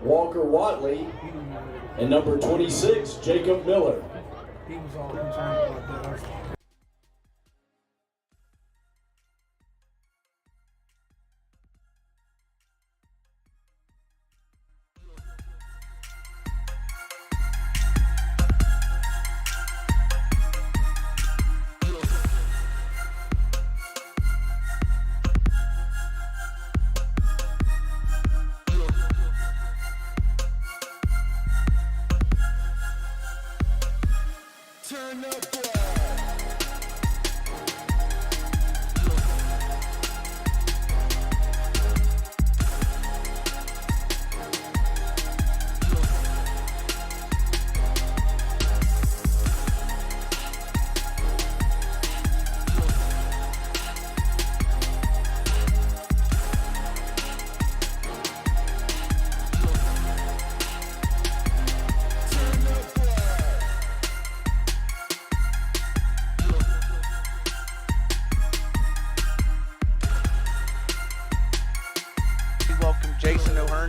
Walker Watley, and number 26, Jacob Miller. He was all concerned about that.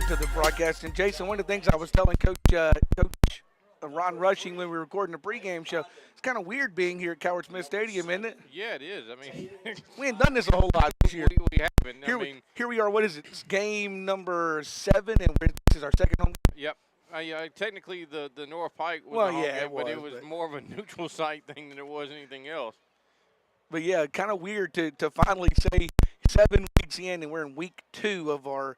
To the broadcast. And Jason, one of the things I was telling Coach Ron Rushing when we were recording the pregame show, it's kind of weird being here at Coward Smith Stadium, isn't it? Yeah, it is. I mean, we ain't done this a whole lot this year. We haven't. Here we are. What is it? It's game number 7, and this is our second home game. Yep. Technically, the North Pike was a home game, but it was more of a neutral site thing than it was anything else. But yeah, kind of weird to finally say 7 weeks in, and we're in week 2 of our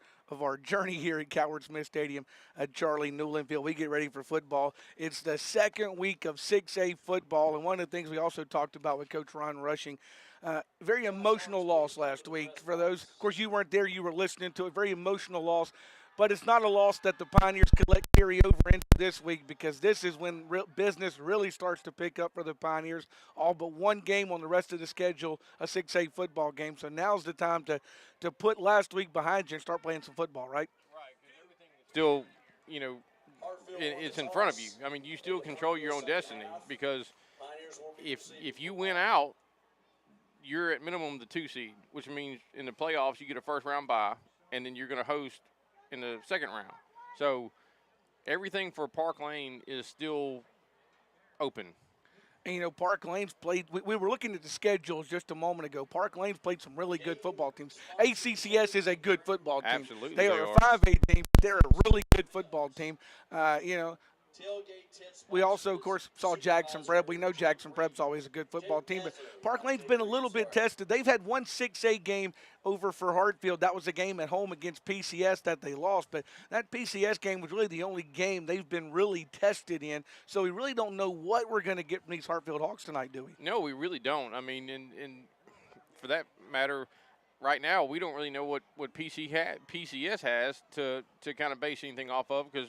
journey here at Coward Smith Stadium at Charlie Newland Field. We get ready for football. It's the second week of 6A football, and one of the things we also talked about with Coach Ron Rushing, very emotional loss last week. For those, of course, you weren't there, you were listening to it, very emotional loss. But it's not a loss that the Pioneers could let carry over into this week, because this is when business really starts to pick up for the Pioneers. All but one game on the rest of the schedule, a 6A football game. So now's the time to put last week behind you and start playing some football, right? Right, because everything is still, it's in front of you. I mean, you still control your own destiny, because if you win out, you're at minimum the 2 seed, which means in the playoffs you get a first-round bye, and then you're going to host in the second round. So everything for Park Lane is still open. And, Park Lane's played – we were looking at the schedules just a moment ago. Park Lane's played some really good football teams. ACCS is a good football team. Absolutely. They are a 5A team. They're a really good football team. We also, of course, saw Jackson Prep. We know Jackson Prep's always a good football team, but Park Lane's been a little bit tested. They've had one 6A game over for Hartfield. That was a game at home against PCS that they lost, but that PCS game was really the only game they've been really tested in, so we really don't know what we're going to get from these Hartfield Hawks tonight, do we? No, we really don't. I mean, and for that matter, right now we don't really know what PCS has to kind of base anything off of, because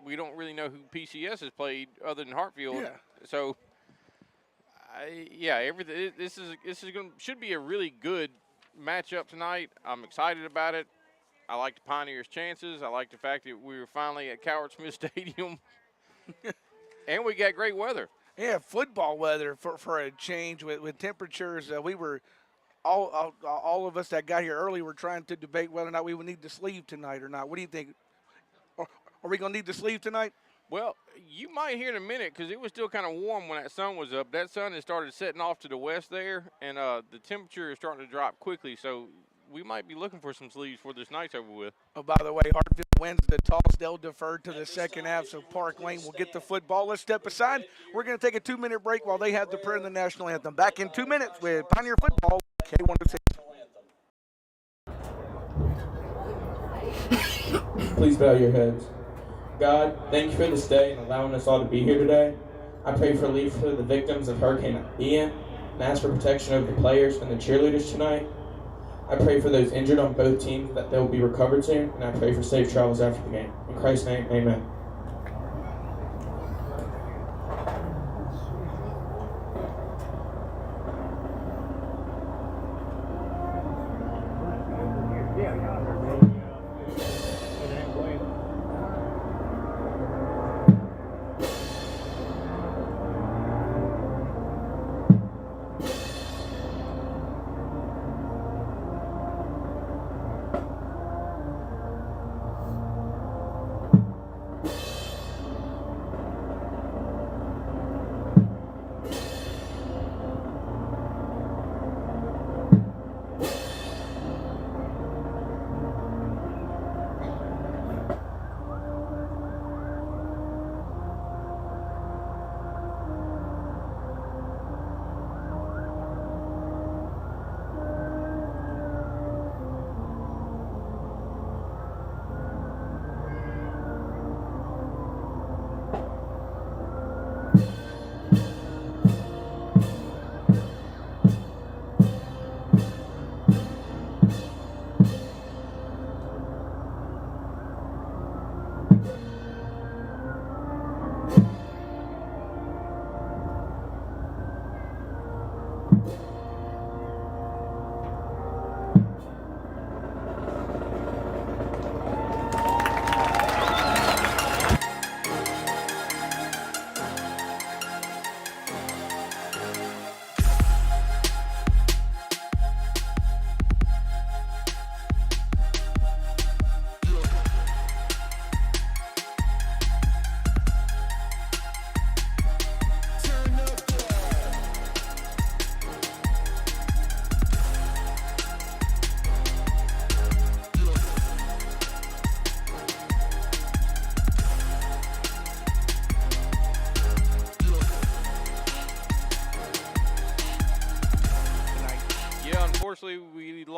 we don't really know who PCS has played other than Hartfield. Yeah. So, everything. This should be a really good matchup tonight. I'm excited about it. I like the Pioneers' chances. I like the fact that we were finally at Coward Smith Stadium, and we got great weather. Yeah, football weather for a change with temperatures. We were all of us that got here early were trying to debate whether or not we would need to sleeve tonight or not. What do you think? Are we going to need to sleeve tonight? Well, you might hear in a minute, because it was still kind of warm when that sun was up. That sun has started setting off to the west there, and the temperature is starting to drop quickly. So we might be looking for some sleeves before this night's over with. Oh, by the way, Hartfield wins the toss. They'll defer to the second half, so Park Lane will get the football. Let's step aside. We're going to take a 2-minute break while they have the prayer and the national anthem. Back in 2 minutes with Pioneer Football, K106. Please bow your heads. God, thank you for this day and allowing us all to be here today. I pray for relief for the victims of Hurricane Ian and ask for protection over the players and the cheerleaders tonight. I pray for those injured on both teams that they will be recovered soon, and I pray for safe travels after the game. In Christ's name, amen.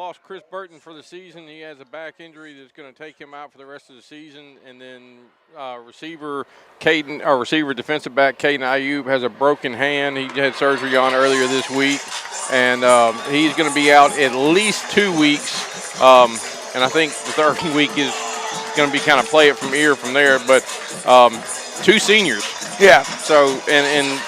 lost Chris Burton for the season. He has a back injury that's going to take him out for the rest of the season. And then receiver defensive back Caden Ayub has a broken hand. He had surgery on earlier this week. And he's going to be out at least 2 weeks. And I think the third week is going to be kind of play it from ear from there. But 2 seniors. Yeah. So, and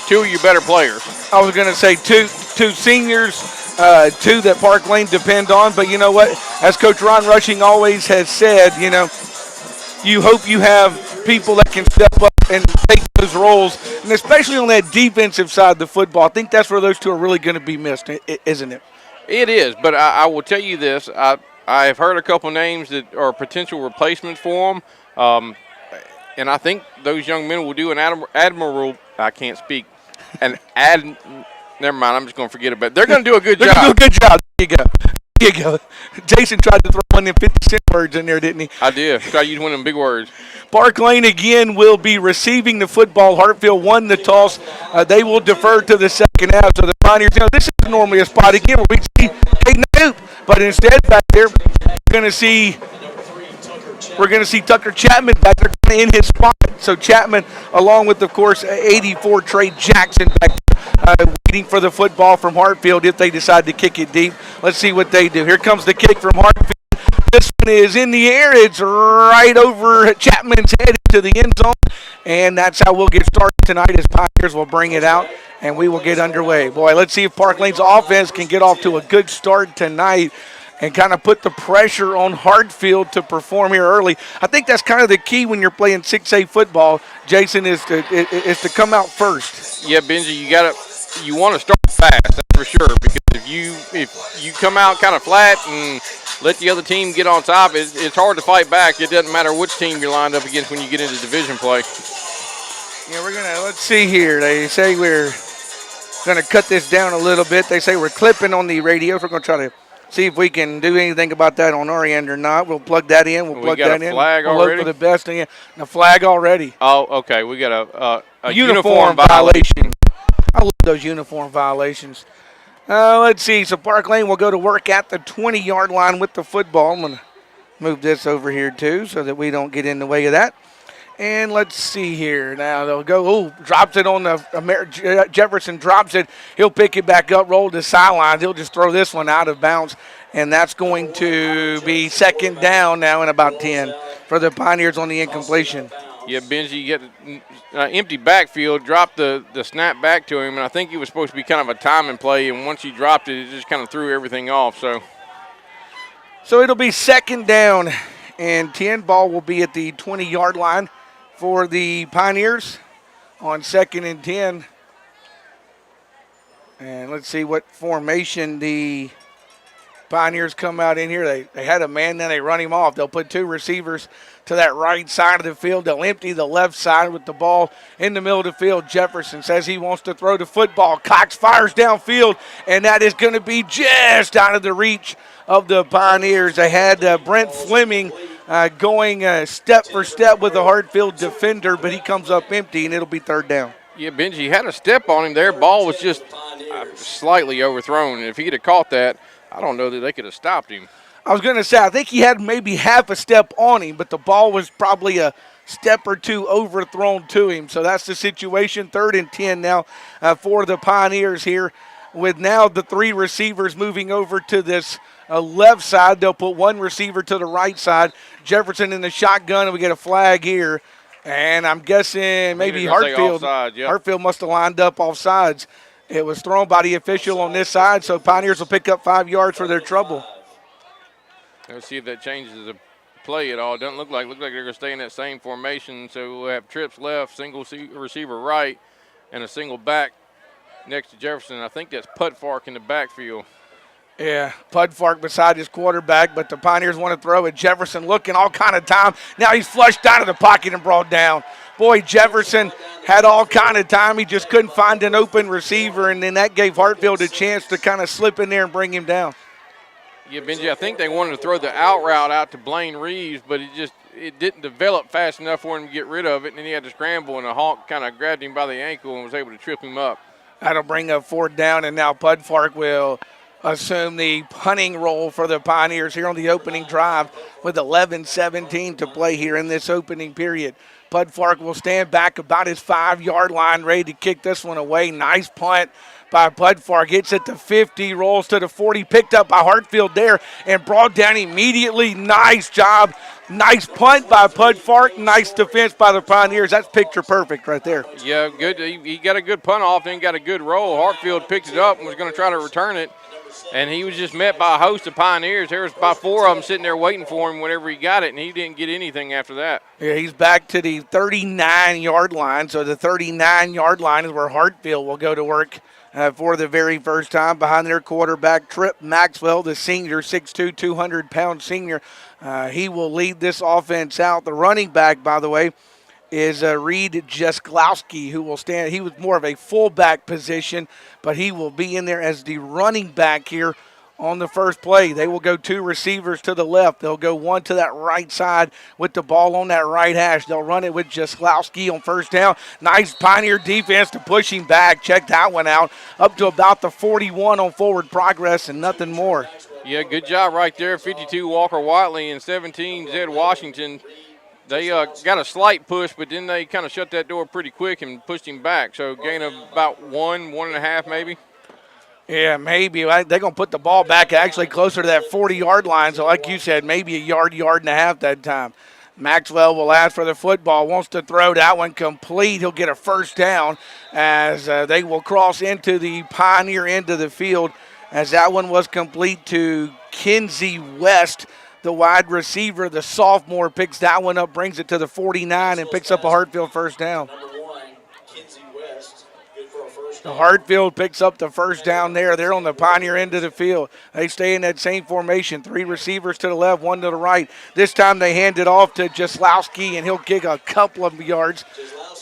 2 of your better players. I was going to say two seniors, 2 that Park Lane depend on. But you know what? As Coach Ron Rushing always has said, you know, you hope you have people that can step up and take those roles, and especially on that defensive side of the football. I think that's where those 2 are really going to be missed, isn't it? It is, but I will tell you this. I've heard a couple names that are potential replacements for them, and I think those young men will do an admirable – I can't speak. Never mind, I'm just going to forget about it. They're going to do a good job. They're going to do a good job. There you go. Jason tried to throw one of them 50-cent words in there, didn't he? I did. Try to use one of them big words. Park Lane again will be receiving the football. Hartfield won the toss. They will defer to the second half. So the Pioneers, you know, this is normally a spot again where we see Caden Hoop, but instead back there we're going to see Tucker Chapman back there in his spot. So Chapman, along with, of course, 84 Trey Jackson back there, waiting for the football from Hartfield if they decide to kick it deep. Let's see what they do. Here comes the kick from Hartfield. This one is in the air. It's right over Chapman's head into the end zone. And that's how we'll get started tonight, as Pioneers will bring it out and we will get underway. Boy, let's see if Park Lane's offense can get off to a good start tonight and kind of put the pressure on Hartfield to perform here early. I think that's kind of the key when you're playing 6A football, Jason, is to come out first. Yeah, Benji, you want to start fast, that's for sure, because if you come out kind of flat and let the other team get on top, it's hard to fight back. It doesn't matter which team you're lined up against when you get into division play. Yeah, let's see here. They say we're going to cut this down a little bit. They say we're clipping on the radio. We're going to try to see if we can do anything about that on our end or not. We'll plug that in. We'll plug that in. We got a flag we'll already? look for the best. And the flag already. Oh, okay. We got a uniform violation. I love those uniform violations. Let's see. So Park Lane will go to work at the 20-yard line with the football. I'm going to move this over here too so that we don't get in the way of that. And let's see here. Now they'll go, drops it on the Jefferson drops it. He'll pick it back up, roll to the sidelines. He'll just throw this one out of bounds. And that's going to be second down now in about 10 for the Pioneers on the incompletion. Yeah, Benji, you get an empty backfield, drop the snap back to him, and I think he was supposed to be kind of a timing play, and once he dropped it, it just kind of threw everything off. So it'll be second down, and 10. Ball will be at the 20-yard line for the Pioneers on 2nd and 10. And let's see what formation the Pioneers come out in here. They had a man, then they run him off. They'll put 2 receivers to that right side of the field. They'll empty the left side with the ball in the middle of the field. Jefferson says he wants to throw the football. Cox fires downfield, and that is going to be just out of the reach of the Pioneers. They had Brent Fleming going step for step with the Hartfield defender, but he comes up empty, and it'll be third down. Yeah, Benji had a step on him there. Ball was just slightly overthrown. If he'd have caught that, I don't know that they could have stopped him. I was going to say, I think he had maybe half a step on him, but the ball was probably a step or 2 overthrown to him. So that's the situation. 3rd and 10 now for the Pioneers here, with now the 3 receivers moving over to this left side. They'll put 1 receiver to the right side. Jefferson in the shotgun, and we get a flag here. And I'm guessing maybe Hartfield. Yep. Hartfield must have lined up off sides. It was thrown by the official on this side, so Pioneers will pick up 5 yards for their trouble. Let's see if that changes the play at all. It doesn't look like they're going to stay in that same formation. So we'll have trips left, single receiver right, and a single back next to Jefferson. I think that's Pudfark in the backfield. Yeah, Pudfark beside his quarterback, but the Pioneers want to throw it. Jefferson looking all kind of time. Now he's flushed out of the pocket and brought down. Boy, Jefferson had all kind of time. He just couldn't find an open receiver, and then that gave Hartfield a chance to kind of slip in there and bring him down. Yeah, Benji, I think they wanted to throw the out route out to Blaine Reeves, but it didn't develop fast enough for him to get rid of it, and then he had to scramble, and the Hawk kind of grabbed him by the ankle and was able to trip him up. That'll bring up 4th down, and now Pudfark will assume the punting role for the Pioneers here on the opening drive with 11:17 to play here in this opening period. Pudfark will stand back about his 5-yard line, ready to kick this one away. Nice punt by Pudfark. Hits at the 50, rolls to the 40, picked up by Hartfield there and brought down immediately. Nice job. Nice punt by Pudfark. Nice defense by the Pioneers. That's picture perfect right there. Yeah, good. He got a good punt off, then got a good roll. Hartfield picked it up and was going to try to return it. And he was just met by a host of Pioneers. There was about 4 of them sitting there waiting for him whenever he got it, and he didn't get anything after that. Yeah, he's back to the 39-yard line. So the 39-yard line is where Hartfield will go to work for the very first time behind their quarterback, Trip Maxwell, the senior, 6'2", 200-pound senior. He will lead this offense out. The running back, by the way, is Reed Jesklowski, who will stand. He was more of a fullback position, but he will be in there as the running back here on the first play. They will go 2 receivers to the left. They'll go 1 to that right side with the ball on that right hash. They'll run it with Jesklowski on first down. Nice Pioneer defense to push him back. Check that one out. Up to about the 41 on forward progress and nothing more. Yeah, good job right there. 52 Walker Whiteley and 17 Zed Washington. They got a slight push, but then they kind of shut that door pretty quick and pushed him back. So gain of about 1.5 maybe. Yeah, maybe. They're going to put the ball back actually closer to that 40-yard line. So like you said, maybe a yard and a half that time. Maxwell will ask for the football, wants to throw that one complete. He'll get a first down as they will cross into the Pioneer end of the field as that one was complete to Kinsey West. The wide receiver, the sophomore, picks that one up, brings it to the 49, and picks up a Hartfield first down. The Hartfield picks up the first down there. They're on the Pioneer end of the field. They stay in that same formation. 3 receivers to the left, 1 to the right. This time they hand it off to Jesklowski, and he'll kick a couple of yards.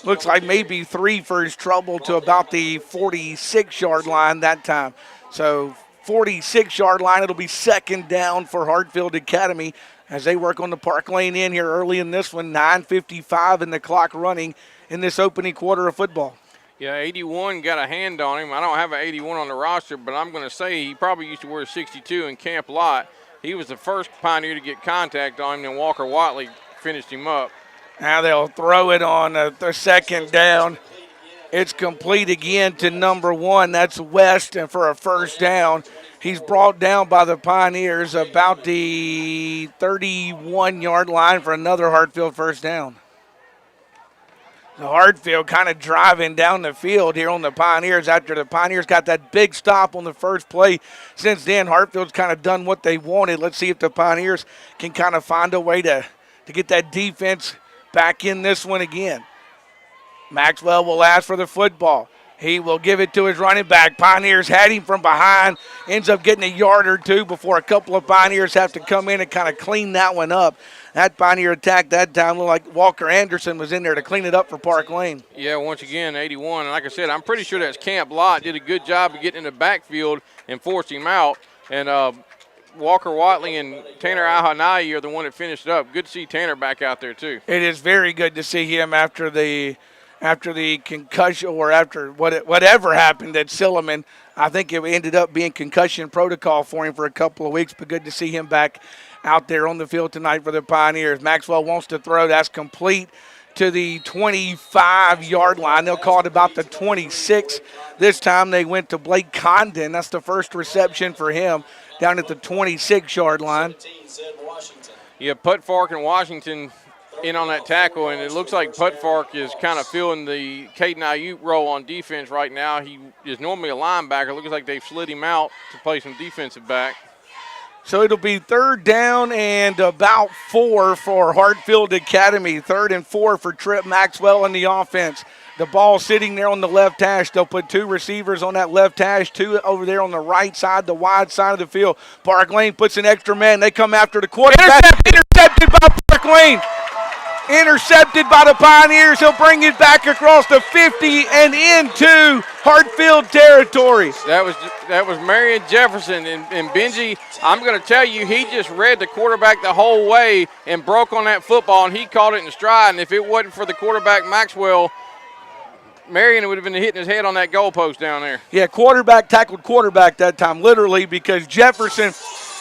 Looks like maybe 3 for his trouble to about the 46-yard line that time. So 46-yard line, it'll be second down for Hartfield Academy as they work on the Park Lane in here early in this one. 9:55 and the clock running in this opening quarter of football. Yeah, 81 got a hand on him. I don't have an 81 on the roster, but I'm going to say he probably used to wear 62 in Camp Lot. He was the first Pioneer to get contact on him, and Walker Whiteley finished him up. Now they'll throw it on the second down. It's complete again to number 1. That's West, and for a first down. He's brought down by the Pioneers about the 31-yard line for another Hartfield first down. The Hartfield kind of driving down the field here on the Pioneers after the Pioneers got that big stop on the first play. Since then, Hartfield's kind of done what they wanted. Let's see if the Pioneers can kind of find a way to get that defense back in this one again. Maxwell will ask for the football. He will give it to his running back. Pioneers had him from behind. Ends up getting a yard or 2 before a couple of Pioneers have to come in and kind of clean that one up. That Pioneer attack that time looked like Walker Anderson was in there to clean it up for Park Lane. Yeah, once again, 81. And like I said, I'm pretty sure that's Camp Lot. Did a good job of getting in the backfield and forced him out. And Walker Whiteley and Tanner Ahanayi are the one that finished it up. Good to see Tanner back out there, too. It is very good to see him after the concussion or after whatever happened at Silliman. I think it ended up being concussion protocol for him for a couple of weeks, but good to see him back out there on the field tonight for the Pioneers. Maxwell wants to throw. That's complete to the 25-yard line. They'll call it about the 26. This time they went to Blake Condon. That's the first reception for him down at the 26-yard line. Yeah, Pudfark and Washington in on that tackle, and it looks like Pudfark is kind of filling the Caden Ayuk role on defense right now. He is normally a linebacker. It looks like they've slid him out to play some defensive back. So it'll be 3rd down and about 4 for Hartfield Academy. 3rd and 4 for Trip Maxwell in the offense. The ball sitting there on the left hash. They'll put 2 receivers on that left hash, 2 over there on the right side, the wide side of the field. Park Lane puts an extra man. They come after the quarterback. Intercepted by Park Lane. Intercepted by the Pioneers. He'll bring it back across the 50 and into Hartfield territory. That was Marion Jefferson. And Benji, I'm going to tell you, he just read the quarterback the whole way and broke on that football, and he caught it in stride. And if it wasn't for the quarterback, Maxwell, Marion would have been hitting his head on that goalpost down there. Yeah, quarterback tackled quarterback that time, literally, because Jefferson,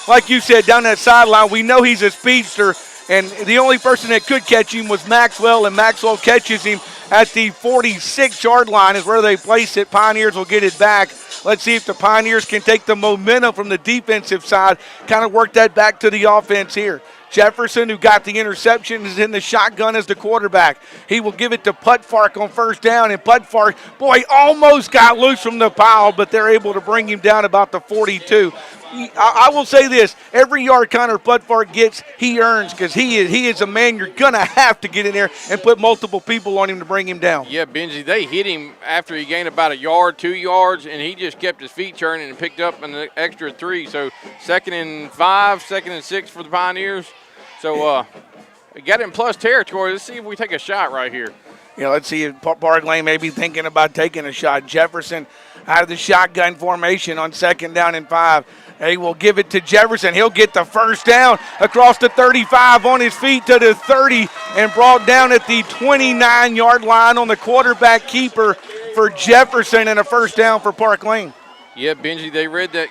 like you said, down that sideline, we know he's a speedster, and the only person that could catch him was Maxwell, and Maxwell catches him at the 46-yard line is where they place it. Pioneers will get it back. Let's see if the Pioneers can take the momentum from the defensive side, kind of work that back to the offense here. Jefferson, who got the interception, is in the shotgun as the quarterback. He will give it to Putfark on first down, and Putfark, boy, almost got loose from the pile, but they're able to bring him down about the 42. I will say this, every yard Connor Putfark gets, he earns, because he is a man you're going to have to get in there and put multiple people on him to bring him down. Yeah, Benji, they hit him after he gained about a yard, 2 yards, and he just kept his feet turning and picked up an extra 3. So 2nd and 5, 2nd and 6 for the Pioneers. So we got in plus territory. Let's see if we take a shot right here. Yeah, let's see if Park Lane may be thinking about taking a shot. Jefferson out of the shotgun formation on 2nd down and 5. They will give it to Jefferson. He'll get the first down across the 35 on his feet to the 30 and brought down at the 29-yard line on the quarterback keeper for Jefferson and a first down for Park Lane. Yeah, Benji, they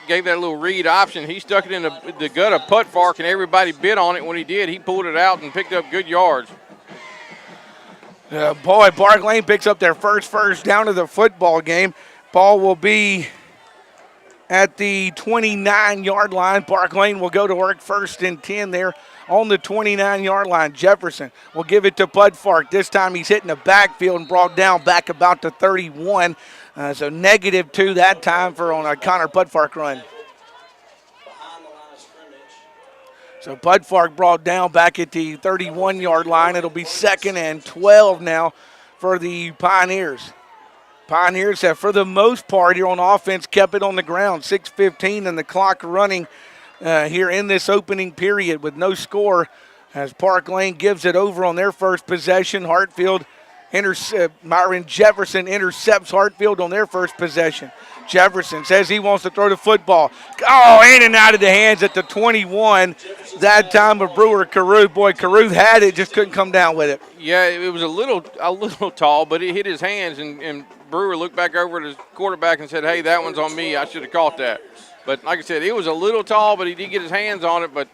gave that little read option. He stuck it in the gut of Putfark, and everybody bit on it. When he did, he pulled it out and picked up good yards. Boy, Park Lane picks up their first down of the football game. Ball will be at the 29-yard line. Park Lane will go to work 1st and 10 there on the 29-yard line. Jefferson will give it to Putfark. This time he's hitting the backfield and brought down back about the 31. So -2 that time on a Connor Putfark run. So Putfark brought down back at the 31-yard line. It'll be 2nd and 12 now for the Pioneers. Pioneers have, for the most part, here on offense, kept it on the ground. 6:15 and the clock running here in this opening period with no score as Park Lane gives it over on their first possession. Myron Jefferson intercepts Hartfield on their first possession. Jefferson says he wants to throw the football. Oh, in and out of the hands at the 21. That time of Brewer Carew. Boy, Carew had it, just couldn't come down with it. Yeah, it was a little tall, but it hit his hands, and Brewer looked back over at his quarterback and said, hey, that one's on me. I should have caught that. But like I said, it was a little tall, but he did get his hands on it. But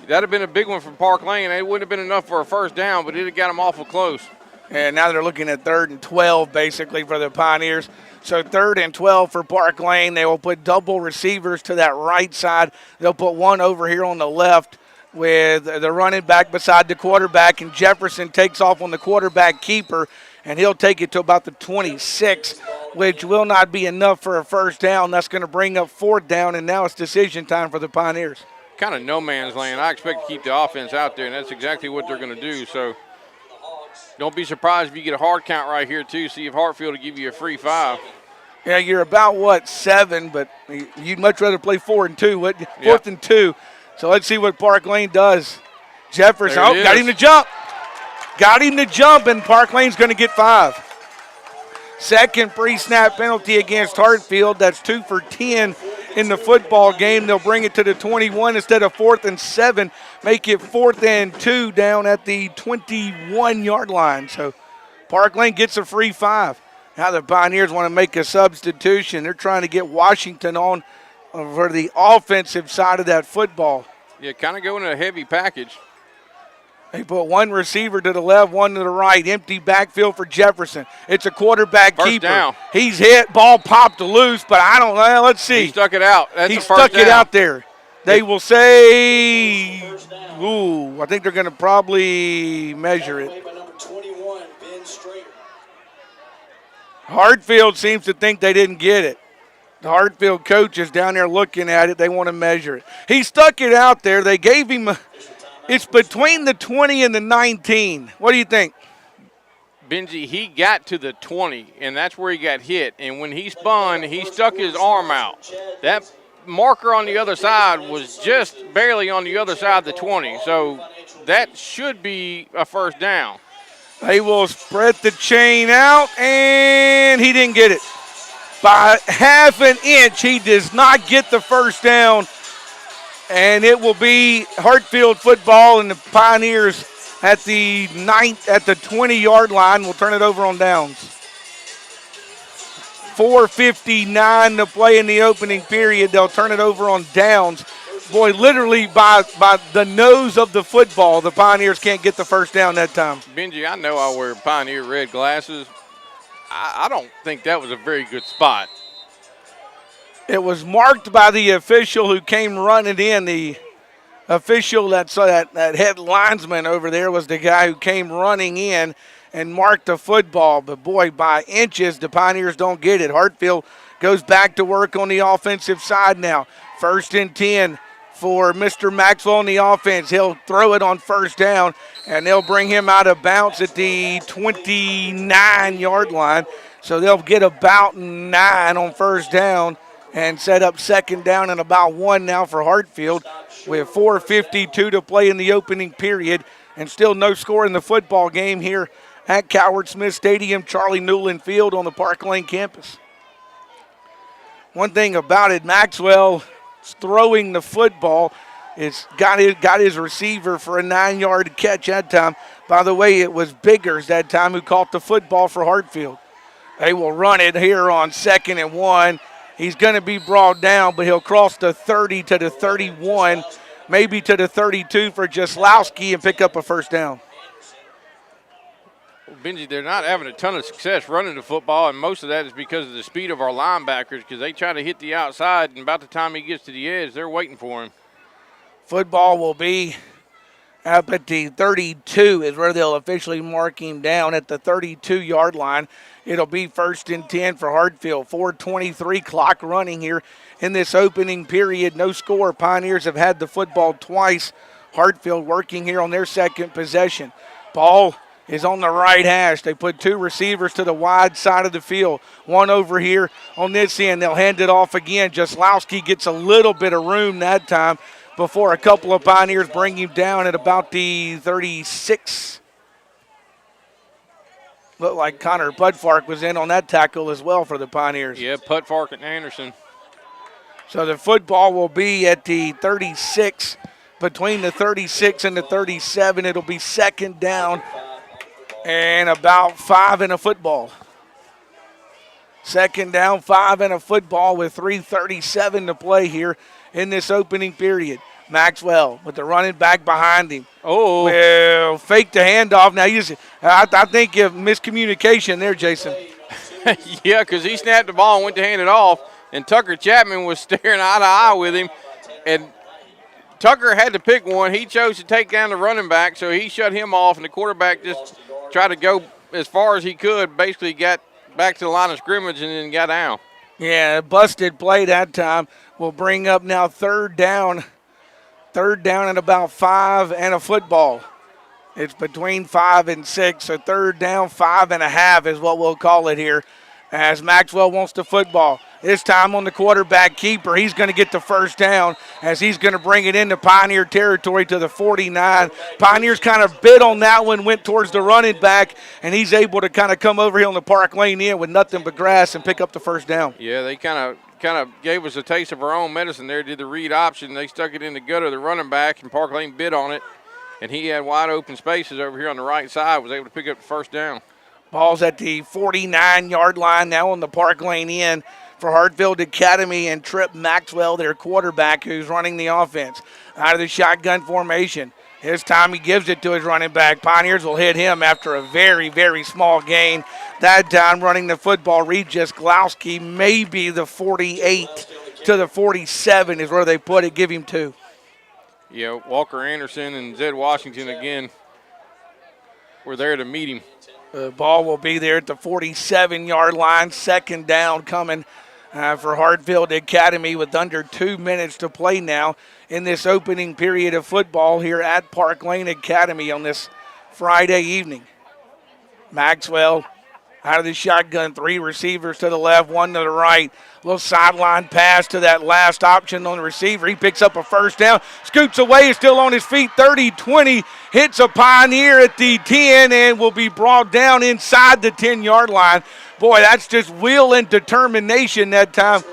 that would have been a big one from Park Lane. It wouldn't have been enough for a first down, but it had got him awful close. And now they're looking at 3rd and 12 basically for the Pioneers. So 3rd and 12 for Park Lane. They will put double receivers to that right side. They'll put one over here on the left with the running back beside the quarterback, and Jefferson takes off on the quarterback keeper, and he'll take it to about the 26, which will not be enough for a first down. That's going to bring up 4th down, and now it's decision time for the Pioneers. Kind of no man's land. I expect to keep the offense out there, and that's exactly what they're going to do. So don't be surprised if you get a hard count right here, too. See if Hartfield will give you a free 5. Yeah, you're about, 7, but you'd much rather play 4 and 2, wouldn't you? Yeah. 4th and 2. So let's see what Park Lane does. Jefferson, got him to jump. Got him to jump, and Park Lane's going to get 5. Second pre-snap penalty against Hartfield. That's 2 for 10 in the football game. They'll bring it to the 21 instead of 4th and 7. Make it 4th and 2 down at the 21-yard line. So Park Lane gets a free 5. Now the Pioneers want to make a substitution. They're trying to get Washington on for the offensive side of that football. Yeah, kind of going in a heavy package. They put one receiver to the left, one to the right. Empty backfield for Jefferson. It's a quarterback First keeper. Down. He's hit. Ball popped loose, but I don't know. Let's see. He stuck it out. That's he a first stuck down. it out there. They will say, ooh, I think they're going to probably measure it. Hartfield seems to think they didn't get it. The Hartfield coach is down there looking at it. They want to measure it. He stuck it out there. They gave him, it's between the 20 and the 19. What do you think? Benji, he got to the 20, and that's where he got hit. And when he spun, he stuck his arm out. That marker on the other side was just barely on the other side of the 20. So that should be a first down. They will spread the chain out, and he didn't get it. By half an inch, he does not get the first down, and it will be Hartfield football, and the Pioneers at the 20-yard line will turn it over on downs. 4:59 to play in the opening period. They'll turn it over on downs. Boy, literally by the nose of the football, the Pioneers can't get the first down that time. Benji, I know I wear Pioneer red glasses. I don't think that was a very good spot. It was marked by the official who came running in. The official that head linesman over there was the guy who came running in and marked the football. But, boy, by inches, the Pioneers don't get it. Hartfield goes back to work on the offensive side now. 1st and 10 for Mr. Maxwell on the offense. He'll throw it on first down, and they'll bring him out of bounds at the 29-yard line. So they'll get about 9 on first down and set up second down and about 1 now for Hartfield with 4:52 to play in the opening period and still no score in the football game here at Coward Smith Stadium, Charlie Newland Field on the Park Lane campus. One thing about it, Maxwell throwing the football. It's got his receiver for a 9-yard catch that time. By the way, it was Biggers that time who caught the football for Hartfield. They will run it here on 2nd and 1. He's going to be brought down, but he'll cross the 30 to the 31, maybe to the 32 for Jaslowski and pick up a first down. Well, Benji, they're not having a ton of success running the football, and most of that is because of the speed of our linebackers because they try to hit the outside, and about the time he gets to the edge, they're waiting for him. Football will be up at the 32 is where they'll officially mark him down at the 32-yard line. It'll be 1st and 10 for Hartfield. 4:23 clock running here in this opening period. No score. Pioneers have had the football twice. Hartfield working here on their second possession. Ball is on the right hash. They put 2 receivers to the wide side of the field. One over here on this end. They'll hand it off again. Jaslowski gets a little bit of room that time before a couple of Pioneers bring him down at about the 36. Looked like Connor Pudfark was in on that tackle as well for the Pioneers. Yeah, Pudfark and Anderson. So the football will be at the 36, between the 36 and the 37. It'll be second down and about 5 in a football. Second down, 5 in a football with 3:37 to play here in this opening period. Maxwell with the running back behind him. Oh. Well, fake the handoff. Now, I think of miscommunication there, Jason. Yeah, because he snapped the ball and went to hand it off, and Tucker Chapman was staring eye to eye with him. And Tucker had to pick one. He chose to take down the running back, so he shut him off, and the quarterback just tried to go as far as he could, basically got back to the line of scrimmage and then got down. Yeah, busted play that time. We'll bring up now third down. Third down and about 5 and a football. It's between 5 and 6, so third down, 5.5 is what we'll call it here as Maxwell wants the football. This time on the quarterback keeper, he's going to get the first down as he's going to bring it into Pioneer territory to the 49. Pioneers kind of bid on that one, went towards the running back, and he's able to kind of come over here on the Park Lane end with nothing but grass and pick up the first down. Yeah, they kind of gave us a taste of our own medicine there, did the read option. They stuck it in the gut of the running back, and Park Lane bid on it, and he had wide open spaces over here on the right side, was able to pick up the first down. Ball's at the 49-yard line now on the Park Lane end for Hartfield Academy and Trip Maxwell, their quarterback, who's running the offense. Out of the shotgun formation. This time he gives it to his running back. Pioneers will hit him after a very, very small gain. That time running the football, Regis Glowski, maybe the 48 to the 47 is where they put it. Give him 2. Yeah, Walker Anderson and Zed Washington again were there to meet him. The ball will be there at the 47-yard line. Second down coming for Hartfield Academy with under 2 minutes to play now in this opening period of football here at Park Lane Academy on this Friday evening. Maxwell out of the shotgun, 3 receivers to the left, 1 to the right. Little sideline pass to that last option on the receiver. He picks up a first down, scoots away, is still on his feet, 30-20, hits a Pioneer at the 10 and will be brought down inside the 10-yard line. Boy, that's just will and determination that time.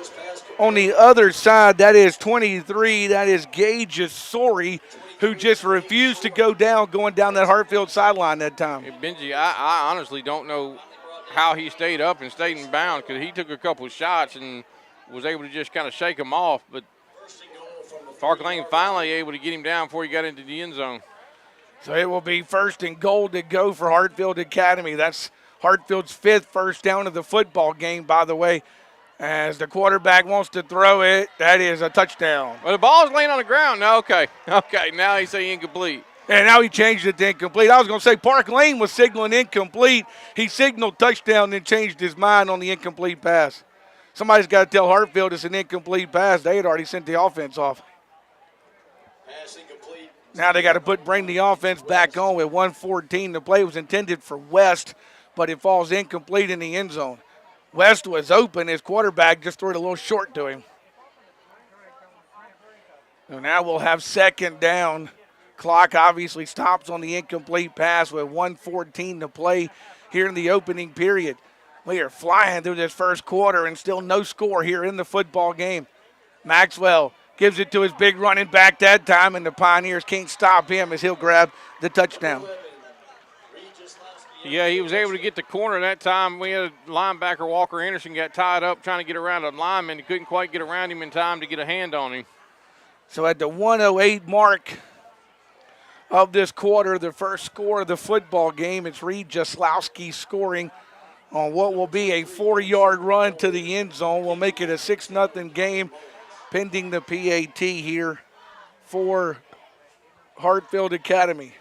On the other side, that is 23, that is Gage Asori, who just refused to go down, going down that Hartfield sideline that time. Hey, Benji, I honestly don't know how he stayed up and stayed in bounds, because he took a couple of shots and was able to just kind of shake him off. But Park Lane finally able to get him down before he got into the end zone. So it will be 1st and goal to go for Hartfield Academy. That's Hartfield's 5th first down of the football game, by the way. As the quarterback wants to throw it, that is a touchdown. Well, the ball's laying on the ground. No, okay, now he's saying incomplete. And now he changed it to incomplete. I was going to say Park Lane was signaling incomplete. He signaled touchdown, then changed his mind on the incomplete pass. Somebody's got to tell Hartfield it's an incomplete pass. They had already sent the offense off. Now they got to bring the offense back on with 1:14 to play. It was intended for West, but it falls incomplete in the end zone. West was open. His quarterback just threw it a little short to him. So now we'll have 2nd down. Clock obviously stops on the incomplete pass with 1:14 to play here in the opening period. We are flying through this first quarter and still no score here in the football game. Maxwell gives it to his big running back that time, and the Pioneers can't stop him as he'll grab the touchdown. Yeah, he was able to get the corner that time. We had a linebacker, Walker Anderson, got tied up trying to get around a lineman. He couldn't quite get around him in time to get a hand on him. So at the 1:08 mark of this quarter, the first score of the football game, it's Reed Jaslowski scoring on what will be a 4-yard run to the end zone. We'll make it a 6-0 game pending the PAT here for Hartfield Academy.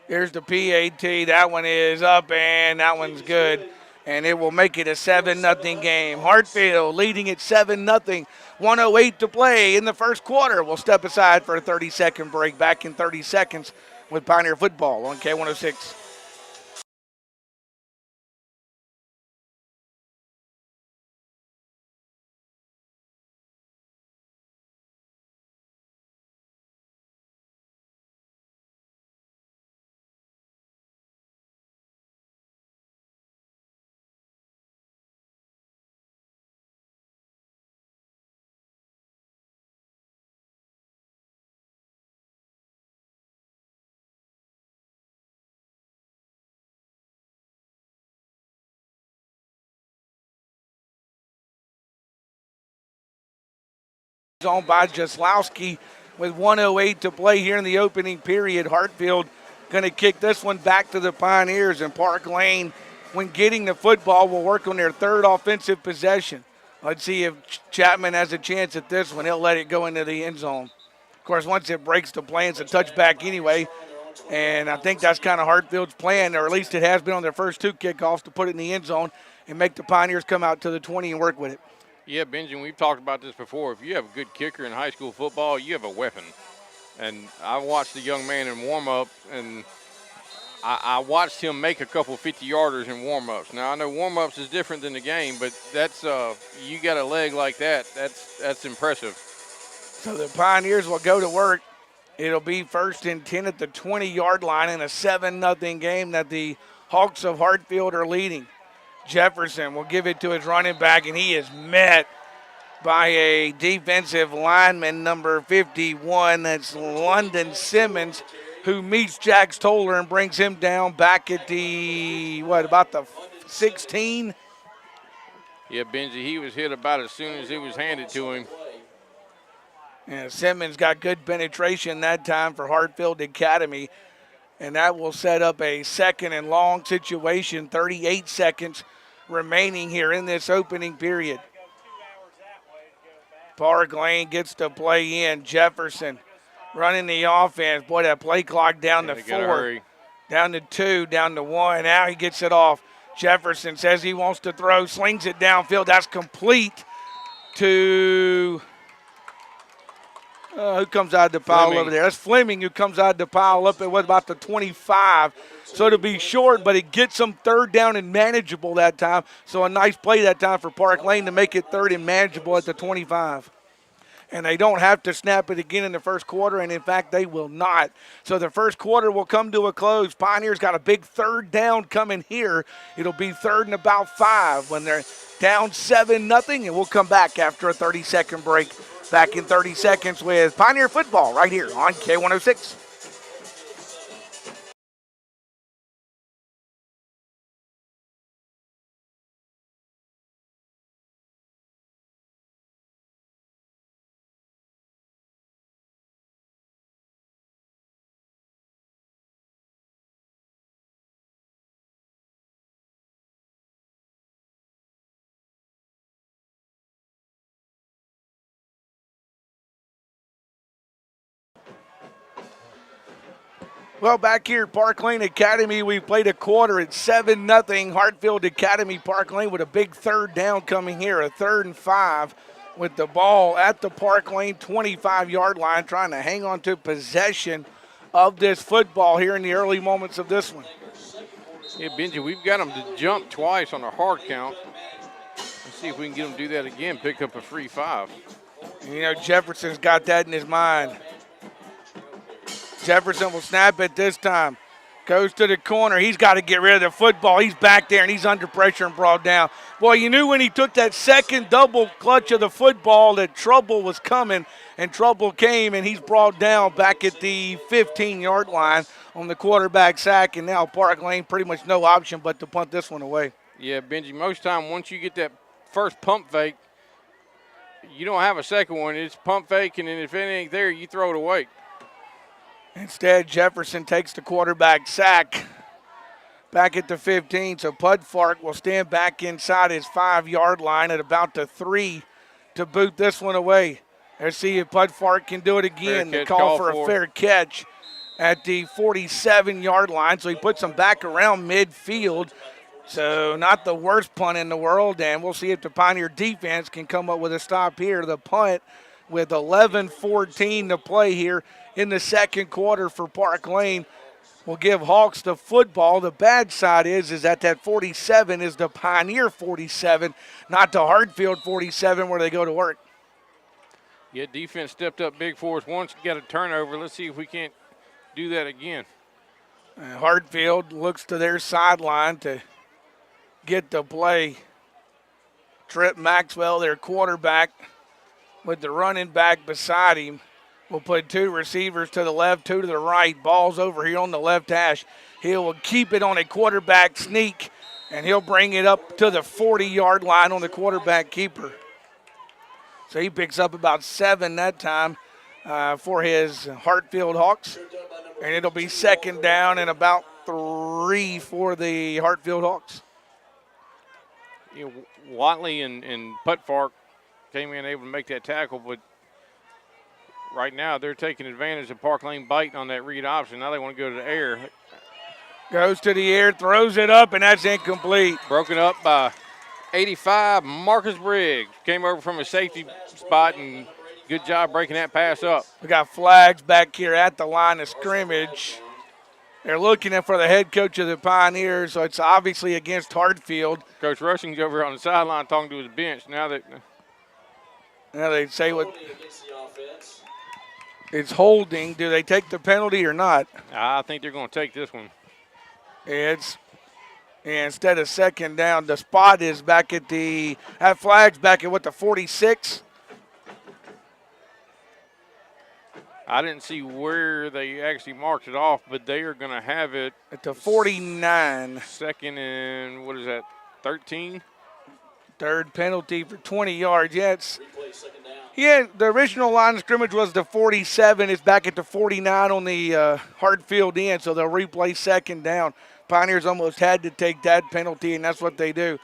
Here's the PAT. That one is up, and that one's good. And it will make it a 7-0 game. Hartfield leading at 7-0. 1:08 to play in the first quarter. We'll step aside for a 30-second break. Back in 30 seconds with Pioneer Football on K106. On by Jaslowski with 1:08 to play here in the opening period. Hartfield going to kick this one back to the Pioneers, and Park Lane, when getting the football, will work on their 3rd offensive possession. Let's see if Chapman has a chance at this one. He'll let it go into the end zone. Of course, once it breaks the play, it's a touchback anyway, and I think that's kind of Hartfield's plan, or at least it has been on their first 2 kickoffs, to put it in the end zone and make the Pioneers come out to the 20 and work with it. Yeah, Benjamin, we've talked about this before. If you have a good kicker in high school football, you have a weapon. And I watched the young man in warm-up, and I watched him make a couple 50-yarders in warm-ups. Now, I know warm-ups is different than the game, but that's you got a leg like that, that's impressive. So the Pioneers will go to work. It'll be 1st and 10 at the 20-yard line in a 7-0 game that the Hawks of Hartfield are leading. Jefferson will give it to his running back, and he is met by a defensive lineman, number 51. That's London Simmons, who meets Jack Stoller and brings him down back at the, about the 16? Yeah, Benji, he was hit about as soon as it was handed to him. And Simmons got good penetration that time for Hartfield Academy. And that will set up a 2nd and long situation, 38 seconds remaining here in this opening period. Park Lane gets to play in. Jefferson running the offense. Boy, that play clock down to 4, down to 2, down to 1. Now he gets it off. Jefferson says he wants to throw, slings it downfield. That's complete to who comes out of the pile Fleming. over there? That's Fleming who comes out of the pile up at about the 25. So it'll be short, but it gets them 3rd down and manageable that time. So a nice play that time for Park Lane to make it 3rd and manageable at the 25. And they don't have to snap it again in the first quarter, and in fact, they will not. So the first quarter will come to a close. Pioneers got a big 3rd down coming here. It'll be 3rd and about 5 when they're down 7-0, and we'll come back after a 30-second break. Back in 30 seconds with Pioneer Football right here on K106. Well, back here at Park Lane Academy, we played a quarter at 7-0. Hartfield Academy, Park Lane with a big third down coming here, a 3rd and 5 with the ball at the Park Lane 25-yard line, trying to hang on to possession of this football here in the early moments of this one. Yeah, Benji, we've got them to jump twice on a hard count. Let's see if we can get them to do that again, pick up a free 5. You know, Jefferson's got that in his mind. Jefferson will snap it this time. Goes to the corner. He's got to get rid of the football. He's back there, and he's under pressure and brought down. Boy, you knew when he took that second double clutch of the football that trouble was coming, and trouble came, and he's brought down back at the 15-yard line on the quarterback sack, and now Park Lane pretty much no option but to punt this one away. Yeah, Benji, most time once you get that first pump fake, you don't have a second one. It's pump fake, and then if it ain't there, you throw it away. Instead, Jefferson takes the quarterback sack back at the 15. So Pudfark will stand back inside his 5-yard line at about the 3 to boot this one away. Let's see if Pudfark can do it again. The call for a fair catch at the 47-yard line. So he puts him back around midfield. So not the worst punt in the world. And we'll see if the Pioneer defense can come up with a stop here. The punt with 11:14 to play here in the second quarter for Park Lane will give Hawks the football. The bad side is that 47 is the Pioneer 47, not the Hartfield 47 where they go to work. Yeah, defense stepped up big for us once, got a turnover. Let's see if we can't do that again. Hartfield looks to their sideline to get the play. Trip Maxwell, their quarterback, with the running back beside him. We'll put 2 receivers to the left, 2 to the right. Ball's over here on the left hash. He will keep it on a quarterback sneak, and he'll bring it up to the 40-yard line on the quarterback keeper. So he picks up about 7 that time for his Hartfield Hawks. And it'll be second down and about 3 for the Hartfield Hawks. You know, Watley and Putfark came in able to make that tackle, but right now they're taking advantage of Park Lane biting on that read option. Now they want to go to the air. Goes to the air, throws it up, and that's incomplete. Broken up by 85, Marcus Briggs. Came over from a safety spot, and good job breaking that pass up. We got flags back here at the line of scrimmage. They're looking for the head coach of the Pioneers, so it's obviously against Hartfield. Coach Rushing's over on the sideline talking to his bench. Now they say what it's holding. Do they take the penalty or not? I think they're going to take this one. It's instead of second down, the spot is back at that flag's back at the 46. I didn't see where they actually marked it off, but they are going to have it at the 49. Second and, 13? Third penalty for 20 yards. Yeah, the original line of scrimmage was the 47. It's back at the 49 on the Hartfield end, so they'll replay second down. Pioneers almost had to take that penalty, and that's what they do.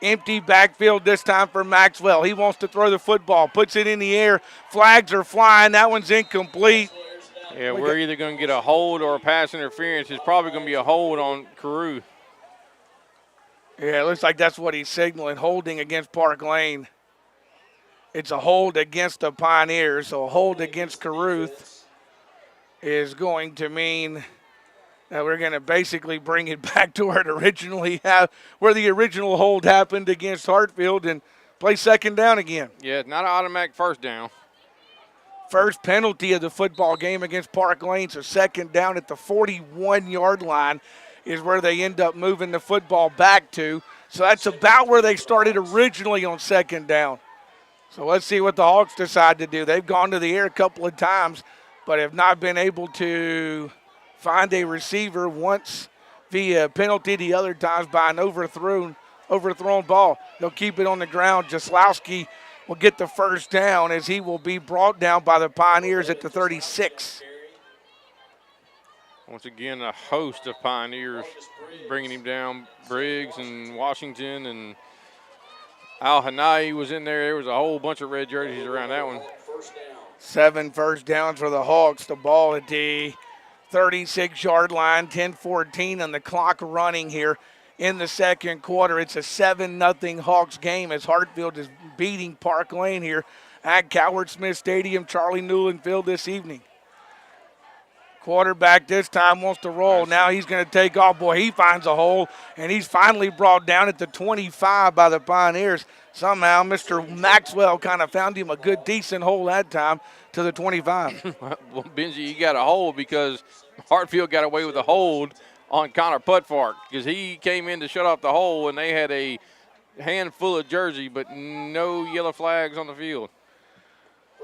Empty backfield this time for Maxwell. He wants to throw the football, puts it in the air. Flags are flying. That one's incomplete. Yeah, we're either going to get a hold or a pass interference. It's probably going to be a hold on Carew. Yeah, it looks like that's what he's signaling, holding against Park Lane. It's a hold against the Pioneers, so a hold against Caruth is going to mean that we're going to basically bring it back to where it originally where the original hold happened against Hartfield and play second down again. Yeah, it's not an automatic first down. First penalty of the football game against Park Lane, so second down at the 41-yard line is where they end up moving the football back to. So that's about where they started originally on second down. So let's see what the Hawks decide to do. They've gone to the air a couple of times, but have not been able to find a receiver once via penalty, the other times by an overthrown ball. They'll keep it on the ground. Jaslowski will get the first down as he will be brought down by the Pioneers at the 36. Once again, a host of Pioneers bringing him down. Briggs and Washington and Al-Hanai was in there. There was a whole bunch of red jerseys around that one. 7 first downs for the Hawks. The ball at the 36-yard line, 10-14 on the clock running here in the second quarter. It's a 7-0 Hawks game as Hartfield is beating Park Lane here at Coward Smith Stadium, Charlie Newland Field this evening. Quarterback this time wants to roll. Now he's going to take off. Boy, he finds a hole, and he's finally brought down at the 25 by the Pioneers. Somehow Mr. Maxwell kind of found him a good, decent hole that time to the 25. Well, Benji, you got a hold because Hartfield got away with a hold on Connor Putfark because he came in to shut off the hole, and they had a handful of jersey, but no yellow flags on the field.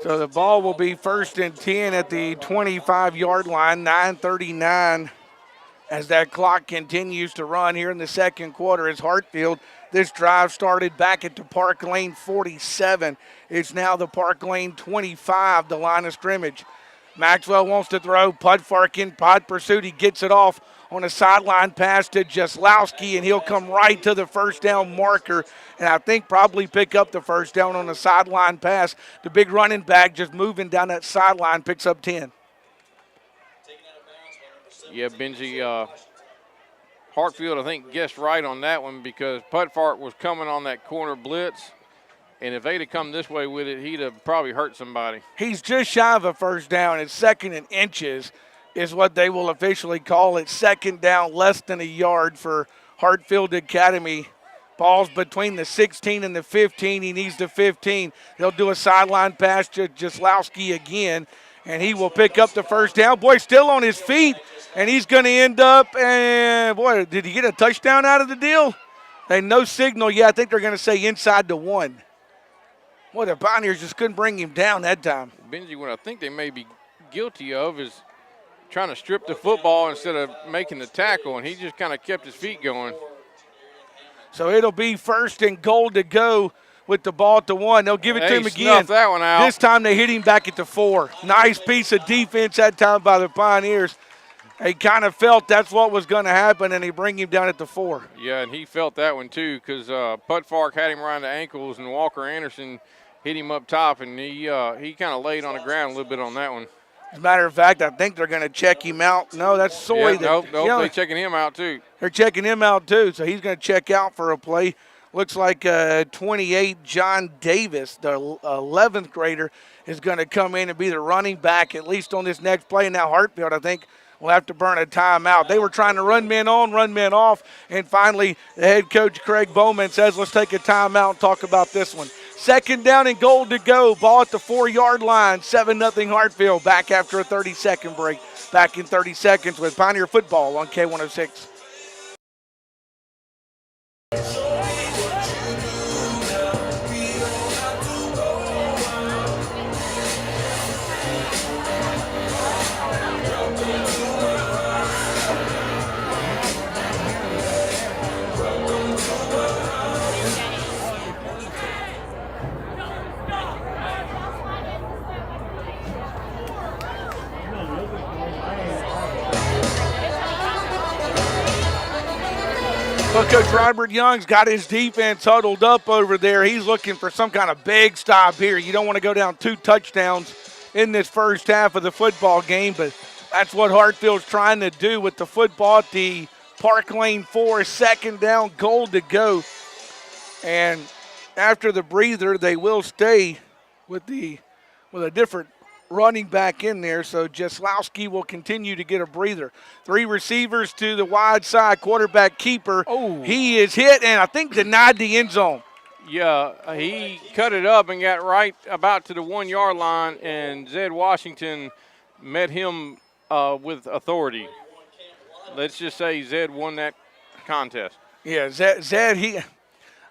So the ball will be 1st and 10 at the 25-yard line, 9:39 as that clock continues to run here in the second quarter as Hartfield. This drive started back at the Park Lane 47. It's now the Park Lane 25, the line of scrimmage. Maxwell wants to throw. Putfark in pod pursuit. He gets it off on a sideline pass to Jaslowski, and he'll come right to the first down marker, and I think probably pick up the first down on a sideline pass. The big running back just moving down that sideline picks up 10. Yeah, Benji, Hartfield, I think, guessed right on that one because Putfark was coming on that corner blitz, and if they'd have come this way with it, he'd have probably hurt somebody. He's just shy of a first down. It's 2nd and inches is what they will officially call it. 2nd down, less than a yard for Hartfield Academy. Ball's between the 16 and the 15. He needs the 15. They'll do a sideline pass to Jaslowski again, and he will pick up the first down. Boy, still on his feet, and he's going to end up, and boy, did he get a touchdown out of the deal? They no signal yet. I think they're going to say inside the 1. Boy, the Pioneers just couldn't bring him down that time. Benji, what I think they may be guilty of is trying to strip the football instead of making the tackle, and he just kind of kept his feet going. So it'll be 1st and goal to go with the ball at the 1. They'll give it to him again. Snuffed that one out. This time they hit him back at the 4. Nice piece of defense that time by the Pioneers. They kind of felt that's what was going to happen, and they bring him down at the 4. Yeah, and he felt that one too because Putfark had him around the ankles, and Walker Anderson hit him up top, and he kind of laid on the ground a little bit on that one. As a matter of fact, I think they're going to check him out. No, that's Soy. Yeah, nope, they're checking him out too. They're checking him out too, so he's going to check out for a play. Looks like 28, John Davis, the 11th grader, is going to come in and be the running back, at least on this next play. Now Hartfield, I think, will have to burn a timeout. They were trying to run men on, run men off, and finally the head coach, Craig Bowman, says, let's take a timeout and talk about this one. 2nd down and goal to go. Ball at the 4-yard line. 7-0 Hartfield. Back after a 30-second break. Back in 30 seconds with Pioneer Football on K106. Well, Coach Robert Young's got his defense huddled up over there. He's looking for some kind of big stop here. You don't want to go down 2 touchdowns in this first half of the football game, but that's what Hartfield's trying to do with the football at the Park Lane 4, 2nd down, goal to go. And after the breather, they will stay with a different running back in there, so Jaslowski will continue to get a breather. 3 receivers to the wide side, quarterback keeper. Oh, he is hit and I think denied the end zone. Yeah, he cut it up and got right about to the 1-yard line, and Zed Washington met him with authority. Let's just say Zed won that contest. Yeah, Zed,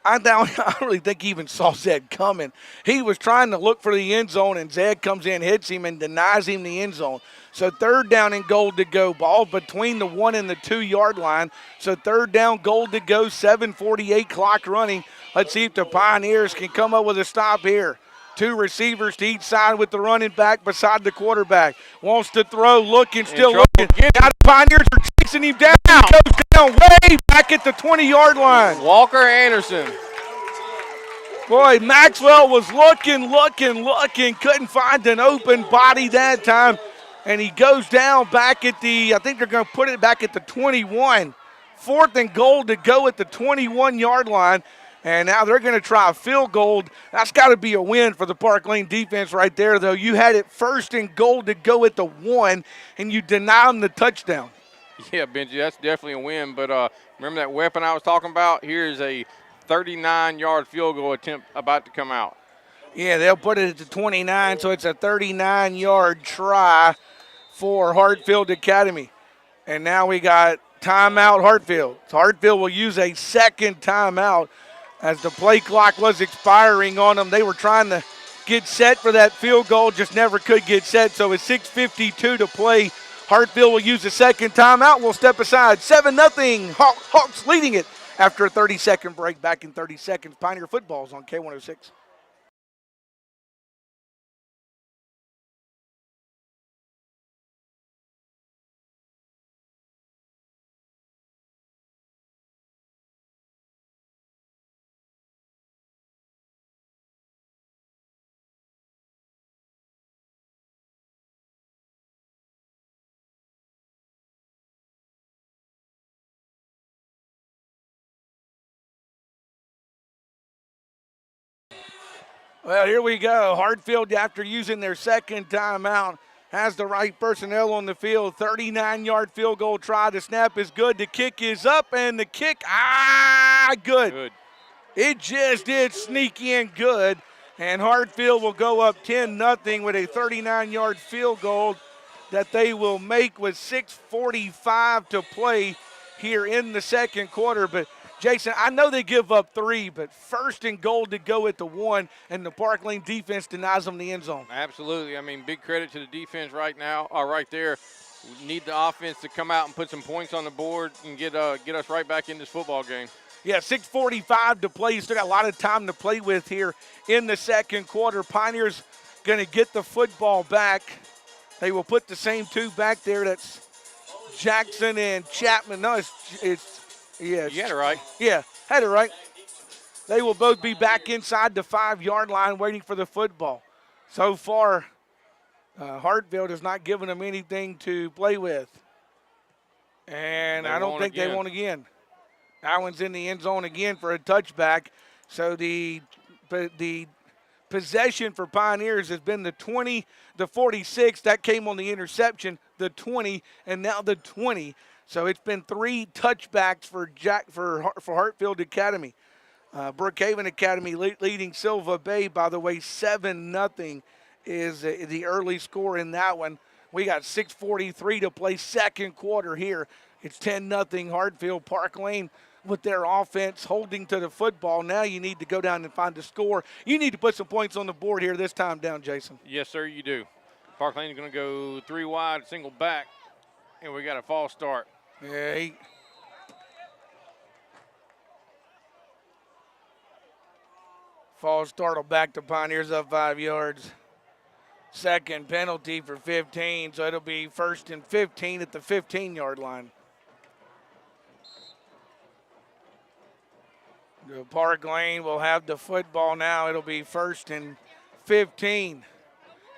I don't really think he even saw Zed coming. He was trying to look for the end zone, and Zed comes in, hits him, and denies him the end zone. So 3rd down and goal to go. Ball between the 1 and the 2-yard line. So 3rd down, goal to go, 7:48 clock running. Let's see if the Pioneers can come up with a stop here. 2 receivers to each side with the running back beside the quarterback. Wants to throw, looking, still looking. Now the Pioneers are chasing him down. He goes down way back at the 20-yard line. Walker Anderson. Boy, Maxwell was looking, couldn't find an open body that time. and he goes down back at the, I think they're going to put it back at the 21. 4th and goal to go at the 21-yard line. And now they're going to try a field goal. That's got to be a win for the Park Lane defense right there, though. You had it 1st and goal to go at the 1, and you deny them the touchdown. Yeah, Benji, that's definitely a win. But remember that weapon I was talking about? Here's a 39-yard field goal attempt about to come out. Yeah, they'll put it at the 29, so it's a 39-yard try for Hartfield Academy. And now we got timeout Hartfield. So Hartfield will use a second timeout as the play clock was expiring on them. They were trying to get set for that field goal, just never could get set. So with 6:52 to play, Hartfield will use the second timeout. We'll step aside. 7-0, Hawks leading it after a 30-second break. Back in 30 seconds. Pioneer football's on K106. Well, here we go. Hartfield, after using their second timeout, has the right personnel on the field. 39-yard field goal try. The snap is good. The kick is up, and the kick, good. It just did sneak in good, and Hartfield will go up 10-0 with a 39-yard field goal that they will make with 6:45 to play here in the second quarter. But Jason, I know they give up 3, but 1st and goal to go at the 1, and the Park Lane defense denies them the end zone. Absolutely. I mean, big credit to the defense right now, right there. We need the offense to come out and put some points on the board and get us right back in this football game. Yeah, 6:45 to play. You still got a lot of time to play with here in the second quarter. Pioneers going to get the football back. They will put the same 2 back there. That's Jackson and Chapman. No, it's yeah. You had it right. Yeah, had it right. They will both be back inside the 5-yard line waiting for the football. So far, Hartfield has not given them anything to play with. And I don't think they won again. That one's in the end zone again for a touchback. So the possession for Pioneers has been the 20, the 46. That came on the interception, the 20, and now the 20. So it's been 3 touchbacks for Hartfield Academy. Brookhaven Academy leading Silva Bay, by the way, 7-0 is the early score in that one. We got 6:43 to play second quarter here. It's 10-0 Hartfield. Park Lane with their offense holding to the football. Now you need to go down and find a score. You need to put some points on the board here this time down, Jason. Yes, sir, you do. Park Lane is going to go 3 wide, single back, and we got a false start. Yeah, false start will back the Pioneers up 5 yards. Second penalty for 15, so it'll be 1st and 15 at the 15-yard line. The Park Lane will have the football now. It'll be 1st and 15.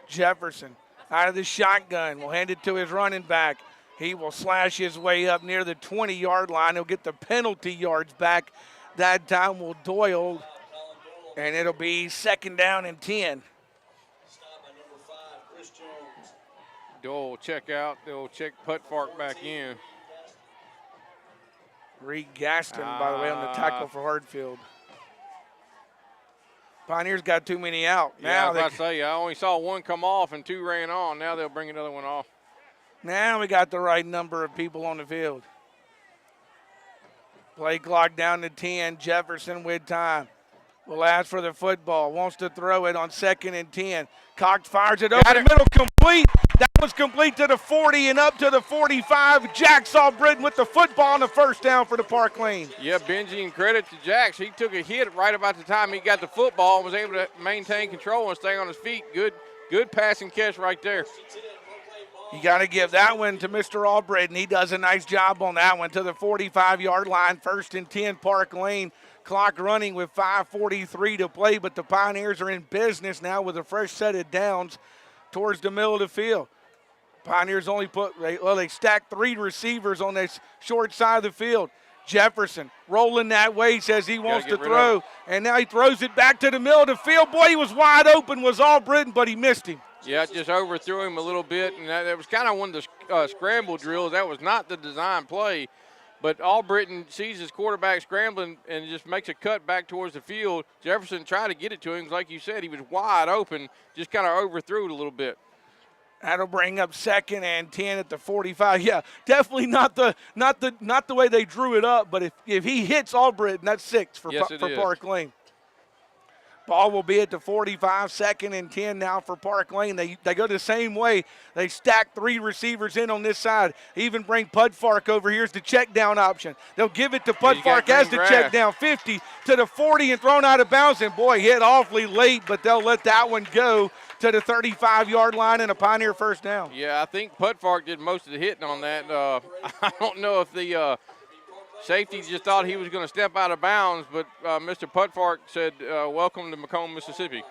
Jefferson out of the shotgun will hand it to his running back. He will slash his way up near the 20-yard line. He'll get the penalty yards back. That time will Doyle, and it'll be 2nd down and 10. Doyle will check out. They'll check Putfark back in. Reed Gaston, by the way, on the tackle for Hartfield. Pioneers got too many out. Yeah, I was about to say, I only saw 1 come off and 2 ran on. Now they'll bring another one off. Now we got the right number of people on the field. Play clock down to 10. Jefferson with time. Will ask for the football. Wants to throw it on 2nd and 10. Cox fires it over the middle. Complete. That was complete to the 40 and up to the 45. Jack Britton with the football and the 1st down for the Park Lane. Yeah, Benji, and credit to Jax. He took a hit right about the time he got the football and was able to maintain control and stay on his feet. Good passing catch right there. You got to give that one to Mr. Albritton. He does a nice job on that one to the 45-yard line. 1st and 10, Park Lane. Clock running with 5:43 to play, but the Pioneers are in business now with a fresh set of downs towards the middle of the field. Pioneers only they stacked 3 receivers on this short side of the field. Jefferson rolling that way, says he wants to throw, and now he throws it back to the middle of the field. Boy, he was wide open, was Albritton, but he missed him. Yeah, just overthrew him a little bit, and that was kind of one of the scramble drills. That was not the design play, but Albritton sees his quarterback scrambling and just makes a cut back towards the field. Jefferson tried to get it to him. Like you said, he was wide open, just kind of overthrew it a little bit. That'll bring up 2nd and 10 at the 45. Yeah, definitely not the way they drew it up. But if he hits Albritton, that's 6 for Park Lane. Ball will be at the 45, 2nd and 10 now for Park Lane. They go the same way. They stack 3 receivers in on this side. Even bring Pudfark over. Here's the check down option. They'll give it to Pudfark as the check down, 50 to the 40 and thrown out of bounds. And boy, hit awfully late, but they'll let that one go to the 35-yard line and a Pioneer first down. Yeah, I think Pudfark did most of the hitting on that. I don't know if the safety just thought he was going to step out of bounds, but Mr. Pudfark said, welcome to Macomb, Mississippi.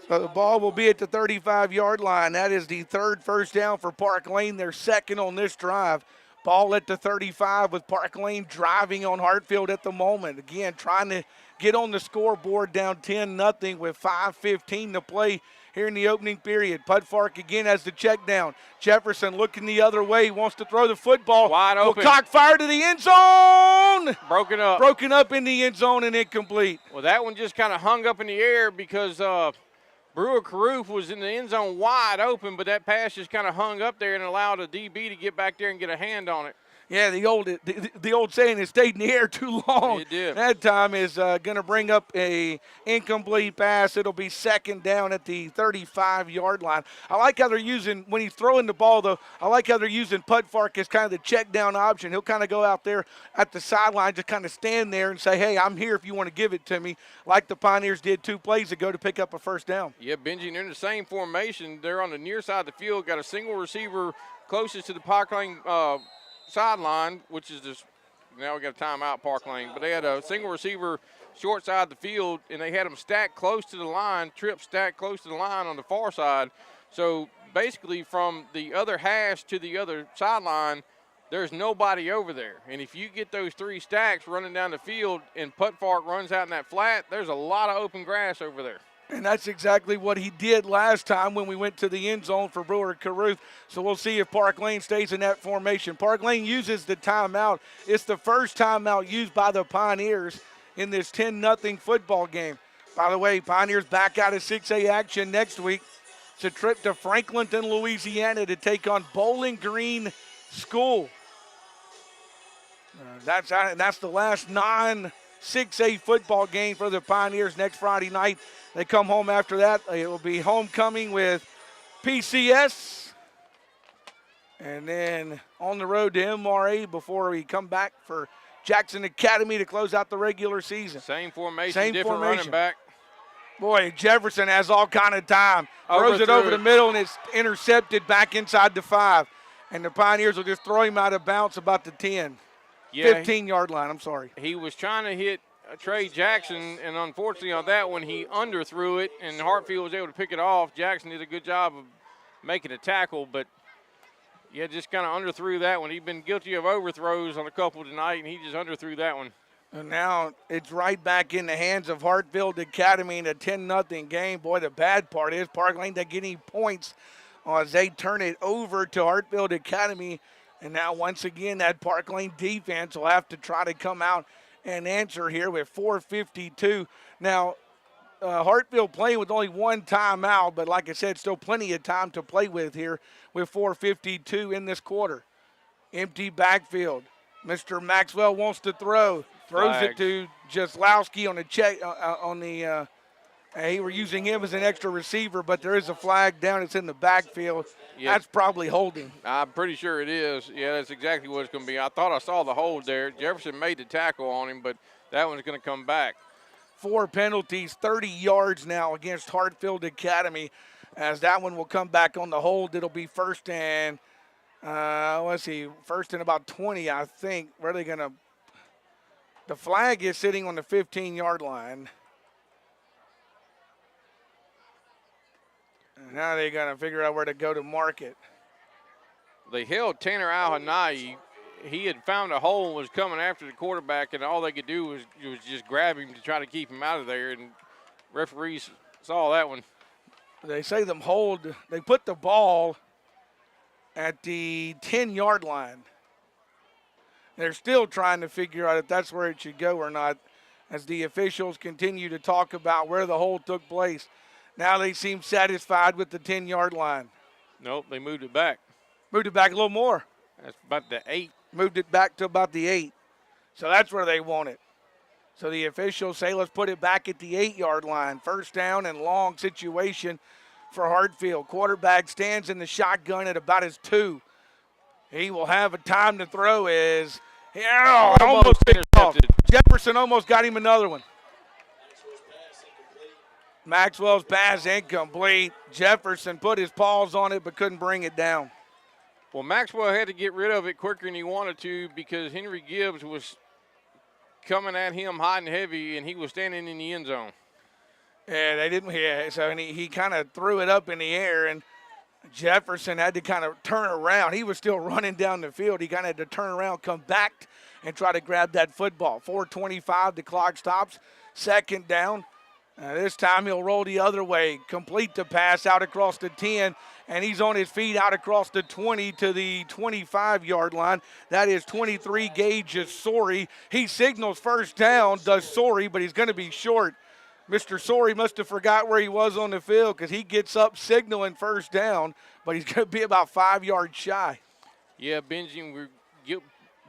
So the ball will be at the 35-yard line. That is the 3rd first down for Park Lane. They're 2nd on this drive. Ball at the 35 with Park Lane driving on Hartfield at the moment. Again, trying to get on the scoreboard down 10-0 with 5:15 to play here in the opening period. Pudfark again has the check down. Jefferson looking the other way, wants to throw the football. Wide open. Cock fire to the end zone. Broken up. Broken up in the end zone and incomplete. Well, that one just kind of hung up in the air because Brewer Caruth was in the end zone wide open, but that pass just kind of hung up there and allowed a DB to get back there and get a hand on it. Yeah, the old saying, it stayed in the air too long. It did. That time is going to bring up a incomplete pass. It'll be 2nd down at the 35-yard line. I like how they're using, when he's throwing the ball, though, I like how they're using Pudfark as kind of the check down option. He'll kind of go out there at the sideline, just kind of stand there and say, hey, I'm here if you want to give it to me, like the Pioneers did 2 plays ago to pick up a first down. Yeah, Benji, they're in the same formation. They're on the near side of the field, got a single receiver closest to the Park Lane sideline, which is just, now we got a timeout, Park Lane, but they had a single receiver short side of the field, and they had them stacked close to the line, stacked close to the line on the far side. So basically from the other hash to the other sideline, there's nobody over there. And if you get those 3 stacks running down the field and Pudfark runs out in that flat, there's a lot of open grass over there. And that's exactly what he did last time when we went to the end zone for Brewer Caruth. So we'll see if Park Lane stays in that formation. Park Lane uses the timeout. It's the first timeout used by the Pioneers in this 10-0 football game. By the way, Pioneers back out of 6A action next week. It's a trip to Franklinton, Louisiana to take on Bowling Green School. That's the last non-6A football game for the Pioneers next Friday night. They come home after that. It will be homecoming with PCS. And then on the road to MRA before we come back for Jackson Academy to close out the regular season. Same formation, different running back. Boy, Jefferson has all kind of time. Throws it over the middle, and it's intercepted back inside the 5. And the Pioneers will just throw him out of bounds about the 10. Yeah, 15-yard line, I'm sorry. He was trying to hit Trey Jackson, and unfortunately on that one he underthrew it, and Hartfield was able to pick it off. Jackson did a good job of making a tackle, but yeah, just kind of underthrew that one. He'd been guilty of overthrows on a couple tonight, and he just underthrew that one. And now it's right back in the hands of Hartfield Academy in a 10-0 game. Boy, the bad part is Park Lane not getting points as they turn it over to Hartfield Academy. And now once again that Park Lane defense will have to try to come out and answer here with 4:52. Now, Hartfield playing with only 1 timeout, but like I said, still plenty of time to play with here with 4:52 in this quarter. Empty backfield. Mr. Maxwell wants to throw. Throws it to Jaslowski on the check he were using him as an extra receiver, but there is a flag down. It's in the backfield. Yep. That's probably holding. I'm pretty sure it is. Yeah, that's exactly what it's going to be. I thought I saw the hold there. Jefferson made the tackle on him, but that one's going to come back. 4 penalties, 30 yards now against Hartfield Academy. As that one will come back on the hold, it'll be first and, first and about 20, I think. Where are they going to? The flag is sitting on the 15-yard line. And now they're going to figure out where to go to mark it. They held Tanner Alhanai. He had found a hole and was coming after the quarterback, and all they could do was just grab him to try to keep him out of there, and referees saw that one. They say they put the ball at the 10-yard line. They're still trying to figure out if that's where it should go or not, as the officials continue to talk about where the hold took place. Now they seem satisfied with the 10-yard line. Nope, they moved it back. Moved it back a little more. That's about the 8. Moved it back to about the 8. So that's where they want it. So the officials say let's put it back at the 8-yard line. First down and long situation for Hartfield. Quarterback stands in the shotgun at about his 2. He will have a time to throw as almost picked off. Jefferson almost got him another one. Maxwell's pass incomplete. Jefferson put his paws on it but couldn't bring it down. Well, Maxwell had to get rid of it quicker than he wanted to because Henry Gibbs was coming at him hot and heavy, and he was standing in the end zone. Yeah, they didn't. Yeah, so he kind of threw it up in the air, and Jefferson had to kind of turn around. He was still running down the field. He kind of had to turn around, come back, and try to grab that football. 4:25, the clock stops. Second down. This time he'll roll the other way, complete the pass out across the 10, and he's on his feet out across the 20 to the 25-yard line. That is 23 Gage Sorey. He signals first down, does Sorey, but he's going to be short. Mr. Sorey must have forgot where he was on the field because he gets up signaling first down, but he's going to be about 5 yards shy. Yeah, Benjamin,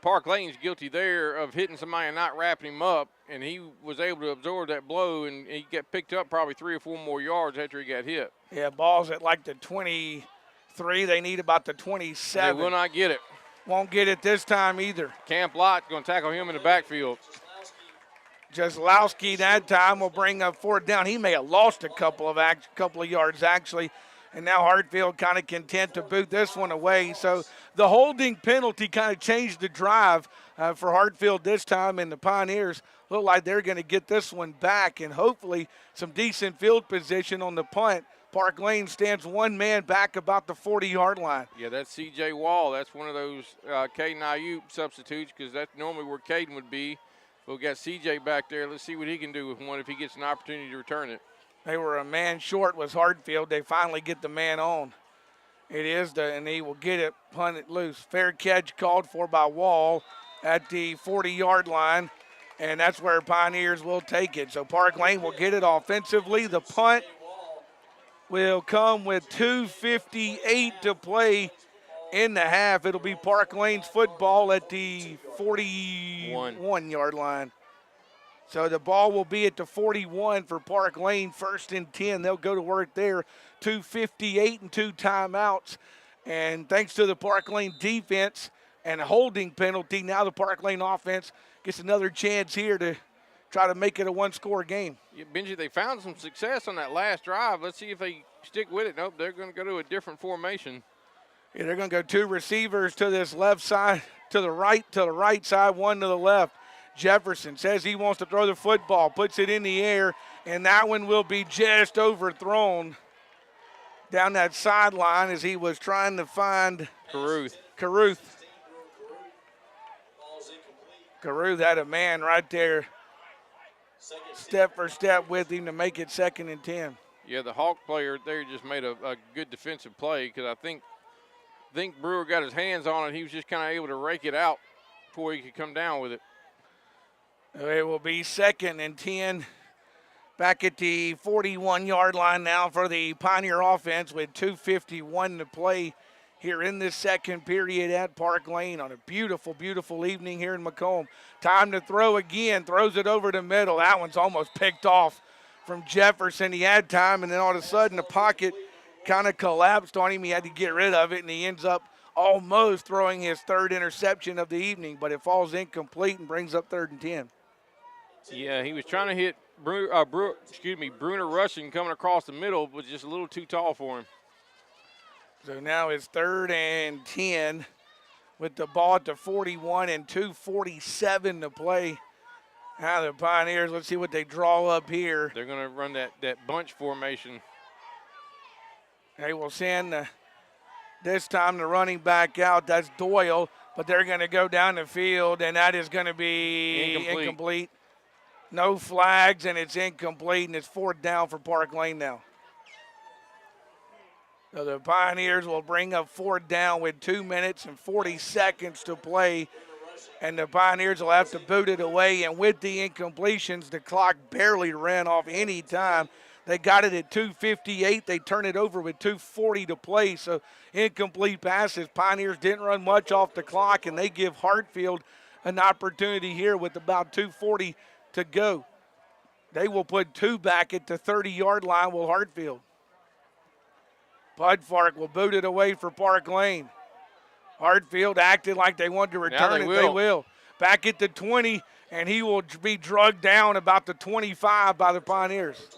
Park Lane's guilty there of hitting somebody and not wrapping him up, and he was able to absorb that blow, and he got picked up probably 3 or 4 more yards after he got hit. Yeah, ball's at like the 23. They need about the 27. They will not get it. Won't get it this time either. Camp Lott going to tackle him in the backfield. Jaslowski that time will bring up 4th down. He may have lost a couple of yards actually. And now Hartfield kind of content to boot this one away. So the holding penalty kind of changed the drive for Hartfield this time, and the Pioneers look like they're going to get this one back and hopefully some decent field position on the punt. Park Lane stands one man back about the 40-yard line. Yeah, that's C.J. Wall. That's one of those Caden Ayuk substitutes because that's normally where Caden would be. But we got C.J. back there. Let's see what he can do with one if he gets an opportunity to return it. They were a man short was Hartfield. They finally get the man on. It is, and he will get it, punt it loose. Fair catch called for by Wall at the 40-yard line, and that's where Pioneers will take it. So Park Lane will get it offensively. The punt will come with 2:58 to play in the half. It'll be Park Lane's football at the 41-yard line. So the ball will be at the 41 for Park Lane, 1st and 10. They'll go to work there. 2:58 and 2 timeouts. And thanks to the Park Lane defense and a holding penalty, now the Park Lane offense gets another chance here to try to make it a one-score game. Yeah, Benji, they found some success on that last drive. Let's see if they stick with it. Nope, they're going to go to a different formation. Yeah, they're going to go 2 receivers to this left side, to the right side, 1 to the left. Jefferson says he wants to throw the football, puts it in the air, and that one will be just overthrown down that sideline as he was trying to find Caruth. Caruth had a man right there, step for step with him to make it 2nd and 10. Yeah, the Hawk player there just made a good defensive play because I think Brewer got his hands on it. He was just kind of able to rake it out before he could come down with it. It will be 2nd and 10 back at the 41-yard line now for the Pioneer offense with 2:51 to play here in this second period at Park Lane on a beautiful, beautiful evening here in Macomb. Time to throw again, throws it over the middle. That one's almost picked off from Jefferson. He had time, and then all of a sudden the pocket kind of collapsed on him. He had to get rid of it, and he ends up almost throwing his 3rd interception of the evening, but it falls incomplete and brings up 3rd and 10. Yeah, he was trying to hit Bruner Rushing coming across the middle, but just a little too tall for him. So now it's 3rd and 10 with the ball at the 41 and 2:47 to play. Now the Pioneers, let's see what they draw up here. They're going to run that bunch formation. They will send This time the running back out, that's Doyle, but they're going to go down the field, and that is going to be incomplete. No flags, and it's incomplete, and it's 4th down for Park Lane now. So the Pioneers will bring up 4th down with 2 minutes and 40 seconds to play, and the Pioneers will have to boot it away, and with the incompletions, the clock barely ran off any time. They got it at 2:58. They turn it over with 2:40 to play, so incomplete passes. Pioneers didn't run much off the clock, and they give Hartfield an opportunity here with about 2:40 to go. They will put 2 back at the 30-yard line will Hartfield. Pudfark will boot it away for Park Lane. Hartfield acted like they wanted to return it. They will. Back at the 20, and he will be drugged down about the 25 by the Pioneers.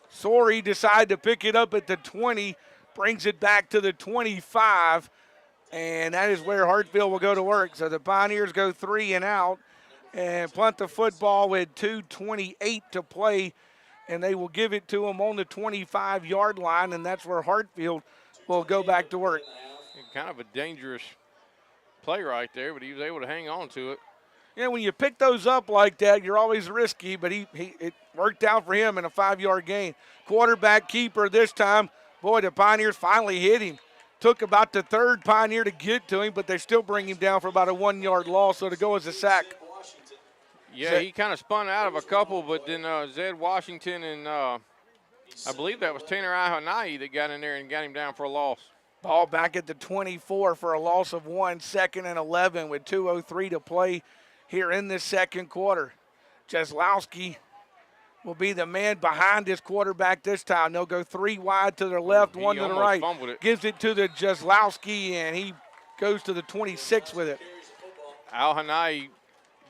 Sorey decided to pick it up at the 20, brings it back to the 25, and that is where Hartfield will go to work. So the Pioneers go 3 and out and punt the football with 2:28 to play, and they will give it to them on the 25-yard line, and that's where Hartfield will go back to work. Kind of a dangerous play right there, but he was able to hang on to it. Yeah, when you pick those up like that, you're always risky, but it worked out for him in a 5-yard gain. Quarterback keeper this time. Boy, the Pioneers finally hit him. Took about the 3rd Pioneer to get to him, but they still bring him down for about a 1-yard loss, so to go as a sack. Yeah, he kind of spun out of a couple, but then Zed Washington and I believe that was Tanner Ihanai that got in there and got him down for a loss. Ball back at the 24 for a loss of 1, 2nd and 11 with 2:03 to play here in this second quarter. Jeslowski will be the man behind this quarterback this time. They'll go 3 wide to their left, 1 to the right. Gives it to the Jeslowski, and he goes to the 26 with it. Al-Hanai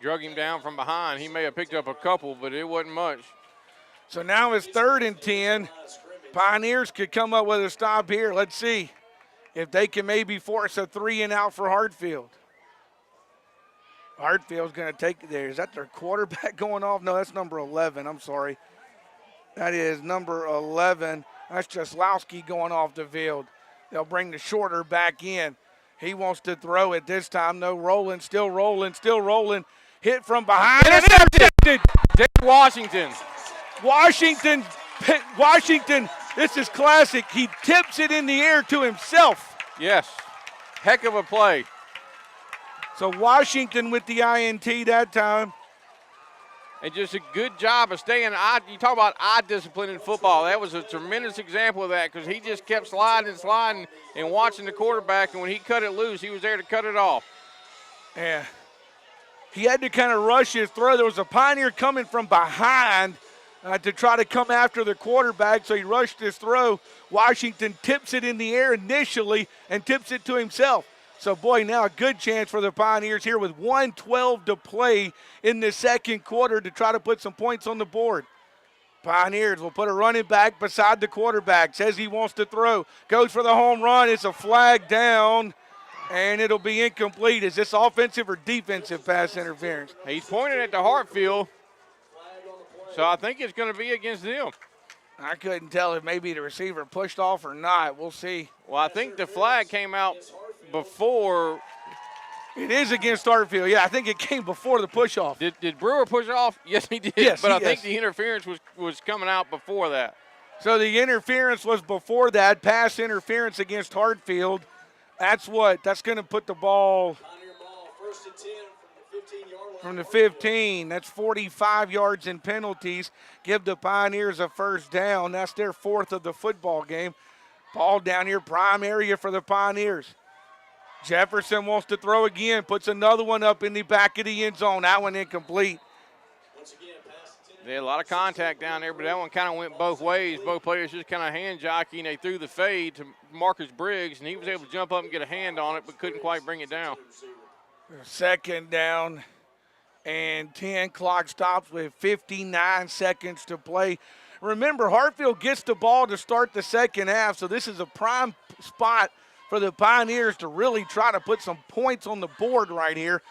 drug him down from behind. He may have picked up a couple, but it wasn't much. So now it's 3rd and 10. Pioneers could come up with a stop here. Let's see if they can maybe force a 3 and out for Hartfield. Hartfield's going to take it there. Is that their quarterback going off? No, that's number 11. I'm sorry. That is number 11. That's Jeslowski going off the field. They'll bring the shorter back in. He wants to throw it this time. No, rolling, still rolling, still rolling. Hit from behind. Intercepted. Dave Washington. Washington, this is classic. He tips it in the air to himself. Yes. Heck of a play. So Washington with the INT that time. And just a good job of staying. You talk about eye discipline in football. That was a tremendous example of that because he just kept sliding and sliding and watching the quarterback. And when he cut it loose, he was there to cut it off. Yeah. He had to kind of rush his throw. There was a Pioneer coming from behind to try to come after the quarterback, so he rushed his throw. Washington tips it in the air initially and tips it to himself. So, boy, now a good chance for the Pioneers here with 1:12 to play in the second quarter to try to put some points on the board. Pioneers will put a running back beside the quarterback. Says he wants to throw. Goes for the home run. It's a flag down, and it'll be incomplete. Is this offensive or defensive pass interference? He's pointing at the Hartfield, so I think it's going to be against them. I couldn't tell if maybe the receiver pushed off or not. We'll see. Well, I think the flag came out before. It is against Hartfield. Yeah, I think it came before the push-off. Did Brewer push off? Yes, he did. Yes, but I think the interference was coming out before that. So the interference was before that, pass interference against Hartfield. That's going to put the ball from the 15. That's 45 yards in penalties. Give the Pioneers a first down. That's their 4th of the football game. Ball down here, prime area for the Pioneers. Jefferson wants to throw again, puts another one up in the back of the end zone. That one incomplete. They had a lot of contact down there, but that one kind of went both ways. Both players just kind of hand jockeying. They threw the fade to Marcus Briggs, and he was able to jump up and get a hand on it, but couldn't quite bring it down. Second down and 10. Clock stops with 59 seconds to play. Remember, Hartfield gets the ball to start the second half, so this is a prime spot for the Pioneers to really try to put some points on the board right here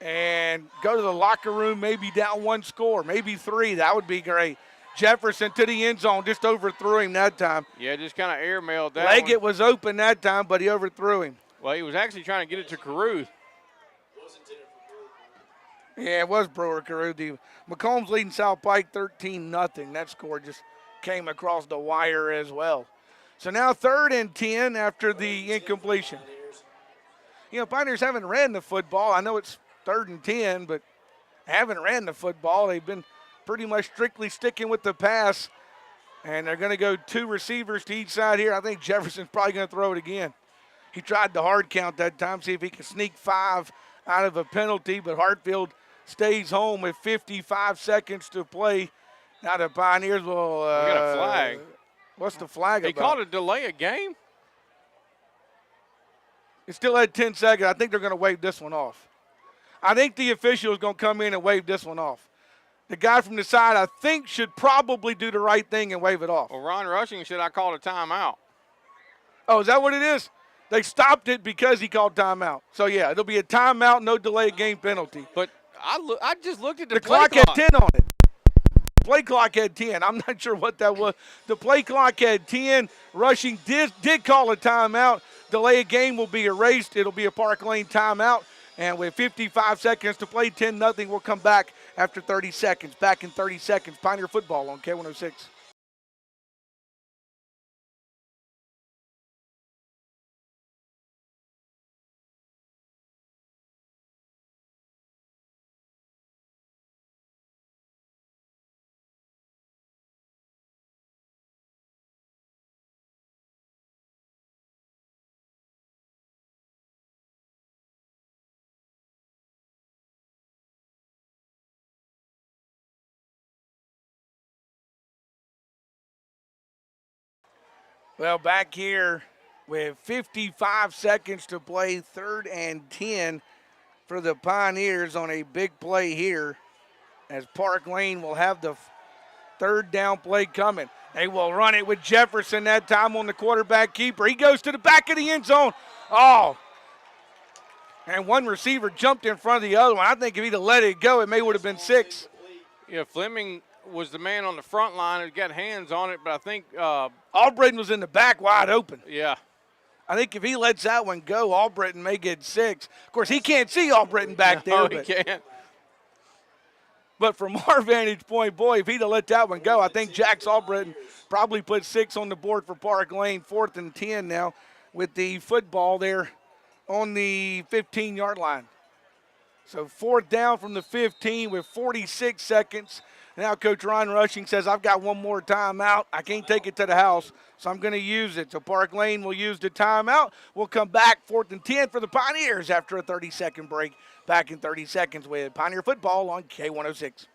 and go to the locker room maybe down 1 score, maybe 3. That would be great. Jefferson to the end zone, just overthrew him that time. Yeah, just kind of airmailed that Leggett one. was open that time, but he overthrew him. Well, he was actually trying to get it to Caruth. Yeah, it was Brewer Caruth. McCombs leading South Pike 13-0. That score just came across the wire as well. So now 3rd and 10 after the incompletion. You know, Pioneers haven't ran the football. I know it's 3rd and 10, but haven't ran the football. They've been pretty much strictly sticking with the pass, and they're going to go 2 receivers to each side here. I think Jefferson's probably going to throw it again. He tried the hard count that time, see if he can sneak 5 out of a penalty, but Hartfield stays home with 55 seconds to play. Now the Pioneers will We got a flag. What's the flag They about? called a delay of game? It still had 10 seconds. I think they're going to wave this one off. I think the official is going to come in and wave this one off. The guy from the side, I think, should probably do the right thing and wave it off. Well, Ron Rushing said I called a timeout. Oh, is that what it is? They stopped it because he called timeout. So, yeah, it'll be a timeout, no delay game penalty. But I just looked at the clock play had 10 on it. Play clock had 10. I'm not sure what that was. The play clock had 10. Rushing did call a timeout. Delay of game will be erased. It'll be a Park Lane timeout. And with 55 seconds to play, 10-0, we'll come back after 30 seconds. Back in 30 seconds. Pioneer football on K106. Well, back here with 55 seconds to play, 3rd and 10 for the Pioneers on a big play here as Park Lane will have the 3rd down play coming. They will run it with Jefferson that time on the quarterback keeper. He goes to the back of the end zone. Oh, and one receiver jumped in front of the other one. I think if he'd have let it go, it may would have been 6. Yeah, Fleming was the man on the front line who got hands on it, but I think Albritton was in the back wide open. yeah. I think if he lets that one go, Albritton may get 6. Of course, he can't see Albritton back there. No, but, he can't. But from our vantage point, boy, if he'd have let that one go, I think Jax Albritton probably put 6 on the board for Park Lane. 4th and 10 now with the football there on the 15-yard line. So 4th down from the 15 with 46 seconds. Now Coach Ron Rushing says, I've got one more timeout. I can't take it to the house, so I'm going to use it. So Park Lane will use the timeout. We'll come back 4th and 10 for the Pioneers after a 30-second break. Back in 30 seconds with Pioneer football on K106.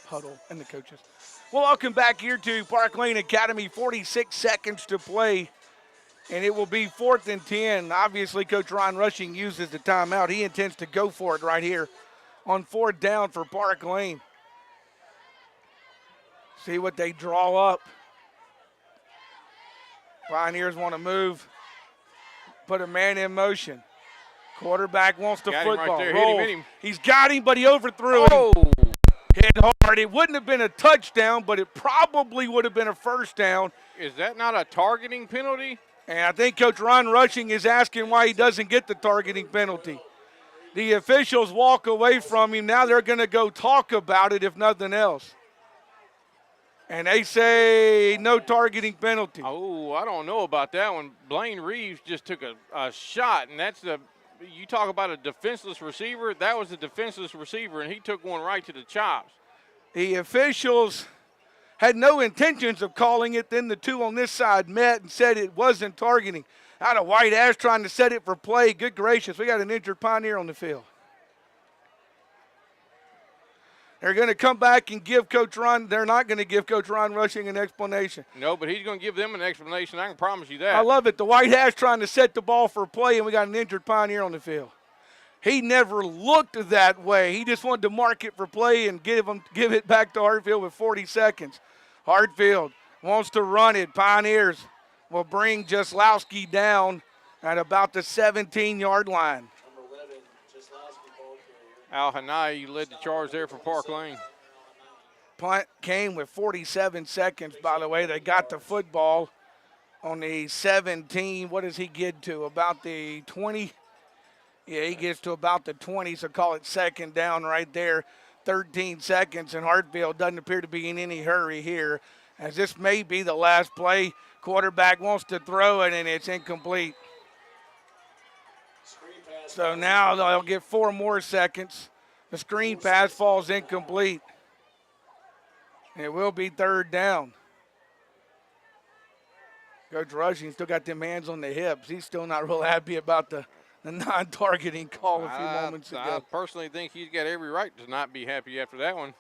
Huddle and the coaches. Well, welcome back here to Park Lane Academy. 46 seconds to play, and it will be 4th and 10. Obviously, Coach Ron Rushing uses the timeout. He intends to go for it right here on 4th down for Park Lane. See what they draw up. Pioneers want to move, put a man in motion. Quarterback wants the Got him football. right there. Rolls. Hit him. He's got him, but he overthrew Oh, him. Hit hard. It wouldn't have been a touchdown, but it probably would have been a 1st down. is that not a targeting penalty? And I think Coach Ron Rushing is asking why he doesn't get the targeting penalty. The officials walk away from him. Now they're going to go talk about it, if nothing else. And they say no targeting penalty. Oh, I don't know about that one. Blaine Reeves just took a shot, and that's you talk about a defenseless receiver. That was a defenseless receiver, and he took one right to the chops. The officials had no intentions of calling it. Then the two on this side met and said it wasn't targeting. Out of White Ash trying to set it for play. Good gracious, we got an injured Pioneer on the field. They're going to come back and give Coach Ron. They're not going to give Coach Ron Rushing an explanation. No, but he's going to give them an explanation. I can promise you that. I love it. The White Hat's trying to set the ball for a play, and we got an injured Pioneer on the field. He never looked that way. He just wanted to mark it for play and give it back to Hartfield with 40 seconds. Hartfield wants to run it. Pioneers will bring Jaslowski down at about the 17-yard line. Al Hanai led the charge there for Park Lane. Punt came with 47 seconds, by the way. They got the football on the 17. What does he get to? About the 20? Yeah, he gets to about the 20, so call it second down right there. 13 seconds, and Hartfield doesn't appear to be in any hurry here, as this may be the last play. Quarterback wants to throw it, and it's incomplete. So now they'll get 4 more seconds. The screen pass falls incomplete. It will be third down. Coach Rushing still got them hands on the hips. He's still not real happy about the non-targeting call a few moments ago. I personally think he's got every right to not be happy after that one.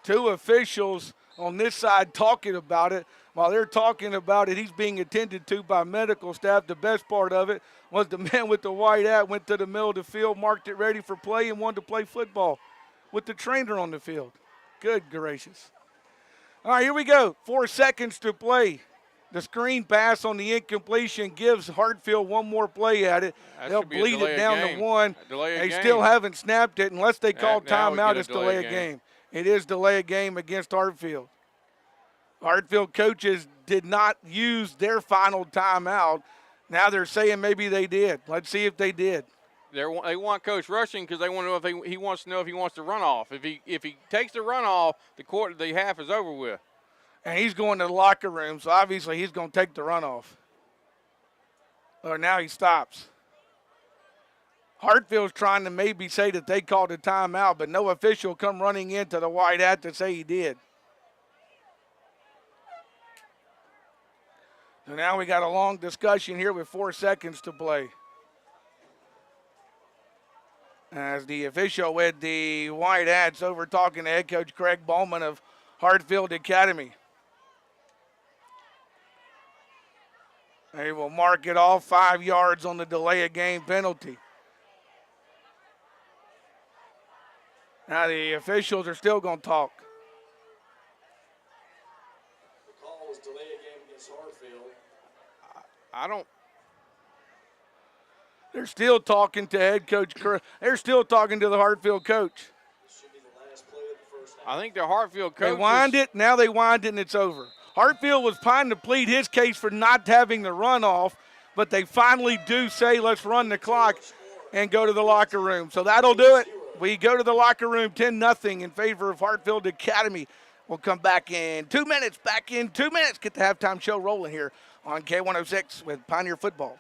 2 officials on this side talking about it. While they're talking about it, he's being attended to by medical staff. The best part of it was the man with the white hat went to the middle of the field, marked it ready for play, and wanted to play football with the trainer on the field. Good gracious. All right, here we go. 4 seconds to play. The screen pass on the incompletion gives Hartfield one more play at it. They'll bleed it down to 1. They still haven't snapped it unless they call timeout. It's delay a game. It is delay a game against Hartfield. Hartfield coaches did not use their final timeout. Now they're saying maybe they did. Let's see if they did. They want Coach Rushing because they want to know if he wants to know if he wants to run off. If he takes the run off, the half is over with. And he's going to the locker room, so obviously he's going to take the runoff. Or now he stops. Hartfield's trying to maybe say that they called a timeout, but no official come running into the white hat to say he did. So now we got a long discussion here with 4 seconds to play. As the official with the white hats over talking to head coach Craig Bowman of Hartfield Academy. They will mark it off 5 yards on the delay of game penalty. Now the officials are still going to talk. The call was delay a game against Hartfield. I don't. They're still talking to head coach. They're still talking to the Hartfield coach. This should be the last play of the first half. I think the Hartfield coach. They wind it. Now they wind it, and it's over. Hartfield was trying to plead his case for not having the runoff, but they finally do say, let's run the clock and go to the locker room. So that'll do it. We go to the locker room 10-0 in favor of Hartfield Academy. We'll come back in 2 minutes. Get the halftime show rolling here on K106 with Pioneer Football.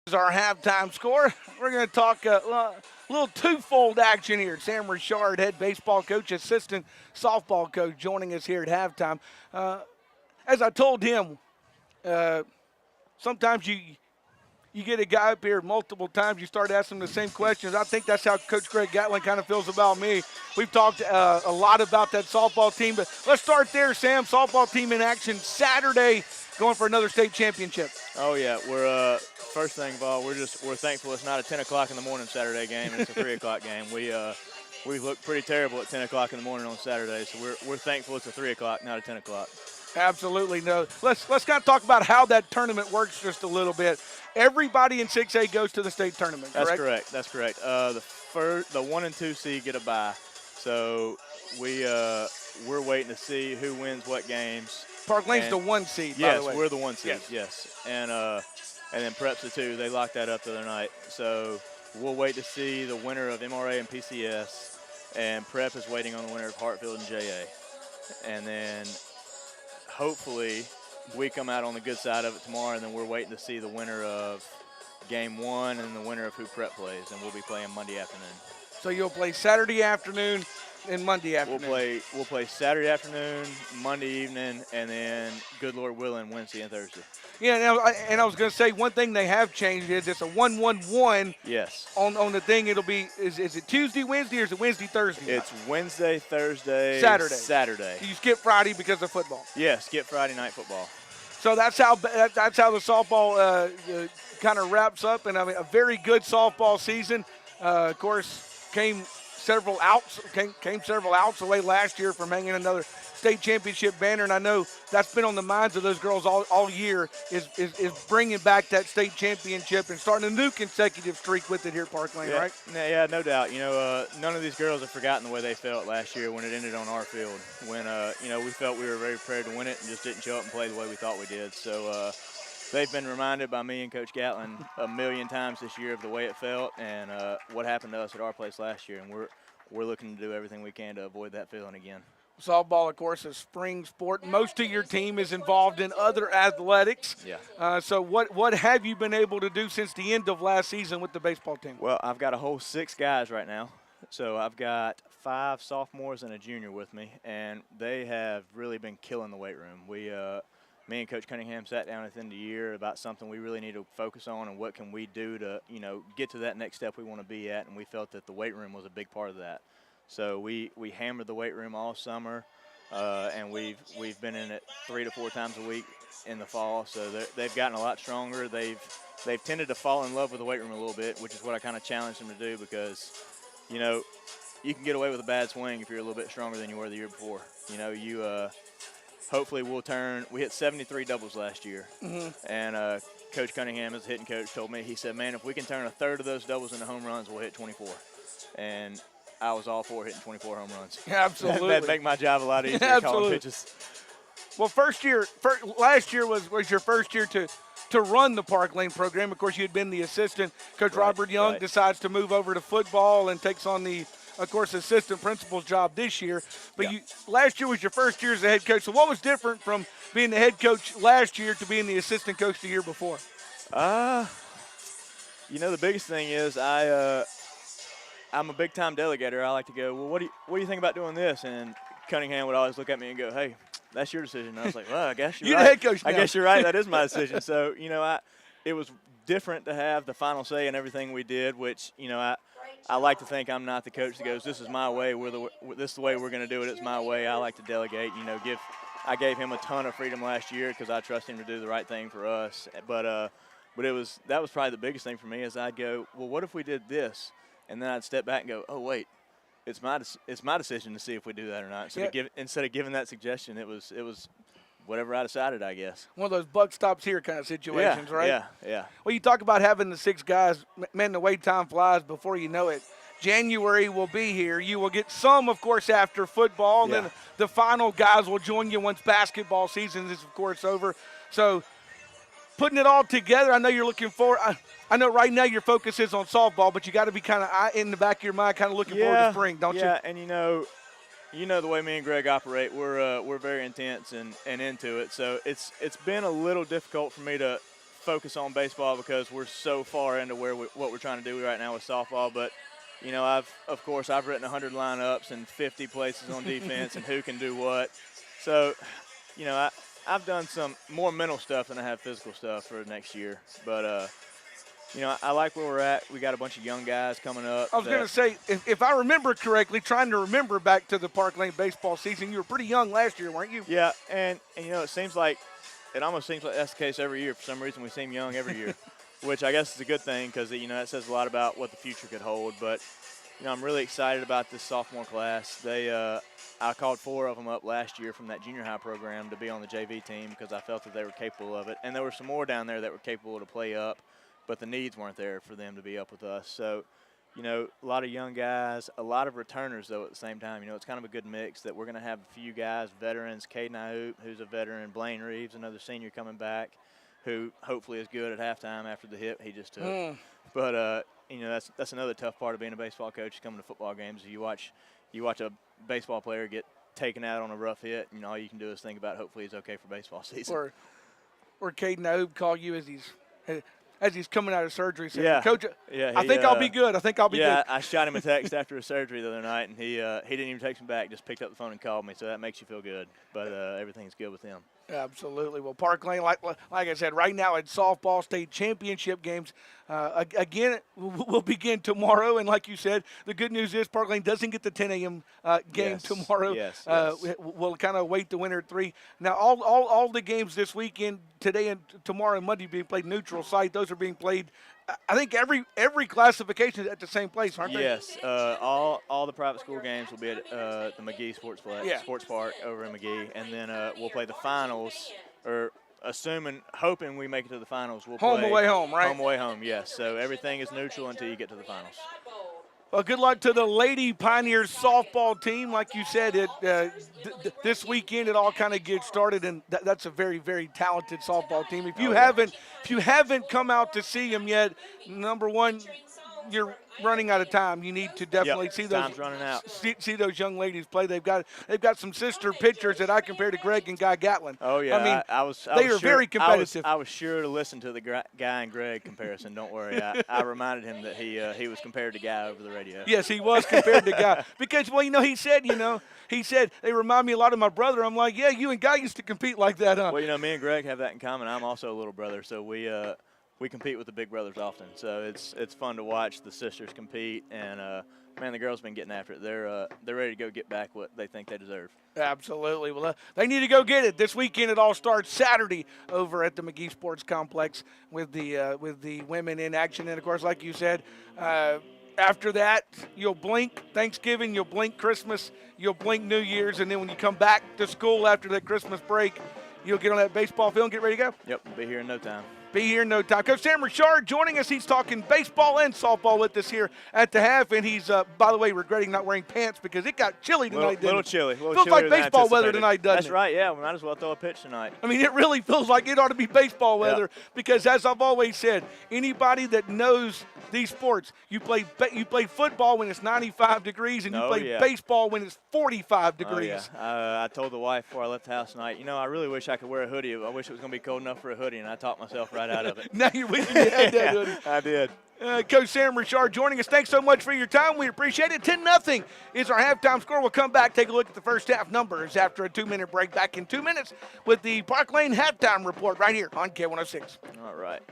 is our halftime score. We're going to talk a little twofold action here. Sam Richard, head baseball coach, assistant softball coach, joining us here at halftime. As I told him, sometimes you get a guy up here multiple times, you start asking him the same questions. I think that's how Coach Greg Gatlin kind of feels about me. We've talked a lot about that softball team, but let's start there, Sam. Softball team in action Saturday, going for another state championship. Oh yeah, we're first thing of all, we're thankful it's not a 10 o'clock in the morning Saturday game, and it's a 3 o'clock game. We look pretty terrible at 10 o'clock in the morning on Saturday, so we're thankful it's a 3 o'clock, not a 10 o'clock. Absolutely. No. Let's kind of talk about how that tournament works just a little bit. Everybody in 6A goes to the state tournament, correct? That's correct. The 1 and 2 seed get a bye, so we're waiting to see who wins what games. Park Lane's the 1 seed, by the way. Yes, we're the 1 seed, yes. And then Prep's the 2. They locked that up the other night. So we'll wait to see the winner of MRA and PCS, and Prep is waiting on the winner of Hartfield and JA. And then hopefully we come out on the good side of it tomorrow, and then we're waiting to see the winner of game 1 and the winner of who Prep plays, and we'll be playing Monday afternoon. So you'll play Saturday afternoon and Monday afternoon. We'll play Saturday afternoon, Monday evening, and then, good Lord willing, Wednesday and Thursday. Yeah, and I was going to say one thing they have changed is it's a 1-1-1. Yes. On the thing, it'll be is it Tuesday, Wednesday, or is it Wednesday, Thursday? It's Wednesday, Thursday, Saturday. You skip Friday because of football. Yeah, skip Friday night football. So that's how the softball kind of wraps up, and I mean a very good softball season. Of course, came several outs away last year from hanging another state championship banner, and I know that's been on the minds of those girls all year is bringing back that state championship and starting a new consecutive streak with it here at Park Lane, right? Yeah, no doubt. None of these girls have forgotten the way they felt last year when it ended on our field, when we felt we were very prepared to win it and just didn't show up and play the way we thought we did. So they've been reminded by me and Coach Gatlin a million times this year of the way it felt and what happened to us at our place last year, and we're looking to do everything we can to avoid that feeling again. Softball, of course, is spring sport. Most of your team is involved in other athletics. Yeah. So what have you been able to do since the end of last season with the baseball team? Well, I've got a whole 6 guys right now. So I've got 5 sophomores and a junior with me, and they have really been killing the weight room. Me and Coach Cunningham sat down at the end of the year about something we really need to focus on and what can we do to, get to that next step we want to be at, and we felt that the weight room was a big part of that. So we hammered the weight room all summer, and we've been in it 3 to 4 times a week in the fall. So they've gotten a lot stronger. They've tended to fall in love with the weight room a little bit, which is what I kind of challenged them to do because, you can get away with a bad swing if you're a little bit stronger than you were the year before. Hopefully we hit 73 doubles last year. Mm-hmm. And Coach Cunningham, as hitting coach, told me, he said, man, if we can turn a third of those doubles into home runs, we'll hit 24. And I was all for hitting 24 home runs. Absolutely. That'd make my job a lot easier calling pitches. Well, last year was your first year to run the Park Lane program. Of course, you had been the assistant. Coach Robert Young decides to move over to football and takes on the, of course, assistant principal's job this year. But last year was your first year as a head coach. So what was different from being the head coach last year to being the assistant coach the year before? The biggest thing is I'm a big-time delegator. I like to go, well, what do you think about doing this? And Cunningham would always look at me and go, hey, that's your decision. And I was like, well, I guess you're right. the head coach now. I guess you're right. That is my decision. So, it was different to have the final say in everything we did, which, I like to think I'm not the coach that goes, this is my way. This is the way we're going to do it. It's my way. I like to delegate. I gave him a ton of freedom last year because I trust him to do the right thing for us. But that was probably the biggest thing for me is I'd go, well, what if we did this? And then I'd step back and go, oh, wait, it's my decision to see if we do that or not. Instead of giving that suggestion, it was whatever I decided, I guess. One of those buck stops here kind of situations, right? Yeah. Well, you talk about having the 6 guys, man, the way time flies before you know it. January will be here. You will get some, of course, after football. And then the final guys will join you once basketball season is, of course, over. So putting it all together, I know you're looking forward. I know right now your focus is on softball, but you got to be kind of in the back of your mind kind of looking forward to spring, don't you? Yeah, and the way me and Greg operate, we're very intense and into it. So it's been a little difficult for me to focus on baseball because we're so far into what we're trying to do right now with softball. But, you know, of course, I've written 100 lineups and 50 places on defense and who can do what. So, you know, I've done some more mental stuff than I have physical stuff for next year. But, you know, I like where we're at. We got a bunch of young guys coming up. I was going to say, if I remember correctly, trying to remember back to the Park Lane baseball season, you were pretty young last year, weren't you? Yeah, and you know, it almost seems like that's the case every year. For some reason, we seem young every year, which I guess is a good thing because, you know, that says a lot about what the future could hold. But, you know, I'm really excited about this sophomore class. I called 4 of them up last year from that junior high program to be on the JV team because I felt that they were capable of it. And there were some more down there that were capable to play up, but the needs weren't there for them to be up with us. So, you know, a lot of young guys, a lot of returners, though, at the same time. You know, it's kind of a good mix that we're going to have a few guys, veterans, Caden Ihoop, who's a veteran, Blaine Reeves, another senior coming back, who hopefully is good at halftime after the hit he just took. But, you know, that's another tough part of being a baseball coach is coming to football games. You watch a baseball player get taken out on a rough hit, and all you can do is think about hopefully he's okay for baseball season. Or Caden Ihoop call you as he's coming out of surgery, saying, Yeah. Coach, I think I'll be good. I think I'll be good. Yeah, I shot him a text after his surgery the other night, and he didn't even text me back, just picked up the phone and called me, so that makes you feel good. But everything's good with him. Absolutely. Well, Park Lane, like I said, right now at softball state championship games, again, will begin tomorrow. And like you said, the good news is Park Lane doesn't get the 10 a.m. Game tomorrow. Yes. We'll kind of wait the winner at 3. Now, all the games this weekend, today and tomorrow and Monday, being played neutral site. Those are being played. I think every classification is at the same place, aren't they? Yes. All the private school games will be at the McGee Sports Park over in McGee, and then we'll play the finals, or hoping we make it to the finals. We'll home play away home, right? Home away home, yes. So everything is neutral until you get to the finals. Well, good luck to the Lady Pioneers softball team. Like you said, this weekend it all kind of gets started, and that's a very, very talented softball team. If you haven't come out to see them yet, number one, you're running out of time. You need to definitely see those. Time's running out. See those young ladies play. They've got some sister pitchers that I compare to Greg and Guy Gatlin. Oh yeah, I mean, they are very competitive. I was sure to listen to the Guy and Greg comparison. Don't worry, I reminded him that he was compared to Guy over the radio. Yes, he was compared to Guy because he said they remind me a lot of my brother. I'm like, yeah, you and Guy used to compete like that, huh? Well, me and Greg have that in common. I'm also a little brother, so we compete with the big brothers often, so it's fun to watch the sisters compete. And man, the girls have been getting after it. They're ready to go get back what they think they deserve. Absolutely. Well, they need to go get it this weekend. It all starts Saturday over at the McGee Sports Complex with the women in action. And of course, like you said, after that, you'll blink Thanksgiving, you'll blink Christmas, you'll blink New Year's, and then when you come back to school after that Christmas break, you'll get on that baseball field and get ready to go. Yep, we'll be here in no time. Be here in no time. Coach Sam Richard joining us. He's talking baseball and softball with us here at the half, and he's, by the way, regretting not wearing pants because it got chilly tonight. Little chilly. Feels like baseball weather tonight, doesn't it? That's right, yeah. We might as well throw a pitch tonight. I mean, it really feels like it ought to be baseball weather because, as I've always said, anybody that knows these sports, you play football when it's 95 degrees and you play baseball when it's 45 degrees. Oh, yeah. I told the wife before I left the house tonight, I really wish I could wear a hoodie. I wish it was going to be cold enough for a hoodie, and I talked myself right out of it. Now you're wishing you had that hoodie. I did. Coach Sam Richard joining us. Thanks so much for your time. We appreciate it. 10-0 is our halftime score. We'll come back, take a look at the first half numbers after a 2-minute break. Back in 2 minutes with the Park Lane halftime report right here on K106. All right.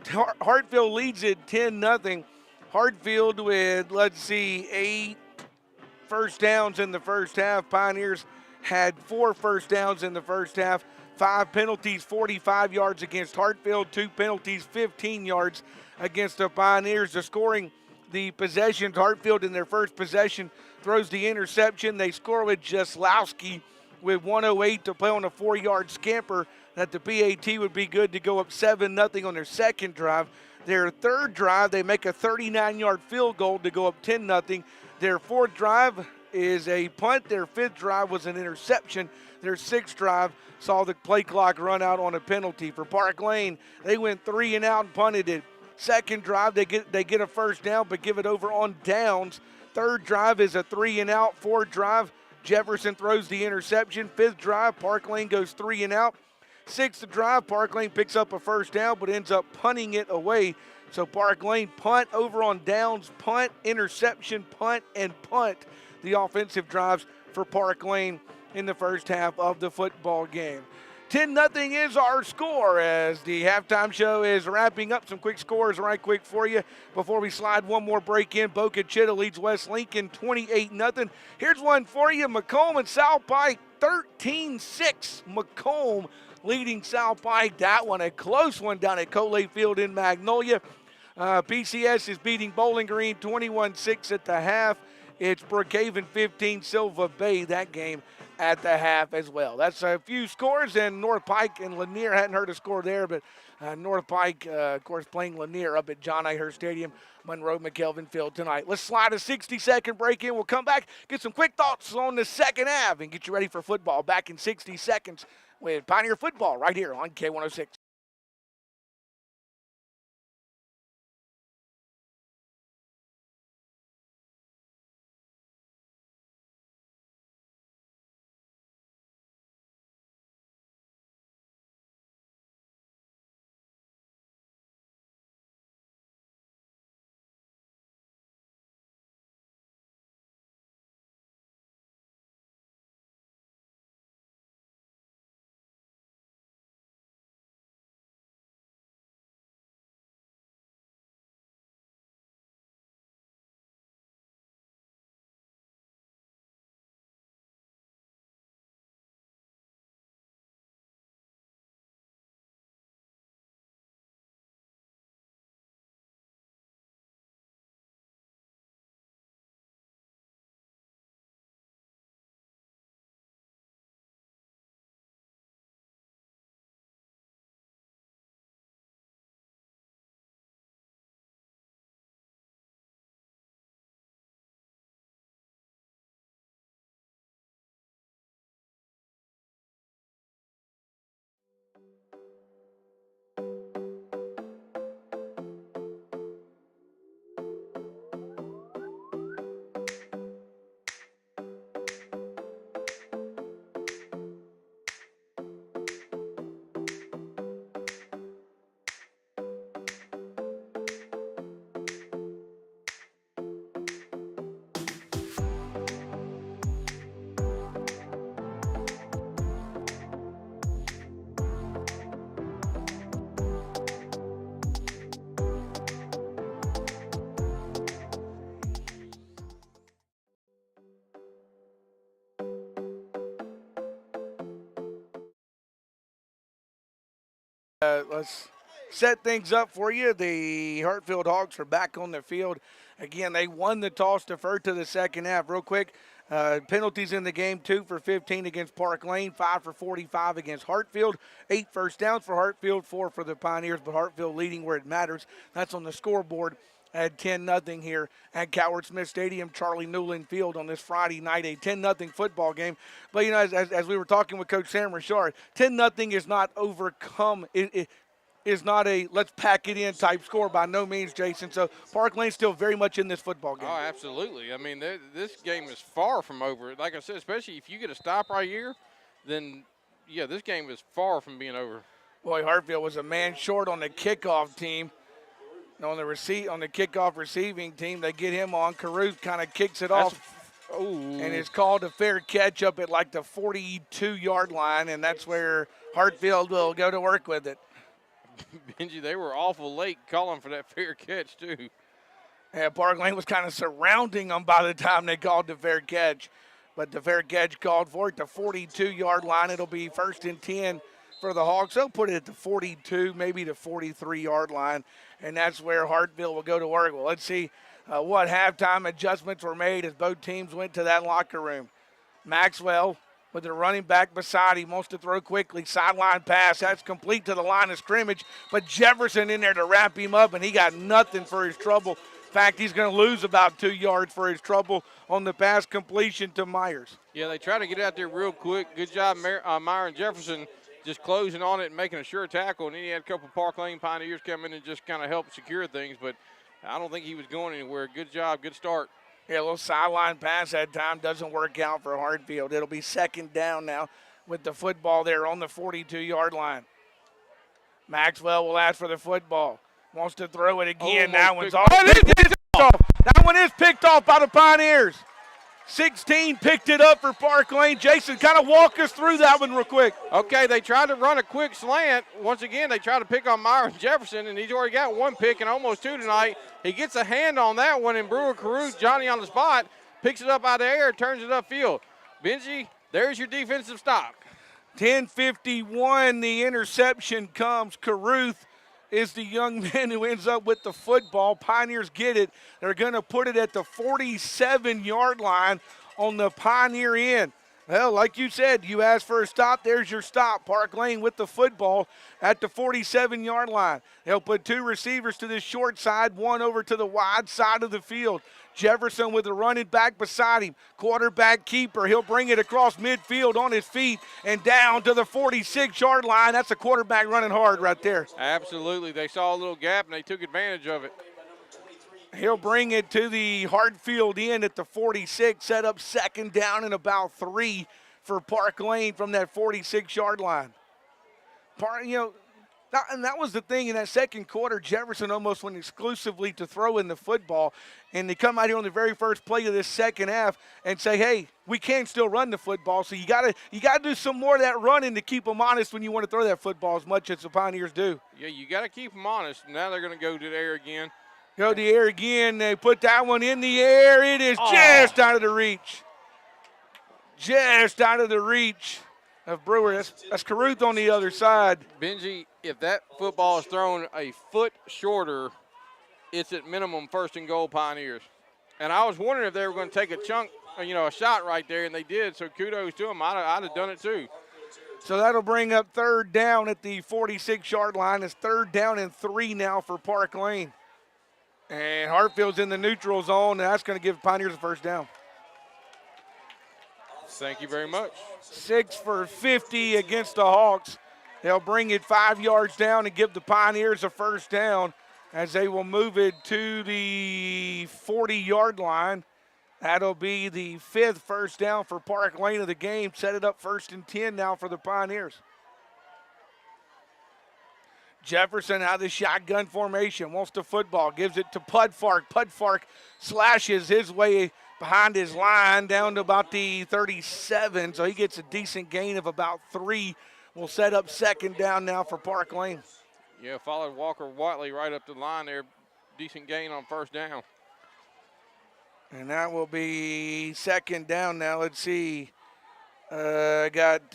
Hartfield leads it 10-0. Hartfield with, let's see, 8 first downs in the first half. Pioneers had 4 first downs in the first half. 5 penalties, 45 yards against Hartfield. 2 penalties, 15 yards against the Pioneers. The possessions, Hartfield in their first possession throws the interception. They score with Jaslowski with 1:08 to play on a 4-yard scamper that the PAT would be good to go up 7-0 on their second drive. Their third drive, they make a 39-yard field goal to go up 10-0. Their fourth drive is a punt. Their fifth drive was an interception. Their sixth drive saw the play clock run out on a penalty. For Park Lane, they went 3 and out and punted it. Second drive, they get a first down, but give it over on downs. Third drive is a 3 and out. Fourth drive, Jefferson throws the interception. Fifth drive, Park Lane goes 3 and out. Sixth drive, Park Lane picks up a first down, but ends up punting it away. So Park Lane punt, over on downs, punt, interception, punt, and punt. The offensive drives for Park Lane in the first half of the football game. 10-0 is our score as the halftime show is wrapping up. Some quick scores right quick for you before we slide one more break in. Boca Chitta leads West Lincoln 28-0. Here's one for you. Macomb and South Pike 13-6. Macomb leading South Pike. That one a close one down at Coley Field in Magnolia. PCS is beating Bowling Green 21-6 at the half. It's Brookhaven 15, Silva Bay, that game at the half as well. That's a few scores, and North Pike and Lanier, hadn't heard a score there, but North Pike, of course, playing Lanier up at John A. Hurst Stadium, Monroe McKelvin Field tonight. Let's slide a 60-second break in. We'll come back, get some quick thoughts on the second half, and get you ready for football back in 60 seconds with Pioneer Football right here on K106. Let's set things up for you. The Hartfield Hawks are back on the field. Again, they won the toss, deferred to the second half. Real quick, penalties in the game, 2 for 15 against Park Lane, 5 for 45 against Hartfield, 8 first downs for Hartfield, 4 for the Pioneers, but Hartfield leading where it matters. That's on the scoreboard at 10-0 here at Coward Smith Stadium, Charlie Newland Field on this Friday night, a 10-0 football game. But, you know, as we were talking with Coach Sam Richard, 10-0 is not overcome. It is not a let's pack it in type score by no means, Jason. So Park Lane's still very much in this football game. Oh, absolutely. I mean, this game is far from over. Like I said, especially if you get a stop right here, then, yeah, this game is far from being over. Boy, Hartfield was a man short on the kickoff team. On the kickoff receiving team, they get him on. Caruth kind of kicks it off. And it's called a fair catch up at like the 42-yard line, and that's where Hartfield will go to work with it. Benji, they were awful late calling for that fair catch, too. Yeah, Park Lane was kind of surrounding them by the time they called the fair catch. But the fair catch called for it, the 42-yard line. It'll be 1st and 10 for the Hawks. They'll put it at the 42, maybe the 43-yard line, and that's where Hartfield will go to work. Well, let's see what halftime adjustments were made as both teams went to that locker room. Maxwell with the running back beside him, wants to throw quickly, sideline pass. That's complete to the line of scrimmage, but Jefferson in there to wrap him up, and he got nothing for his trouble. In fact, he's going to lose about 2 yards for his trouble on the pass completion to Myers. Yeah, they try to get out there real quick. Good job, Myron Jefferson, just closing on it and making a sure tackle. And then he had a couple Park Lane Pioneers come in and just kind of help secure things, but I don't think he was going anywhere. Good job, good start. Yeah, a little sideline pass that time doesn't work out for Hartfield. It'll be 2nd down now with the football there on the 42-yard line. Maxwell will ask for the football. Wants to throw it again. That one's off. Picked off. That one is picked off by the Pioneers. 16 picked it up for Park Lane. Jason, kind of walk us through that one real quick. Okay, they tried to run a quick slant. Once again, they tried to pick on Myron Jefferson, and he's already got 1 pick and almost 2 tonight. He gets a hand on that one, and Brewer Caruth, Johnny on the spot, picks it up out of the air, turns it upfield. Benji, there's your defensive stop. 10:51, the interception comes. Caruth is the young man who ends up with the football. Pioneers get it. They're going to put it at the 47-yard line on the Pioneer end. Well, like you said, you asked for a stop. There's your stop. Park Lane with the football at the 47-yard line. They'll put 2 receivers to the short side, 1 over to the wide side of the field. Jefferson with the running back beside him. Quarterback keeper. He'll bring it across midfield on his feet and down to the 46-yard line. That's a quarterback running hard right there. Absolutely. They saw a little gap, and they took advantage of it. He'll bring it to the Hartfield end at the 46, set up 2nd down and about 3 for Park Lane from that 46-yard line. And that was the thing in that second quarter. Jefferson almost went exclusively to throw in the football, and they come out here on the very first play of this second half and say, hey, we can still run the football, so you gotta do some more of that running to keep them honest when you want to throw that football as much as the Pioneers do. Yeah, you got to keep them honest. Now they're going to go to the air again. Go to the air again. They put that one in the air. It is just out of the reach. Just out of the reach of Brewer. That's Caruth on the other side. Benji, if that football is thrown a foot shorter, it's at minimum 1st and goal Pioneers. And I was wondering if they were going to take a chunk, a shot right there, and they did. So kudos to them. I'd have done it too. So that'll bring up 3rd down at the 46-yard line. It's 3rd down and 3 now for Park Lane. And Hartfield's in the neutral zone, and that's going to give Pioneers a 1st down. Thank you very much. 6 for 50 against the Hawks. They'll bring it 5 yards down and give the Pioneers a 1st down as they will move it to the 40-yard line. That'll be the 5th 1st down for Park Lane of the game. Set it up 1st and 10 now for the Pioneers. Jefferson out of the shotgun formation, wants the football, gives it to Pudfark. Pudfark slashes his way behind his line down to about the 37, so he gets a decent gain of about 3. We'll set up 2nd down now for Park Lane. Yeah, followed Walker Watley right up the line there. Decent gain on 1st down. And that will be 2nd down now. Let's see. I got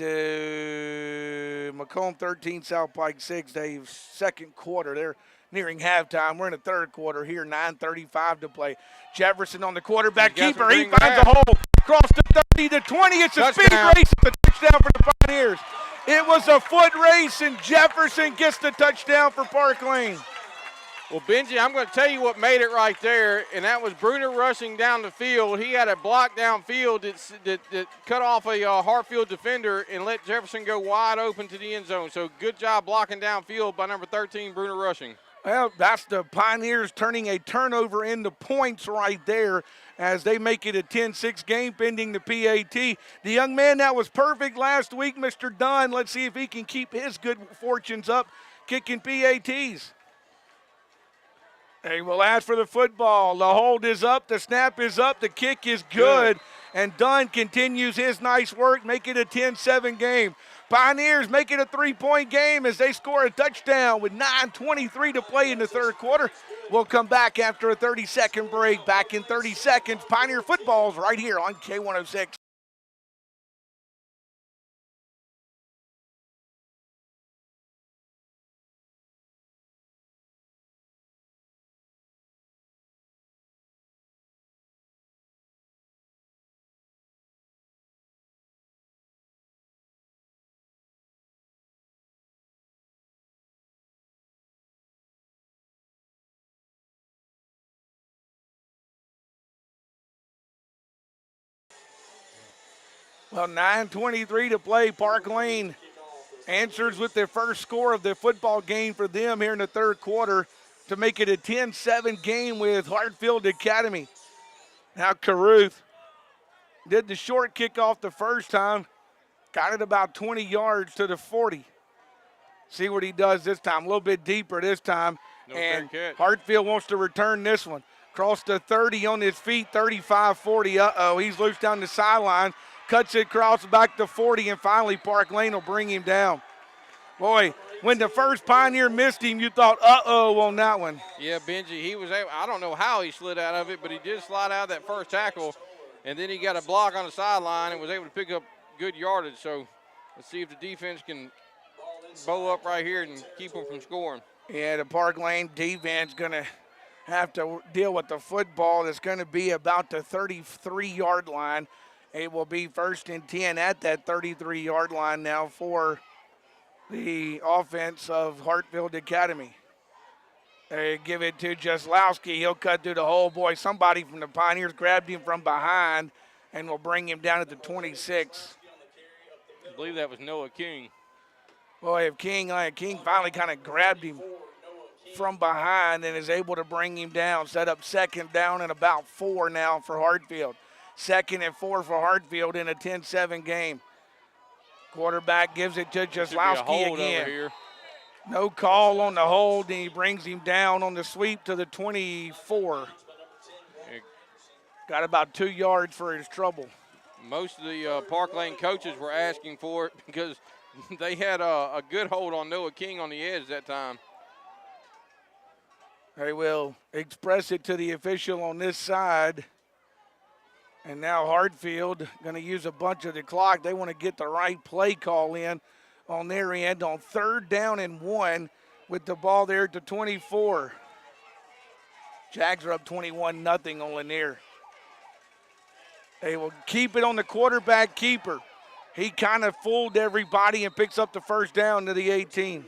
Macomb 13, South Pike 6, Dave, 2nd quarter. They're nearing halftime. We're in the 3rd quarter here, 9:35 to play. Jefferson on the quarterback keeper. He finds a hole across the 30 to 20. It's a speed race. It's a touchdown for the Pioneers. It was a foot race, and Jefferson gets the touchdown for Park Lane. Well, Benji, I'm going to tell you what made it right there, and that was Bruner rushing down the field. He had a block downfield that cut off a Hartfield defender and let Jefferson go wide open to the end zone. So good job blocking downfield by number 13, Bruner rushing. Well, that's the Pioneers turning a turnover into points right there as they make it a 10-6 game pending the PAT. The young man that was perfect last week, Mr. Dunn, let's see if he can keep his good fortunes up kicking PATs. They will ask for the football. The hold is up. The snap is up. The kick is good. And Dunn continues his nice work, make it a 10-7 game. Pioneers make it a 3-point game as they score a touchdown with 9:23 to play in the third quarter. We'll come back after a 30-second break. Back in 30 seconds. Pioneer football's right here on K106. Well, 9:23 to play. Park Lane answers with their first score of the football game for them here in the third quarter to make it a 10-7 game with Hartfield Academy. Now Caruth did the short kickoff the first time, got it about 20 yards to the 40. See what he does this time, a little bit deeper this time. No and fair catch. Hartfield wants to return this one. Cross the 30 on his feet, 35-40. Uh-oh, he's loose down the sideline. Cuts it across back to 40, and finally Park Lane will bring him down. Boy, when the first Pioneer missed him, you thought, uh-oh, on that one. Yeah, Benji, he was able, I don't know how he slid out of it, but he did slide out of that first tackle, and then he got a block on the sideline and was able to pick up good yardage. So let's see if the defense can bow up right here and keep them from scoring. Yeah, the Park Lane defense going to have to deal with the football that's going to be about the 33-yard line. It will be 1st and 10 at that 33-yard line now for the offense of Hartfield Academy. They give it to Jaslowski. He'll cut through the hole. Boy, somebody from the Pioneers grabbed him from behind and will bring him down at the 26. I believe that was Noah King. Boy, if King finally kind of grabbed him from behind and is able to bring him down. Set up 2nd down and about 4 now for Hartfield. 2nd and 4 for Hartfield in a 10-7 game. Quarterback gives it to Jaslowski again. No call on the hold, and he brings him down on the sweep to the 24. Got about 2 yards for his trouble. Most of the Park Lane coaches were asking for it because they had a good hold on Noah King on the edge that time. They will express it to the official on this side. And now Hartfield going to use a bunch of the clock. They want to get the right play call in on their end on 3rd down and 1 with the ball there at the 24. Jags are up 21-0 on Lanier. They will keep it on the quarterback keeper. He kind of fooled everybody and picks up the 1st down to the 18.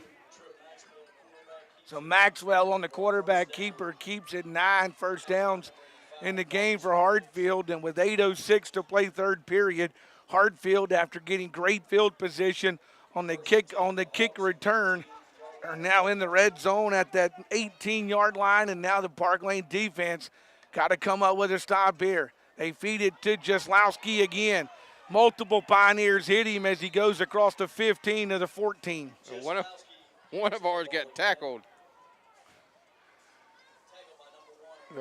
So Maxwell on the quarterback keeper keeps it 9 first downs in the game for Hartfield, and with 8:06 to play third period, Hartfield, after getting great field position on the kick return, are now in the red zone at that 18-yard line, and now the Park Lane defense got to come up with a stop here. They feed it to Jaslowski again. Multiple Pioneers hit him as he goes across the 15 to the 14. One of ours got tackled.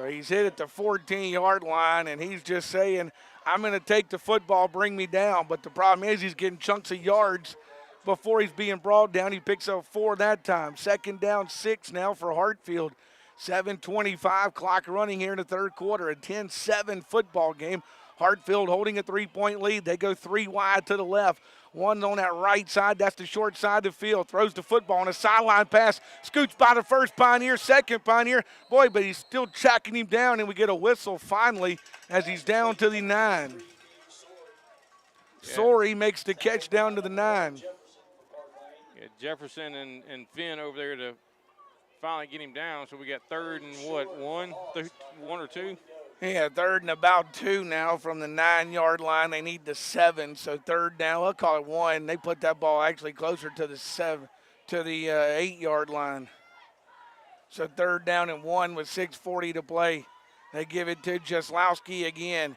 He's hit at the 14-yard line, and he's just saying, I'm going to take the football, bring me down. But the problem is he's getting chunks of yards before he's being brought down. He picks up 4 that time. 2nd down, 6 now for Hartfield. 7:25 clock running here in the third quarter. A 10-7 football game. Hartfield holding a 3-point lead. They go 3 wide to the left. One on that right side. That's the short side of the field. Throws the football on a sideline pass. Scoots by the first Pioneer, second Pioneer. Boy, but he's still tracking him down, and we get a whistle finally as he's down to the 9. Yeah. Sorey makes the catch down to the 9. Yeah, Jefferson and Finn over there to finally get him down. So we got 3rd and one or 2? Yeah, 3rd and about 2 now from the 9-yard line. They need the 7, so 3rd down. I'll call it 1. They put that ball actually closer to the 8-yard line. So 3rd down and 1 with 6:40 to play. They give it to Jaslowski again,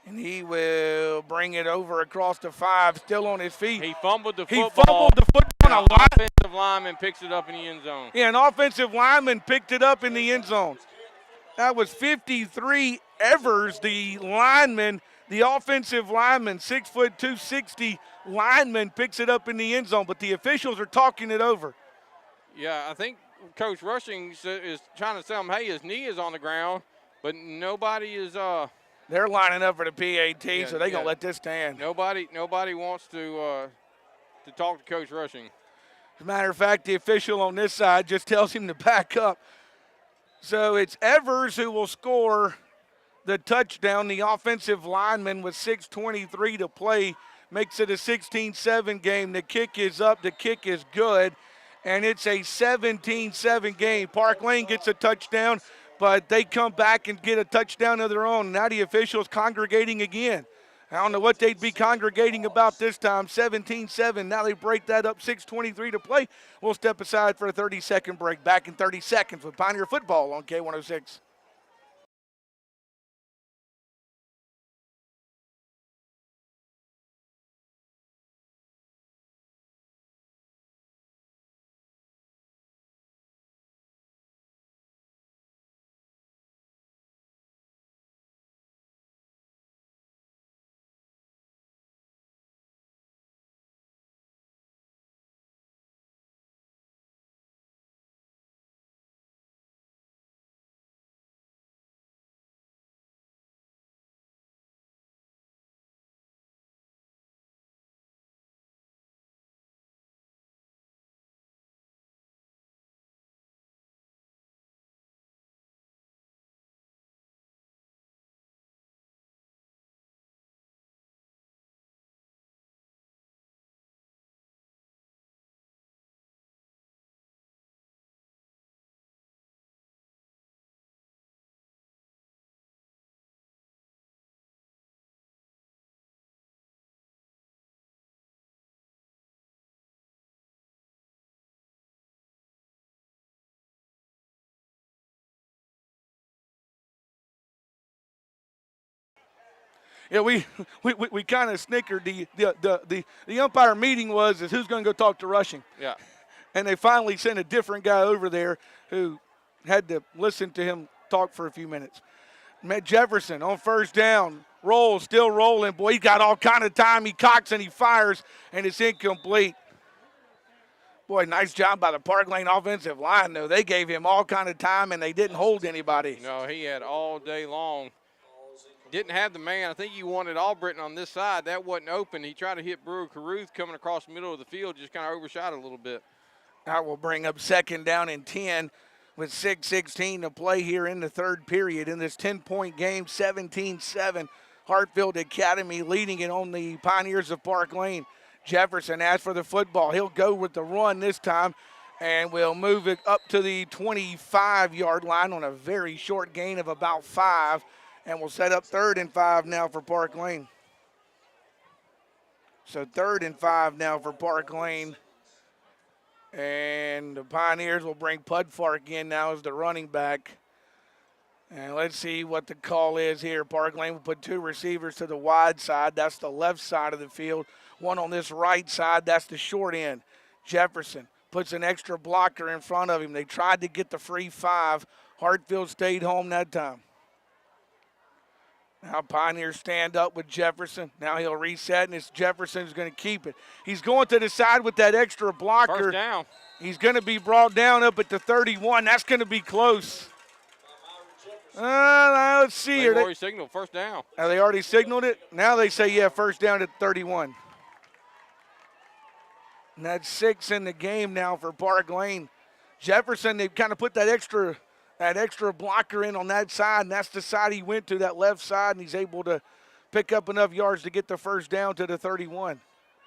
and he will bring it over across the 5, still on his feet. He fumbled the football. He fumbled the football. An offensive lineman picks it up in the end zone. Yeah, an offensive lineman picked it up in the end zone. That was 53 Evers, the lineman The offensive lineman, 6'2", 260 lineman, picks it up in the end zone, but the officials are talking it over. Yeah, I think Coach Rushing is trying to tell him, hey, his knee is on the ground, but nobody is They're lining up for the PAT, so they're going to let this stand. Nobody wants to talk to Coach Rushing. As a matter of fact, the official on this side just tells him to back up. So it's Evers who will score the touchdown. The offensive lineman with 6:23 to play makes it a 16-7 game. The kick is up. The kick is good. And it's a 17-7 game. Park Lane gets a touchdown, but they come back and get a touchdown of their own. Now the officials congregating again. I don't know what they'd be congregating about this time. 17-7. Now they break that up. 6:23 to play. We'll step aside for a 30-second break. Back in 30 seconds with Pioneer Football on K106. Yeah, we kind of snickered. The umpire meeting is who's going to go talk to Rushing. Yeah. And they finally sent a different guy over there who had to listen to him talk for a few minutes. Matt Jefferson on first down, rolls, still rolling. Boy, he got all kind of time. He cocks and he fires, and it's incomplete. Boy, nice job by the Park Lane offensive line, though. They gave him all kind of time, and they didn't hold anybody. No, he had all day long. Didn't have the man. I think he wanted Albritton on this side. That wasn't open. He tried to hit Brewer Caruth coming across the middle of the field, just kind of overshot it a little bit. That will bring up second down and 10 with 6:16 to play here in the third period in this 10-point game, 17-7. Hartfield Academy leading it on the Pioneers of Park Lane. Jefferson asks for the football. He'll go with the run this time, and we'll move it up to the 25-yard line on a very short gain of about 5. And we'll set up 3rd and 5 now for Park Lane. So 3rd and 5 now for Park Lane. And the Pioneers will bring Pudfark in now as the running back. And let's see what the call is here. Park Lane will put 2 receivers to the wide side. That's the left side of the field. 1 on this right side. That's the short end. Jefferson puts an extra blocker in front of him. They tried to get the free 5. Hartfield stayed home that time. Now Pioneers stand up with Jefferson. Now he'll reset, and it's Jefferson who's going to keep it. He's going to the side with that extra blocker. First down. He's going to be brought down up at the 31. That's going to be close. Let's see. They already signaled first down. Have they already signaled it? Now they say, yeah, first down at 31. And that's 6 in the game now for Park Lane. Jefferson, they've kind of put that extra blocker in on that side, and that's the side he went to, that left side, and he's able to pick up enough yards to get the first down to the 31.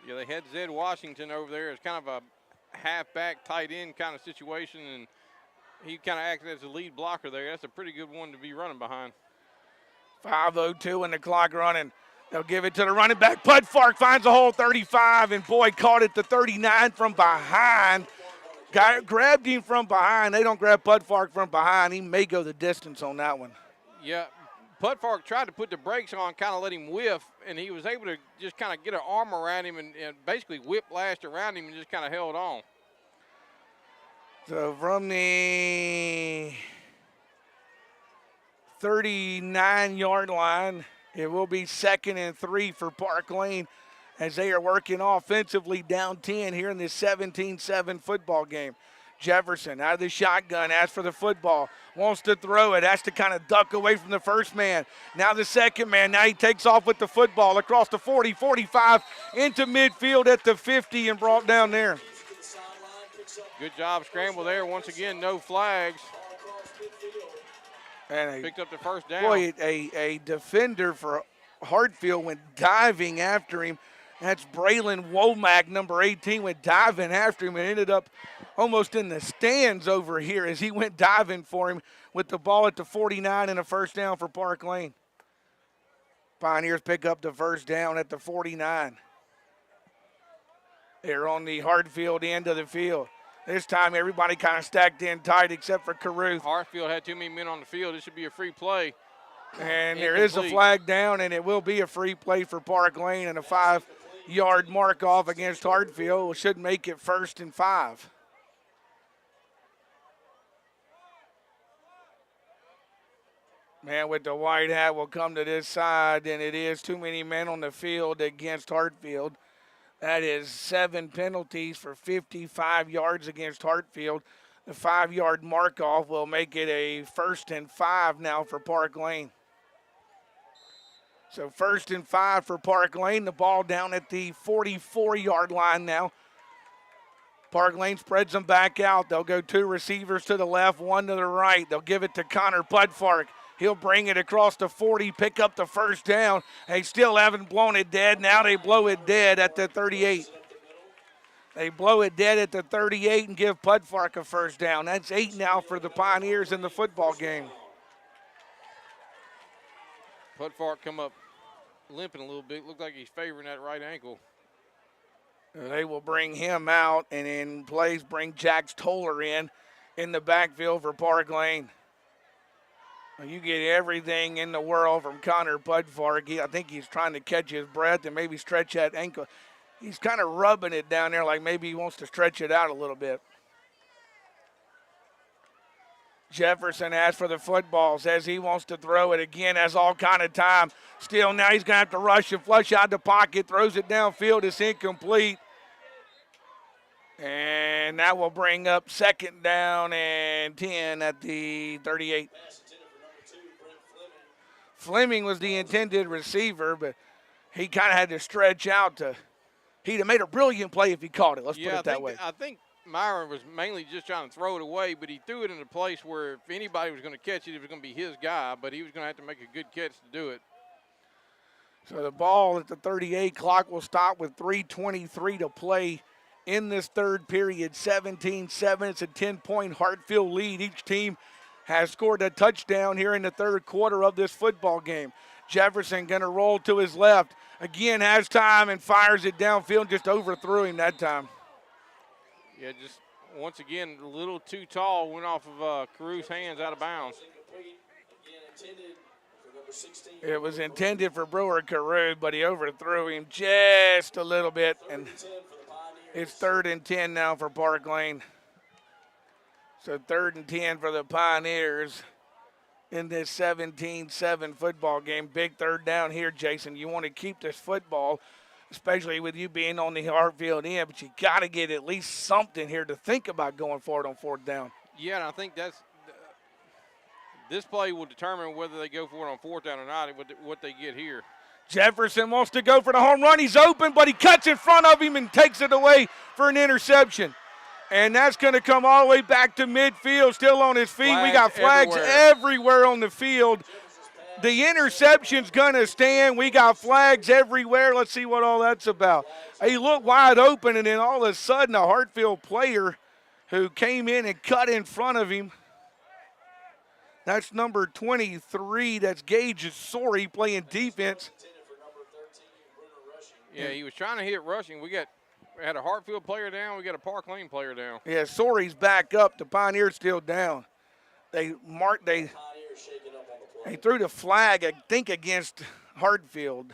Yeah, they had Zed Washington over there. It's kind of a halfback, tight end kind of situation, and he kind of acted as a lead blocker there. That's a pretty good one to be running behind. 5:02 in the clock running. They'll give it to the running back. Pudfark finds a hole, 35, and boy, caught it to 39 from behind. Guy grabbed him from behind. They don't grab Pudfark from behind. He may go the distance on that one. Yeah, Pudfark tried to put the brakes on, kind of let him whiff, and he was able to just kind of get an arm around him and basically whiplashed around him and just kind of held on. So from the 39-yard line, It will be 2nd and 3 for Park Lane as they are working offensively down 10 here in this 17-7 football game. Jefferson out of the shotgun, asks for the football, wants to throw it, has to kind of duck away from the first man. Now the second man, now he takes off with the football across the 40, 45, into midfield at the 50 and brought down there. Good job scramble there. Once again, no flags. And Picked up the first down. boy, a defender for Hartfield went diving after him. That's Braylon Womack, number 18, went diving after him and ended up almost in the stands over here as he went diving for him with the ball at the 49 and a first down for Park Lane. Pioneers pick up the first down at the 49. They're on the Hartfield end of the field. This time everybody kind of stacked in tight except for Caruth. Hartfield had too many men on the field. It should be a free play. And there is a flag down, and it will be a free play for Park Lane and a 5-yard mark off against Hartfield. Should make it 1st and 5. Man with the white hat will come to this side, and it is too many men on the field against Hartfield. That is 7 penalties for 55 yards against Hartfield. The 5-yard mark off will make it a 1st and 5 now for Park Lane. So 1st and 5 for Park Lane. The ball down at the 44-yard line now. Park Lane spreads them back out. They'll go 2 receivers to the left, 1 to the right. They'll give it to Connor Pudfark. He'll bring it across the 40, pick up the first down. They still haven't blown it dead. Now they blow it dead at the 38. They blow it dead at the 38 and give Pudfark a first down. That's 8 now for the Pioneers in the football game. Pudfark come up limping a little bit. Looked like he's favoring that right ankle. They will bring him out, and in plays bring Jax Toller in the backfield for Park Lane. You get everything in the world from Connor Pudfark. I think he's trying to catch his breath and maybe stretch that ankle. He's kind of rubbing it down there like maybe he wants to stretch it out a little bit. Jefferson asks for the football, says he wants to throw it again, has all kind of time. Still now he's going to have to rush and flush out the pocket, throws it downfield, it's incomplete. And that will bring up 2nd down and 10 at the 38. Fleming was the intended receiver, but he kind of had to stretch out to – he'd have made a brilliant play if he caught it. Let's put it that way. I think Myron was mainly just trying to throw it away, but he threw it in a place where if anybody was going to catch it, it was going to be his guy, but he was going to have to make a good catch to do it. So the ball at the 38, clock will stop with 3:23 to play in this third period. 17-7, it's a 10-point Hartfield lead. Each team has scored a touchdown here in the third quarter of this football game. Jefferson going to roll to his left. Again, has time and fires it downfield, just overthrew him that time. Yeah, just once again, a little too tall, went off of Caruth's hands out of bounds. It was intended for Brewer Caruth, but he overthrew him just a little bit, and it's 3rd and 10 now for Park Lane. So 3rd and 10 for the Pioneers in this 17-7 football game. Big third down here, Jason. You want to keep this football, especially with you being on the Hartfield end, but you got to get at least something here to think about going forward on 4th down. Yeah, and I think this play will determine whether they go for it on 4th down or not, what they get here. Jefferson wants to go for the home run. He's open, but he cuts in front of him and takes it away for an interception. And that's going to come all the way back to midfield, still on his feet. We got flags everywhere on the field. The interception's going to stand. We got flags everywhere. Let's see what all that's about. He looked wide open, and then all of a sudden a Hartfield player who came in and cut in front of him. That's number 23. That's Gage Sorey playing defense. Yeah, he was trying to hit rushing. We had a Hartfield player down. We got a Park Lane player down. Yeah, Sorey's back up. The Pioneers still down. They threw the flag, I think, against Hartfield.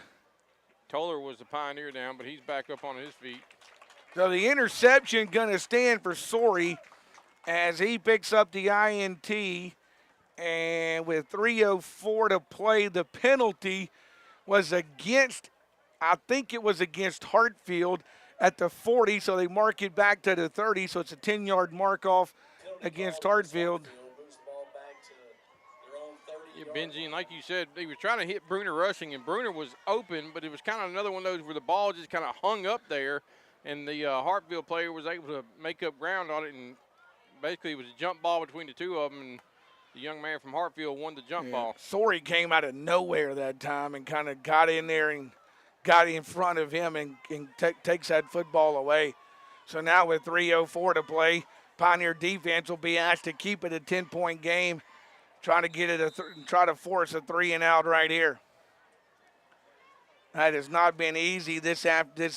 Toller was the Pioneer down, but he's back up on his feet. So the interception going to stand for Sorey as he picks up the INT. And with 3:04 to play, the penalty was against, I think it was against Hartfield at the 40, so they mark it back to the 30, so it's a 10-yard mark off against Hartfield. Yeah, Benji, and like you said, he was trying to hit Bruner rushing, and Bruner was open, but it was kind of another one of those where the ball just kind of hung up there, and the Hartfield player was able to make up ground on it, and basically it was a jump ball between the two of them, and the young man from Hartfield won the jump ball. Sorey came out of nowhere that time and kind of got in there and got in front of him and takes that football away. So now with 3:04 to play, Pioneer defense will be asked to keep it a 10-point game, trying to get it try to force a 3-and-out right here. That has not been easy this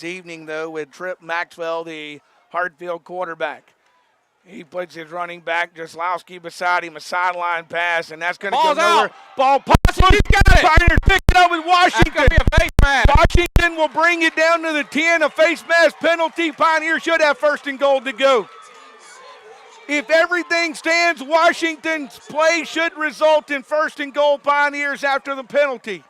evening, though, with Trip Maxwell, the Hartfield quarterback. He puts his running back, Jaslowski, beside him, a sideline pass, and that's going to go nowhere. Out. Ball pops. He got it. Pioneers pick it up with Washington. That's going to be a face mask. Washington will bring it down to the 10, a face mask penalty. Pioneers should have 1st and goal to go. If everything stands, Washington's play should result in 1st and goal Pioneers after the penalty.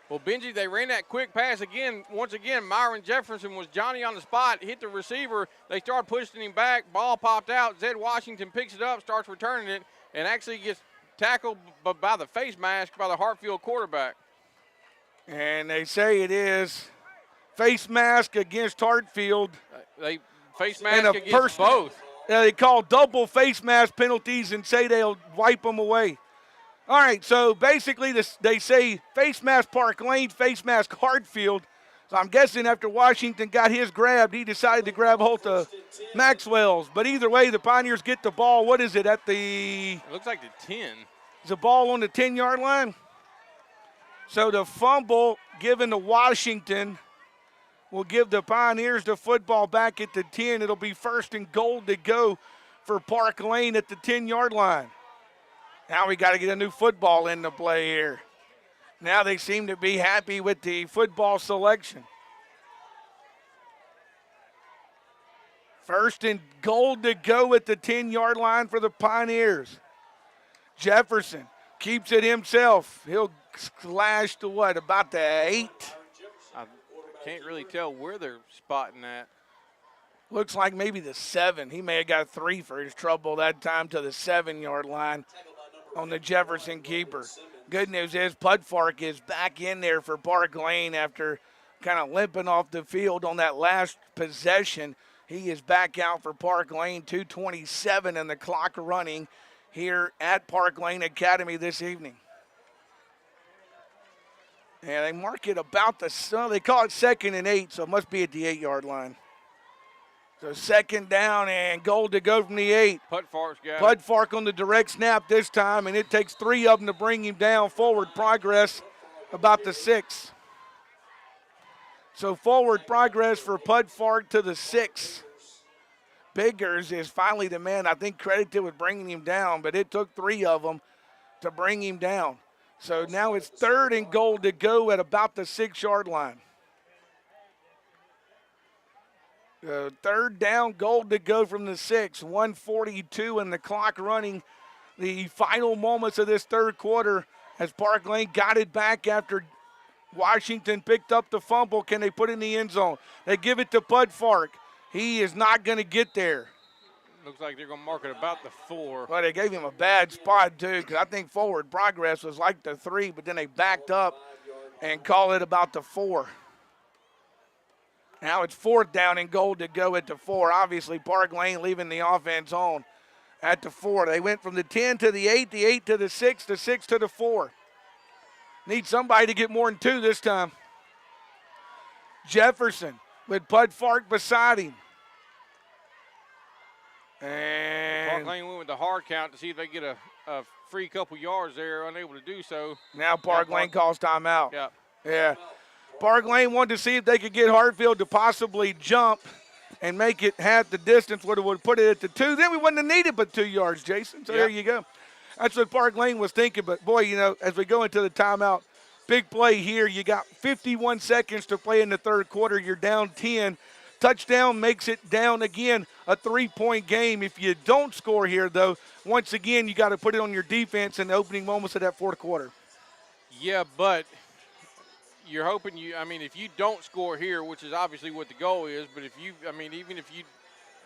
Well, Benji, they ran that quick pass again. Once again, Myron Jefferson was Johnny on the spot, hit the receiver. They started pushing him back. Ball popped out. Zed Washington picks it up, starts returning it, and actually gets tackled by the face mask by the Hartfield quarterback. And they say it is face mask against Hartfield. They face mask against both. They call double face mask penalties and say they'll wipe them away. All right, so basically they say face mask Park Lane, face mask Hartfield. So I'm guessing after Washington got his grabbed, he decided to grab hold of Maxwell's. But either way, the Pioneers get the ball. What is it, at the? It looks like the 10. Is the ball on the 10-yard line? So the fumble given to Washington will give the Pioneers the football back at the 10. It'll be 1st and goal to go for Park Lane at the 10-yard line. Now we got to get a new football into play here. Now they seem to be happy with the football selection. 1st and goal to go at the 10-yard line for the Pioneers. Jefferson keeps it himself. He'll slash to what, about the 8? I can't really tell where they're spotting that. Looks like maybe the 7. He may have got 3 for his trouble that time to the 7-yard line on the Jefferson keeper. Good news is Pudfark is back in there for Park Lane after kind of limping off the field on that last possession. He is back out for Park Lane, 2:27 and the clock running here at Park Lane Academy this evening. Yeah, they mark it about they call it 2nd and 8, so it must be at the 8-yard line. So 2nd down and goal to go from the 8. Pudfark's got it. Pudfark on the direct snap this time, and it takes 3 of them to bring him down. Forward progress about the 6. So forward progress for Pudfark to the 6. Biggers is finally the man I think credited with bringing him down, but it took 3 of them to bring him down. So now it's 3rd and goal to go at about the 6-yard line. 3rd down, goal to go from the 6. 1:42 and the clock running. The final moments of this 3rd quarter as Park Lane got it back after Washington picked up the fumble. Can they put it in the end zone? They give it to Pudfark. He is not going to get there. Looks like they're going to mark it about the 4. Well, they gave him a bad spot, too, because I think forward progress was like the 3, but then they backed up and called it about the 4. Now it's 4th down and goal to go at the 4. Obviously, Park Lane leaving the offense on at the 4. They went from the 10 to the 8 to the 6 to the 4. Need somebody to get more than 2 this time. Jefferson with Pudfark beside him. And Park Lane went with the hard count to see if they get a free couple yards there, unable to do so. Now Park Lane calls timeout. Yeah. Yeah. Park Lane wanted to see if they could get Hartfield to possibly jump and make it half the distance, would have put it at the 2. Then we wouldn't have needed but 2 yards, Jason. So There you go. That's what Park Lane was thinking. But, boy, you know, as we go into the timeout, big play here. You got 51 seconds to play in the 3rd quarter. You're down 10. Touchdown makes it down again, a 3-point game. If you don't score here, though, once again, you got to put it on your defense in the opening moments of that 4th quarter. Yeah, but you're hoping if you don't score here, which is obviously what the goal is, but even if you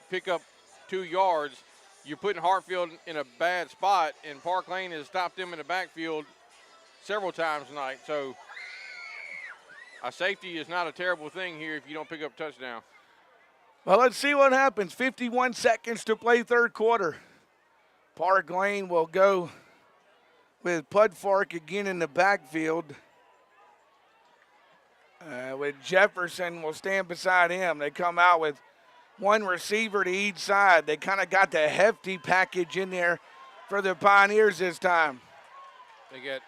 pick up 2 yards, you're putting Hartfield in a bad spot, and Park Lane has stopped them in the backfield several times tonight. So a safety is not a terrible thing here if you don't pick up a touchdown. Well, let's see what happens. 51 seconds to play third quarter. Park Lane will go with Pudfark again in the backfield. With Jefferson will stand beside him. They come out with one receiver to each side. They kind of got the hefty package in there for the Pioneers this time. They got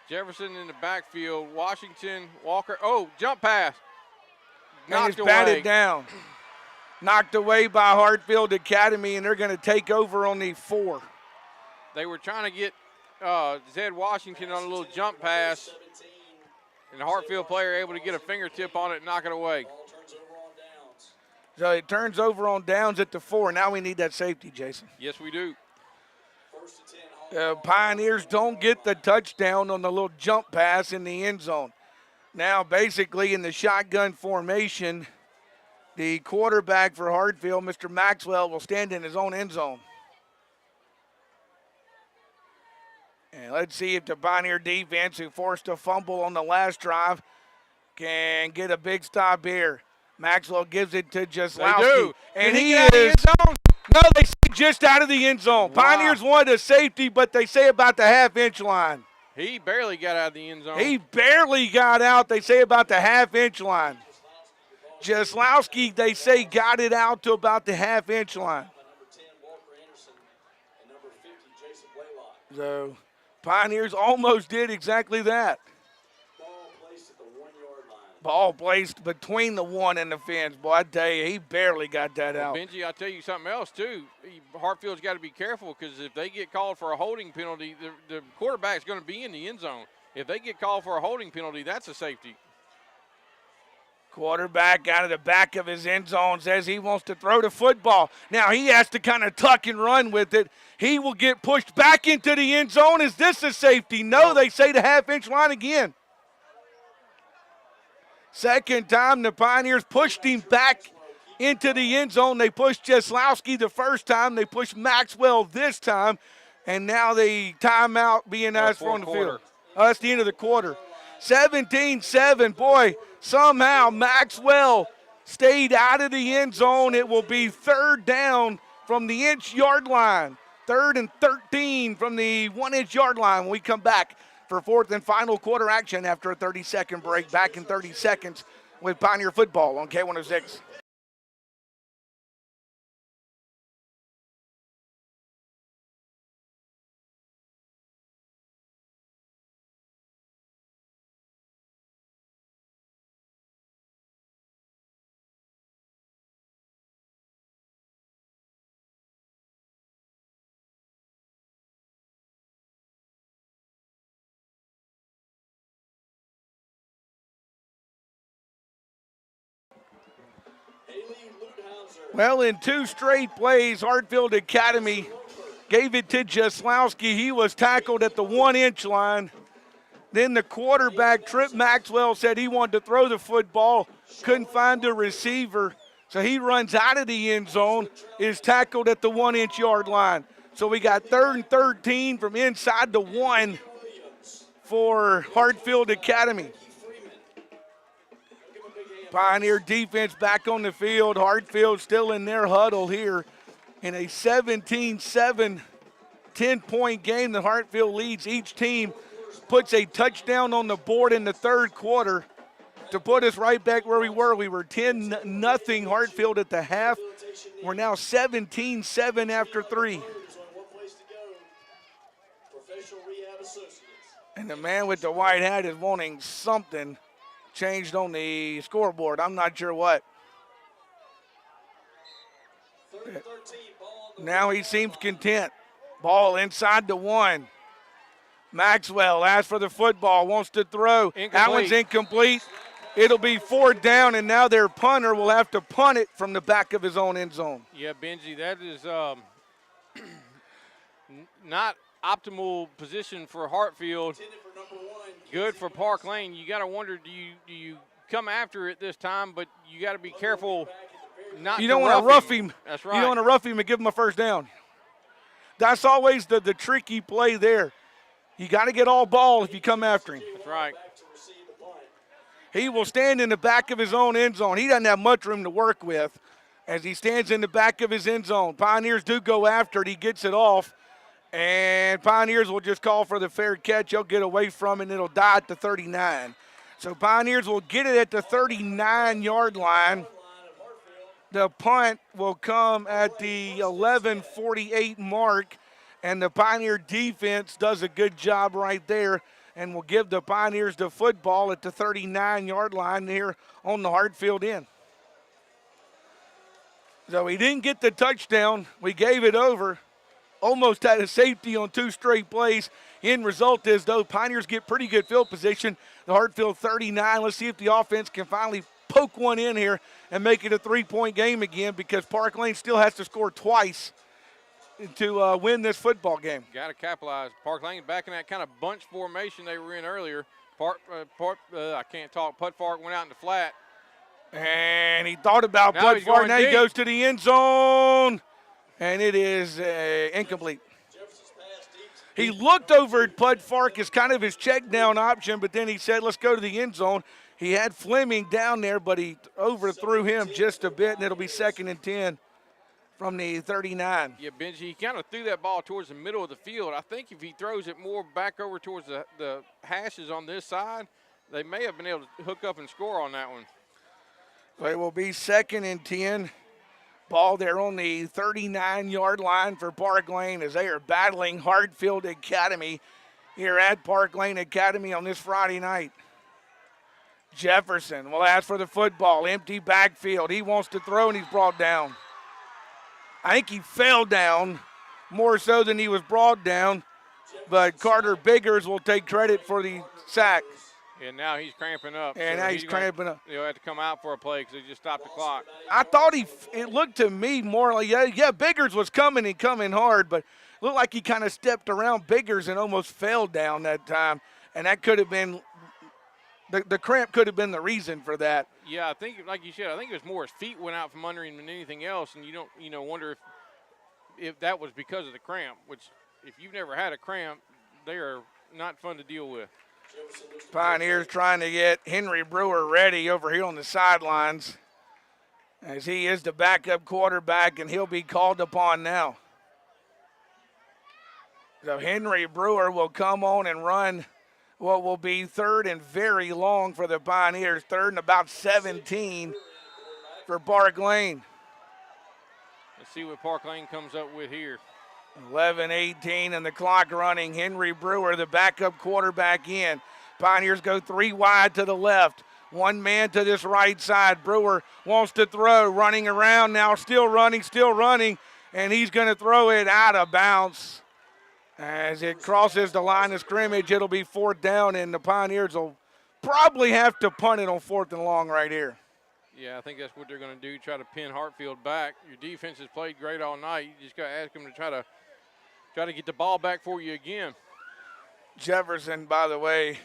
Jefferson in the backfield. Washington, Walker. Oh, jump pass. And it's batted down. Knocked away by Hartfield Academy, and they're going to take over on the 4. They were trying to get Zed Washington on a little jump pass, and the Hartfield player able to get a fingertip on it and knock it away. So it turns over on downs at the 4. Now we need that safety, Jason. Yes, we do. Pioneers don't get the touchdown on the little jump pass in the end zone. Now basically in the shotgun formation, the quarterback for Hartfield, Mr. Maxwell, will stand in his own end zone. And let's see if the Pioneer defense, who forced a fumble on the last drive, can get a big stop here. Maxwell gives it to Jaslowski. They do. And Did he get out of the is. end zone? No, they say just out of the end zone. Wow. Pioneers wanted a safety, but they say about the half-inch line. He barely got out of the end zone. He barely got out, they say about the half-inch line. Jaslowski, they say, got it out to about the half-inch line. So Pioneers almost did exactly that. Ball placed between the 1 and the fence. Boy, I tell you, he barely got that out. Benji, I'll tell you something else, too. Hartfield's got to be careful because if they get called for a holding penalty, the quarterback's going to be in the end zone. If they get called for a holding penalty, that's a safety. Quarterback out of the back of his end zone says he wants to throw the football. Now he has to kind of tuck and run with it. He will get pushed back into the end zone. Is this a safety? No, they say the half-inch line again. Second time the Pioneers pushed him back into the end zone. They pushed Jaslowski the first time. They pushed Maxwell this time. And now the timeout being asked for on the field. Oh, that's the end of the quarter. 17-7. Boy, somehow Maxwell stayed out of the end zone. It will be third down from the inch-yard line. 3rd and 13 from the 1-inch yard line when we come back for fourth and final quarter action after a 30-second break. Back in 30 seconds with Pioneer football on K106. Well, in 2 straight plays, Hartfield Academy gave it to Jaslowski. He was tackled at the 1-inch line. Then the quarterback, Trip Maxwell, said he wanted to throw the football, couldn't find a receiver. So he runs out of the end zone, is tackled at the 1-inch yard line. So we got 3rd and 13 from inside the 1 for Hartfield Academy. Pioneer defense back on the field. Hartfield still in their huddle here in a 17-7, 10-point game that Hartfield leads. Each team puts a touchdown on the board in the third quarter to put us right back where we were. We were 10-0 Hartfield at the half. We're now 17-7 after 3. And the man with the white hat is wanting something changed on the scoreboard. I'm not sure what. Now he seems content. Ball inside the 1. Maxwell asks for the football, wants to throw. Incomplete. That one's incomplete. It'll be 4th down, and now their punter will have to punt it from the back of his own end zone. Yeah, Benji, that is not optimal position for Hartfield. good for Park Lane. You got to wonder, do you come after it this time, but you got to be careful not You to don't want to rough him. That's right. You don't want to rough him and give him a first down. That's always the tricky play there. You got to get all ball if you come after him. That's right. He will stand in the back of his own end zone. He doesn't have much room to work with as he stands in the back of his end zone. Pioneers do go after it. He gets it off, and Pioneers will just call for the fair catch. He'll get away from it, and it'll die at the 39. So Pioneers will get it at the 39-yard line. The punt will come at the 11:48 mark, and the Pioneer defense does a good job right there and will give the Pioneers the football at the 39-yard line here on the Hartfield end. So he didn't get the touchdown. We gave it over. Almost had a safety on 2 straight plays. End result is, though, Pioneers get pretty good field position. The Hartfield 39. Let's see if the offense can finally poke one in here and make it a 3-point game again, because Park Lane still has to score twice to win this football game. Got to capitalize. Park Lane back in that kind of bunch formation they were in earlier. I can't talk. Putfark went out in the flat. And he thought about Now he's Putfark. going Now he deep. goes to the end zone, and it is incomplete. He looked over at Putfark as kind of his check down option, but then he said, let's go to the end zone. He had Fleming down there, but he overthrew him just a bit, and it'll be 2nd and 10 from the 39. Yeah, Benji, he kind of threw that ball towards the middle of the field. I think if he throws it more back over towards the hashes on this side, they may have been able to hook up and score on that one. So it will be 2nd and 10. Ball there on the 39-yard line for Park Lane as they are battling Hartfield Academy here at Park Lane Academy on this Friday night. Jefferson will ask for the football. Empty backfield. He wants to throw, and he's brought down. I think he fell down more so than he was brought down, but Carter Biggers will take credit for the sack. And now he's cramping up. And so now he's cramping up. He'll have to come out for a play because he just stopped the clock. I thought it looked to me more like, yeah, Biggers was coming and coming hard, but looked like he kind of stepped around Biggers and almost fell down that time. And that could have been, the cramp could have been the reason for that. Yeah, I think, like you said, I think it was more his feet went out from under him than anything else. And you don't, wonder if that was because of the cramp, which if you've never had a cramp, they are not fun to deal with. Pioneers trying to get Henry Brewer ready over here on the sidelines, as he is the backup quarterback, and he'll be called upon now. So Henry Brewer will come on and run what will be 3rd and very long for the Pioneers, 3rd and about 17 for Park Lane. Let's see what Park Lane comes up with here. 11:18 and the clock running. Henry Brewer, the backup quarterback, in. Pioneers go 3 wide to the left. 1 man to this right side. Brewer wants to throw, running around now, still running, and he's going to throw it out of bounds. As it crosses the line of scrimmage, it'll be 4th down, and the Pioneers will probably have to punt it on 4th and long right here. Yeah, I think that's what they're going to do, try to pin Hartfield back. Your defense has played great all night. You just got to ask them to try to get the ball back for you again. Jefferson, by the way,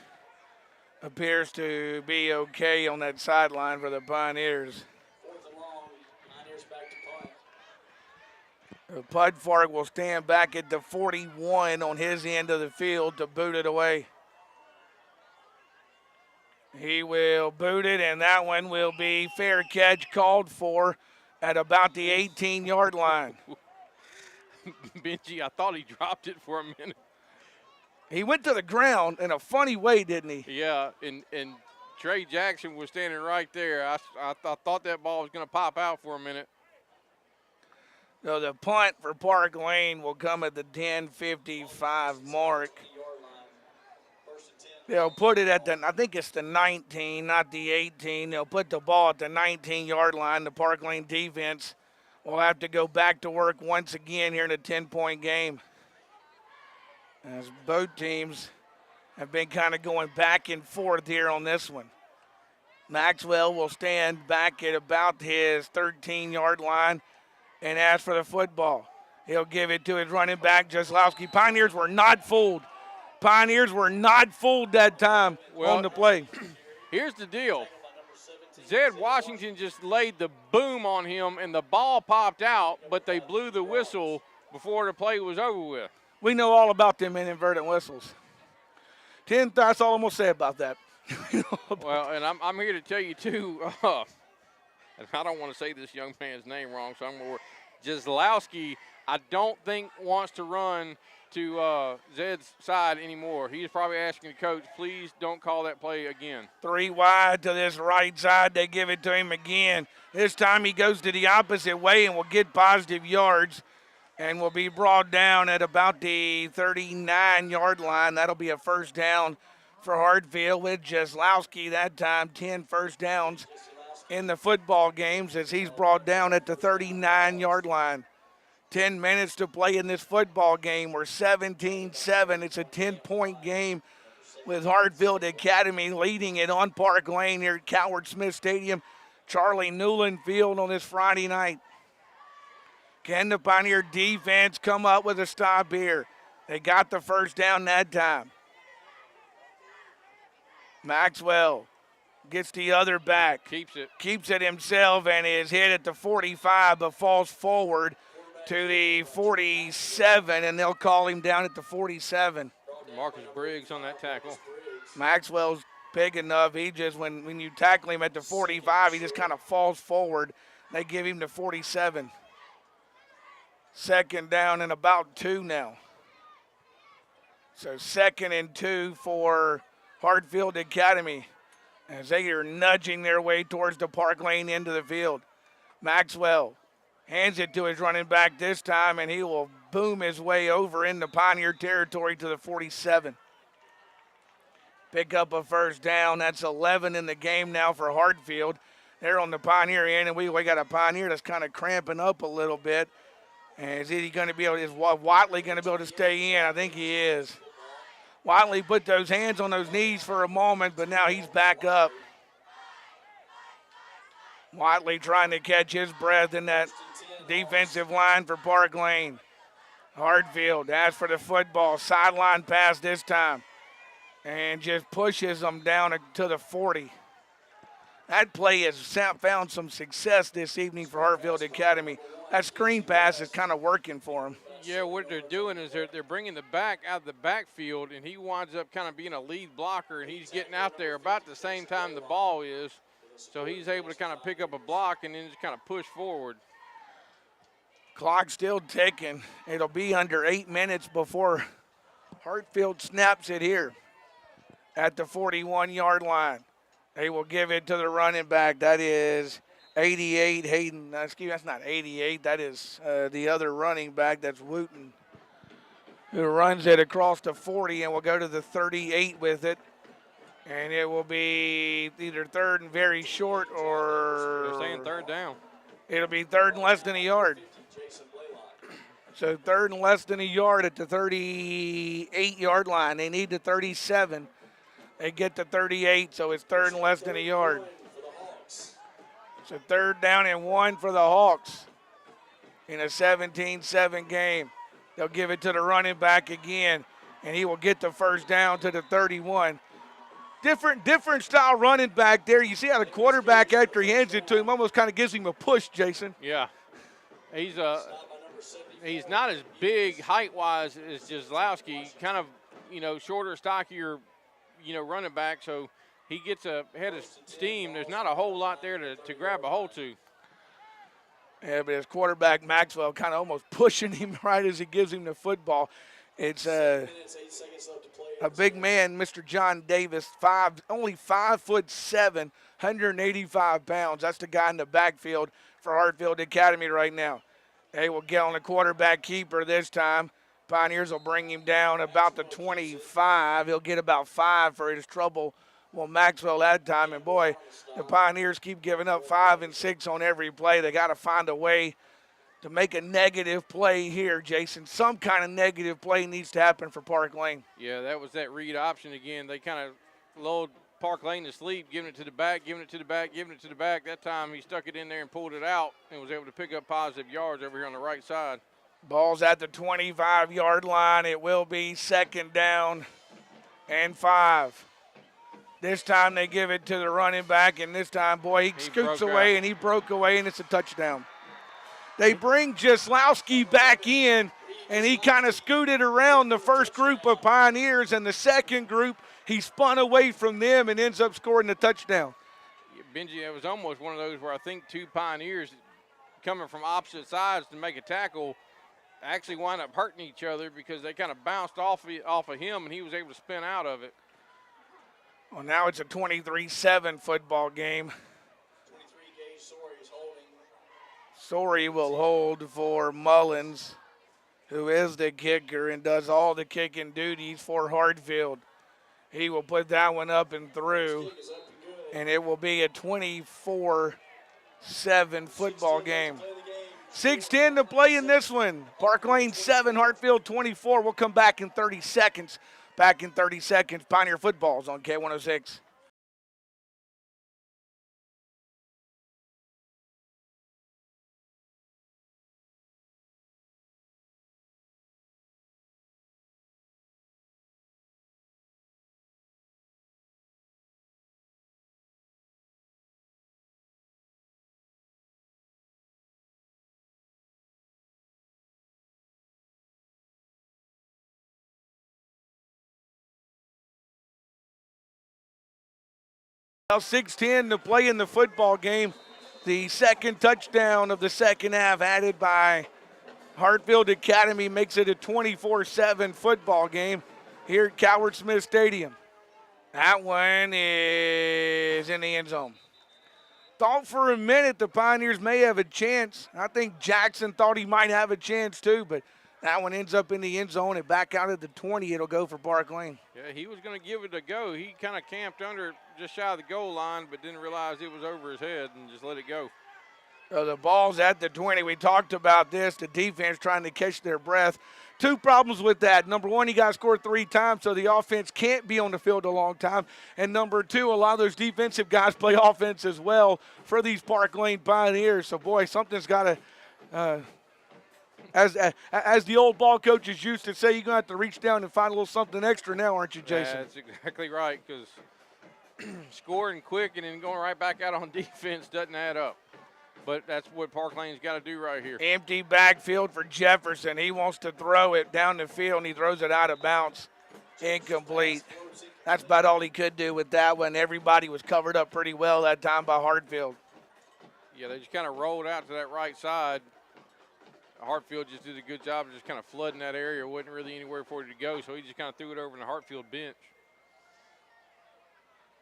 appears to be okay on that sideline for the Pioneers. 4th and long. Pioneers back to punt. Pudfark will stand back at the 41 on his end of the field to boot it away. He will boot it, and that one will be fair catch called for at about the 18-yard line. Benji, I thought he dropped it for a minute. He went to the ground in a funny way, didn't he? Yeah, and Trey Jackson was standing right there. I thought that ball was going to pop out for a minute. So the punt for Park Lane will come at the 10:55 mark. They'll put it at I think it's the 19, not the 18. They'll put the ball at the 19-yard line. The Park Lane defense will have to go back to work once again here in a 10-point game, as both teams have been kind of going back and forth here on this one. Maxwell will stand back at about his 13-yard line and ask for the football. He'll give it to his running back, Jaslowski. Pioneers were not fooled. Pioneers were not fooled that time on the play. Here's the deal. Zed Washington just laid the boom on him, and the ball popped out, but they blew the whistle before the play was over with. We know all about them inverted whistles. That's all I'm going to say about that. Well, and I'm here to tell you, too, and I don't want to say this young man's name wrong, so I'm going to Jaslowski, I don't think wants to run to Zed's side anymore. He's probably asking the coach, please don't call that play again. 3 wide to this right side. They give it to him again. This time he goes to the opposite way and will get positive yards and will be brought down at about the 39-yard line. That'll be a first down for Hartfield with Jaslowski. That time 10 first downs in the football games as he's brought down at the 39-yard line. 10 minutes to play in this football game. We're 17-7. It's a 10-point game with Hartfield Academy leading it on Park Lane here at Coward Smith Stadium, Charlie Newland Field on this Friday night. Can the Pioneer defense come up with a stop here? They got the first down that time. Maxwell gets the other back. Keeps it himself and is hit at the 45 but falls forward to the 47, and they'll call him down at the 47. Marcus Briggs on that tackle. Maxwell's big enough. He just, when you tackle him at the 45, he just kind of falls forward. They give him the 47. Second down and about 2 now. So 2nd and 2 for Hartfield Academy as they are nudging their way towards the Park Lane end of the field. Maxwell hands it to his running back this time, and he will boom his way over into Pioneer territory to the 47. Pick up a first down. That's 11 in the game now for Hartfield. They're on the Pioneer end, and we got a Pioneer that's kind of cramping up a little bit. And is Watley going to be able to stay in? I think he is. Watley put those hands on those knees for a moment, but now he's back up. Watley trying to catch his breath in that defensive line for Park Lane. Hartfield asks for the football. Sideline pass this time. And just pushes them down to the 40. That play has found some success this evening for Hartfield Academy. That screen pass is kind of working for them. Yeah, what they're doing is they're bringing the back out of the backfield, and he winds up kind of being a lead blocker, and he's getting out there about the same time the ball is. So he's able to kind of pick up a block and then just kind of push forward. Clock still ticking. It'll be under 8 minutes before Hartfield snaps it here at the 41-yard line. They will give it to the running back. That is 88, Hayden. Excuse me, that's not 88. That is the other running back. That's Wooten, who runs it across the 40 and will go to the 38 with it. And it will be either third and very short or... They're saying third down. It'll be third and less than a yard. So third and less than a yard at the 38-yard line. They need the 37. They get the 38, so it's third and less than a yard. So third down and 1 for the Hawks in a 17-7 game. They'll give it to the running back again, and he will get the first down to the 31. Different style running back there. You see how the quarterback, after he hands it to him, almost kind of gives him a push, Jason. Yeah. He's not as big height-wise as Jaslowski, kind of, shorter, stockier, running back, so he gets a head of steam. There's not a whole lot there to grab a hold to. Yeah, but his quarterback, Maxwell, kind of almost pushing him right as he gives him the football. It's a big man, Mr. John Davis, only 5'7", 185 pounds. That's the guy in the backfield for Hartfield Academy right now. They will get on the quarterback keeper this time. Pioneers will bring him down about the 25. He'll get about 5 for his trouble. Well, Maxwell that time, and boy, the Pioneers keep giving up 5 and 6 on every play. They got to find a way to make a negative play here, Jason. Some kind of negative play needs to happen for Park Lane. Yeah, that was that read option again. They kind of lulled Park Lane to sleep, giving it to the back, giving it to the back, giving it to the back. That time he stuck it in there and pulled it out and was able to pick up positive yards over here on the right side. Ball's at the 25-yard line. It will be second down and 5. This time they give it to the running back, and this time, boy, he scoots away, and he broke away, and it's a touchdown. They bring Jaslowski back in, and he kind of scooted around the first group of Pioneers, and the second group, he spun away from them and ends up scoring the touchdown. Yeah, Benji, it was almost one of those where I think two Pioneers coming from opposite sides to make a tackle actually wind up hurting each other because they kind of bounced off of him, and he was able to spin out of it. Well, now it's a 23-7 football game. 23 Gage Sorey is holding. Sorey will hold for Mullins, who is the kicker and does all the kicking duties for Hartfield. He will put that one up and through, and it will be a 24-7 football game. 6:10 to play in this one. Park Lane 7, Hartfield 24. We'll come back in 30 seconds. Back in 30 seconds. Pioneer Football's on K106. Now 6:10 to play in the football game. The second touchdown of the second half added by Hartfield Academy makes it a 24-7 football game here at Coward Smith Stadium. That one is in the end zone. Thought for a minute the Pioneers may have a chance. I think Jackson thought he might have a chance too, but that one ends up in the end zone and back out at the 20. It'll go for Park Lane. Yeah, he was going to give it a go. He kind of camped under just shy of the goal line, but didn't realize it was over his head and just let it go. So the ball's at the 20. We talked about this. The defense trying to catch their breath. Two problems with that. Number one, you got to score 3 times, so the offense can't be on the field a long time. And number two, a lot of those defensive guys play offense as well for these Park Lane Pioneers. So, boy, something's got to as the old ball coaches used to say, you're going to have to reach down and find a little something extra now, aren't you, Jason? Yeah, that's exactly right, because scoring quick and then going right back out on defense doesn't add up. But that's what Park Lane's got to do right here. Empty backfield for Jefferson. He wants to throw it down the field, and he throws it out of bounds. Incomplete. That's about all he could do with that one. Everybody was covered up pretty well that time by Hartfield. Yeah, they just kind of rolled out to that right side. Hartfield just did a good job of just kind of flooding that area. Wasn't really anywhere for it to go, so he just kind of threw it over in the Hartfield bench.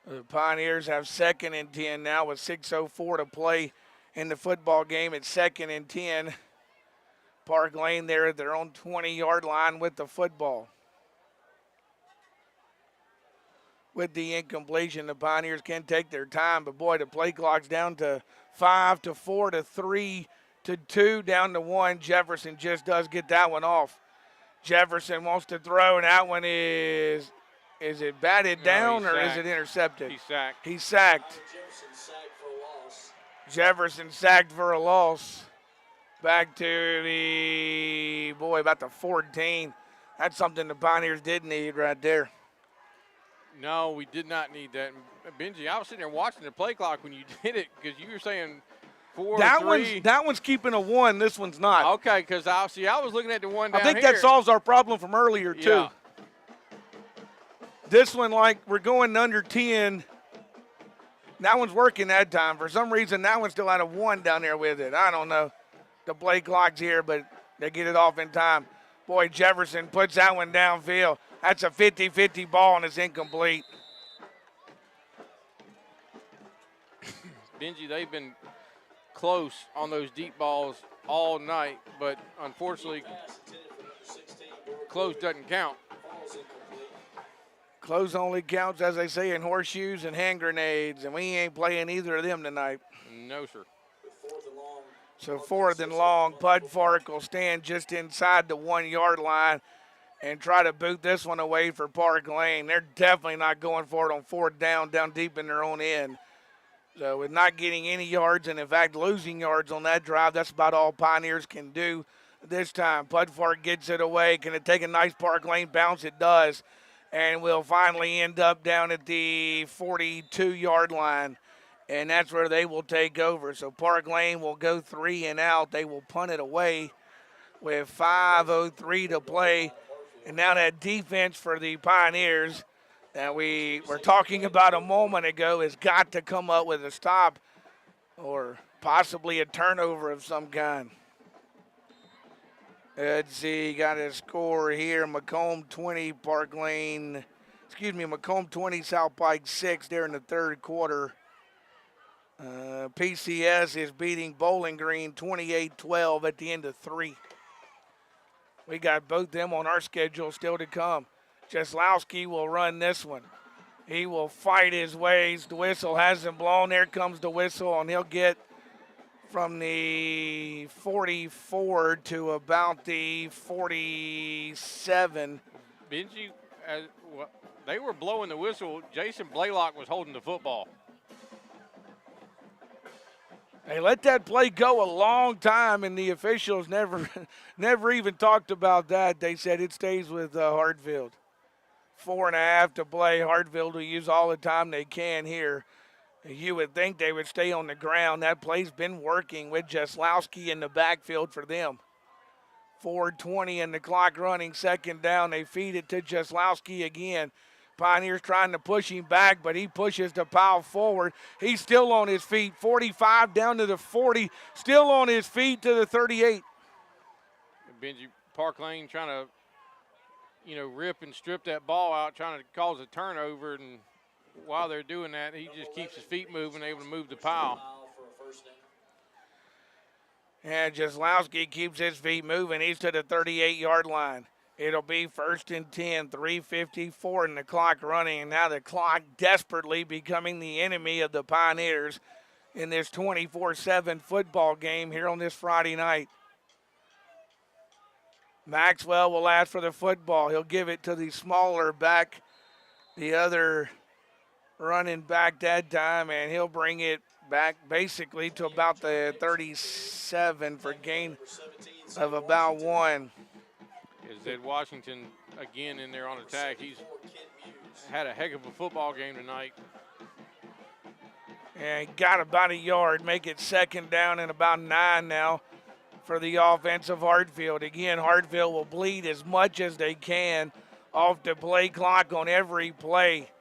The Pioneers have 2nd and 10 now with 6:04 to play in the football game. It's 2nd and 10. Park Lane there at their own 20-yard line with the football. With the incompletion, the Pioneers can take their time, but boy, the play clock's down to 5 to 4 to 3 to 2, down to 1. Jefferson just does get that one off. Jefferson wants to throw, and that one is it batted down or is it intercepted? He's sacked. He's sacked. Jefferson sacked for a loss. Back to the, boy, about the 14. That's something the Pioneers did need right there. No, we did not need that. Benji, I was sitting there watching the play clock when you did it because you were saying 4 3. That one's keeping a 1. This one's not. Okay, because I was looking at the one down I think here. that solves our problem from earlier, too. Yeah. This one, like, we're going under 10. That one's working that time. For some reason, that one still had a 1 down there with it. I don't know. The play clock's here, but they get it off in time. Boy, Jefferson puts that one downfield. That's a 50-50 ball, and it's incomplete. Benji, they've been close on those deep balls all night, but unfortunately, close doesn't count. Close only counts, as they say, in horseshoes and hand grenades, and we ain't playing either of them tonight. No, sir. So 4th and long, Pudfark will stand just inside the 1-yard line and try to boot this one away for Park Lane. They're definitely not going for it on 4th down deep in their own end. So with not getting any yards and, in fact, losing yards on that drive, that's about all Pioneers can do this time. Pudfark gets it away. Can it take a nice Park Lane bounce? It does. and will finally end up down at the 42-yard line. And that's where they will take over. So Park Lane will go 3 and out. They will punt it away with 5:03 to play. And now that defense for the Pioneers that we were talking about a moment ago has got to come up with a stop or possibly a turnover of some kind. Let's see, got a score here. Macomb 20, Macomb 20, South Pike 6 there in the third quarter. PCS is beating Bowling Green 28-12 at the end of 3. We got both them on our schedule still to come. Jaslowski will run this one. He will fight his ways. The whistle hasn't blown. There comes the whistle, and he'll get from the 44 to about the 47. Benji, they were blowing the whistle. Jason Blaylock was holding the football. They let that play go a long time, and the officials never even talked about that. They said it stays with Hartfield. 4.5 to play. Hartfield will use all the time they can here. You would think they would stay on the ground. That play's been working with Jaslowski in the backfield for them. 4:20 and the clock running. Second down. They feed it to Jaslowski again. Pioneers trying to push him back, but he pushes the pile forward. He's still on his feet. 45 down to the 40. Still on his feet to the 38. Benji, Park Lane trying to, rip and strip that ball out, trying to cause a turnover. And while they're doing that, he just keeps his feet moving, able to move the pile. And Jaslowski keeps his feet moving. He's to the 38-yard line. It'll be 1st and 10, 3:54 and the clock running. And now the clock desperately becoming the enemy of the Pioneers in this 24/7 football game here on this Friday night. Maxwell will ask for the football. He'll give it to the smaller back, the other running back that time, and he'll bring it back basically to about the 37 for gain of about 1. Is Ed Washington again in there on attack? He's had a heck of a football game tonight. And he got about a yard, make it second down and about 9 now for the offense of Hartfield. Again, Hartfield will bleed as much as they can off the play clock on every play.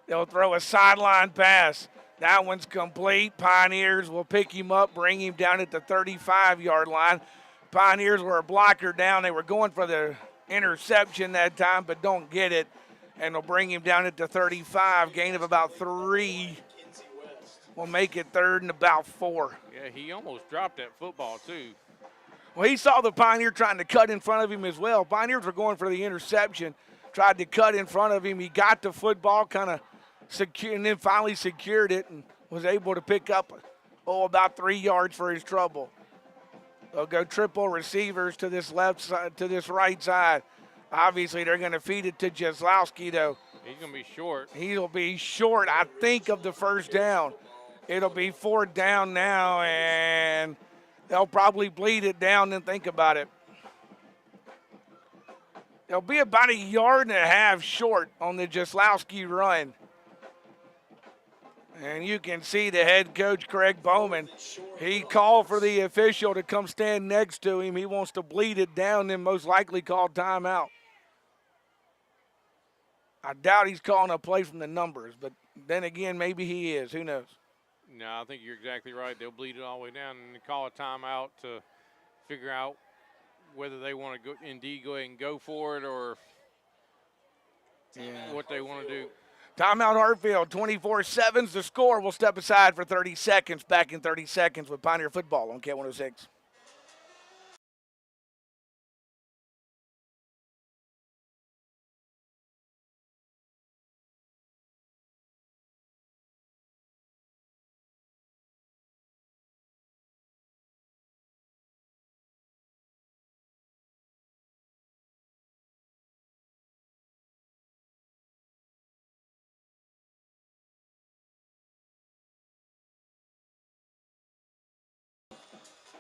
They'll throw a sideline pass. That one's complete. Pioneers will pick him up, bring him down at the 35-yard line. Pioneers were a blocker down. They were going for the interception that time, but don't get it. And they'll bring him down at the 35, gain of about 3. We'll make it 3rd and about 4. Yeah, he almost dropped that football, too. Well, he saw the Pioneer trying to cut in front of him as well. Pioneers were going for the interception, tried to cut in front of him. He got the football, kind of secure, and then finally secured it and was able to pick up, about 3 yards for his trouble. They'll go triple receivers to this left side, to this right side. Obviously, they're going to feed it to Jaslowski, though. He's going to be short. He'll be short, I think, of the first down. It'll be 4th down now, and they'll probably bleed it down and think about it. They'll be about 1.5 yards short on the Jaslowski run. And you can see the head coach, Craig Bowman, he called for the official to come stand next to him. He wants to bleed it down and most likely call timeout. I doubt he's calling a play from the numbers, but then again, maybe he is. Who knows? No, I think you're exactly right. They'll bleed it all the way down and call a timeout to figure out whether they want to go ahead and go for it or what they want to do. Timeout Hartfield, 24-7's the score. We'll step aside for 30 seconds. Back in 30 seconds with Pioneer Football on K106.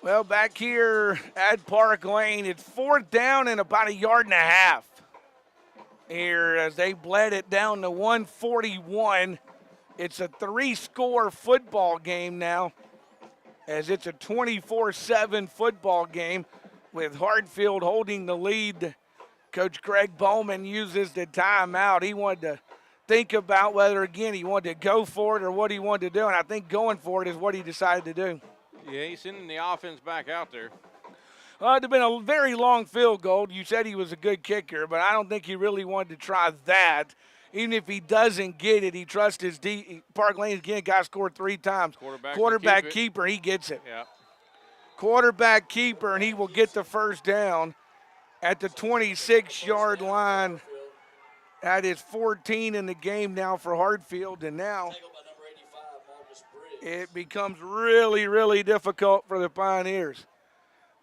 Well, back here at Park Lane, it's 4th down and about 1.5 yards. here as they bled it down to 141. It's a 3-score football game now, as it's a 24-7 football game with Hartfield holding the lead. Coach Greg Bowman uses the timeout. He wanted to think about whether, again, he wanted to go for it or what he wanted to do, and I think going for it is what he decided to do. Yeah, he's sending the offense back out there. It'd have been a very long field goal. You said he was a good kicker, but I don't think he really wanted to try that. Even if he doesn't get it, he trusts his Park Lane again. Guy scored 3 times. Quarterback keeper, he gets it. Yeah. Quarterback keeper, and he will get the first down at the 26-yard line. That is 14 in the game now for Hartfield, and now it becomes really, really difficult for the Pioneers.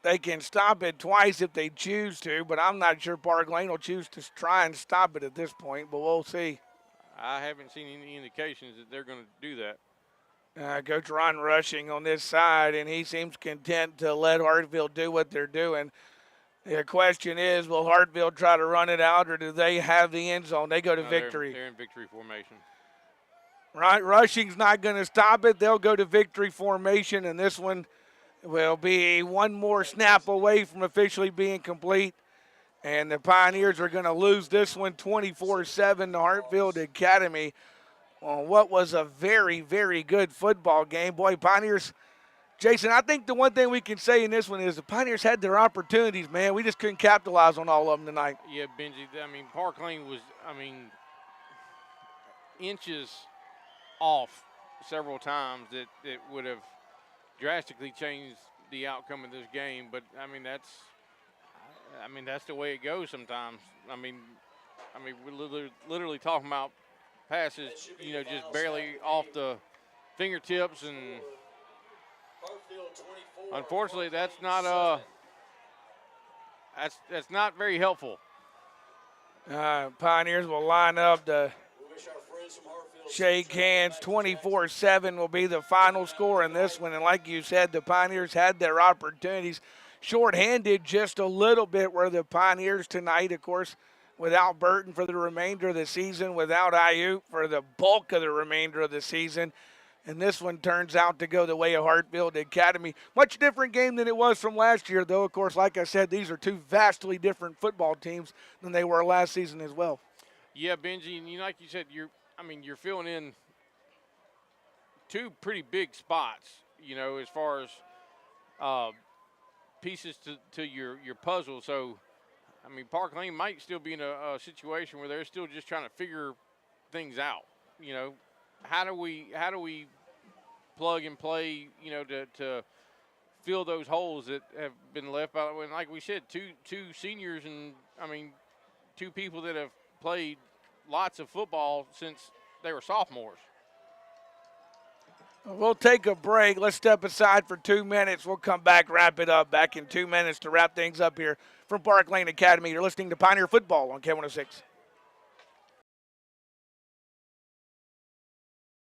They can stop it twice if they choose to, but I'm not sure Park Lane will choose to try and stop it at this point, but we'll see. I haven't seen any indications that they're going to do that. Coach Ron Rushing on this side, and he seems content to let Hartfield do what they're doing. The question is, will Hartfield try to run it out, or do they have the end zone? They go to victory. They're in victory formation. Right, Rushing's not going to stop it. They'll go to victory formation, and this one will be one more snap away from officially being complete. And the Pioneers are going to lose this one 24-7 to Hartfield Academy on what was a very, very good football game. Boy, Pioneers, Jason, I think the one thing we can say in this one is the Pioneers had their opportunities, man. We just couldn't capitalize on all of them tonight. Yeah, Benji, I mean, Park Lane was, inches off several times that would have drastically changed the outcome of this game, but that's the way it goes sometimes. We're literally talking about passes, just barely off the fingertips, and unfortunately, that's not very helpful. Pioneers will line up to shake hands. 24-7 will be the final score in this one. And like you said, the Pioneers had their opportunities. Short-handed just a little bit were the Pioneers tonight, of course, without Burton for the remainder of the season, without Ayuk for the bulk of the remainder of the season. And this one turns out to go the way of Hartfield Academy. Much different game than it was from last year, though. Of course, like I said, these are two vastly different football teams than they were last season as well. Yeah, Benji, and like you said, you're filling in 2 pretty big spots, as far as pieces to your puzzle. So, Park Lane might still be in a situation where they're still just trying to figure things out. How do we plug and play, to fill those holes that have been left by, and like we said, two seniors and, 2 people that have played lots of football since they were sophomores. We'll take a break. Let's step aside for 2 minutes. We'll come back, wrap it up. Back in 2 minutes to wrap things up here from Park Lane Academy. You're listening to Pioneer Football on K106.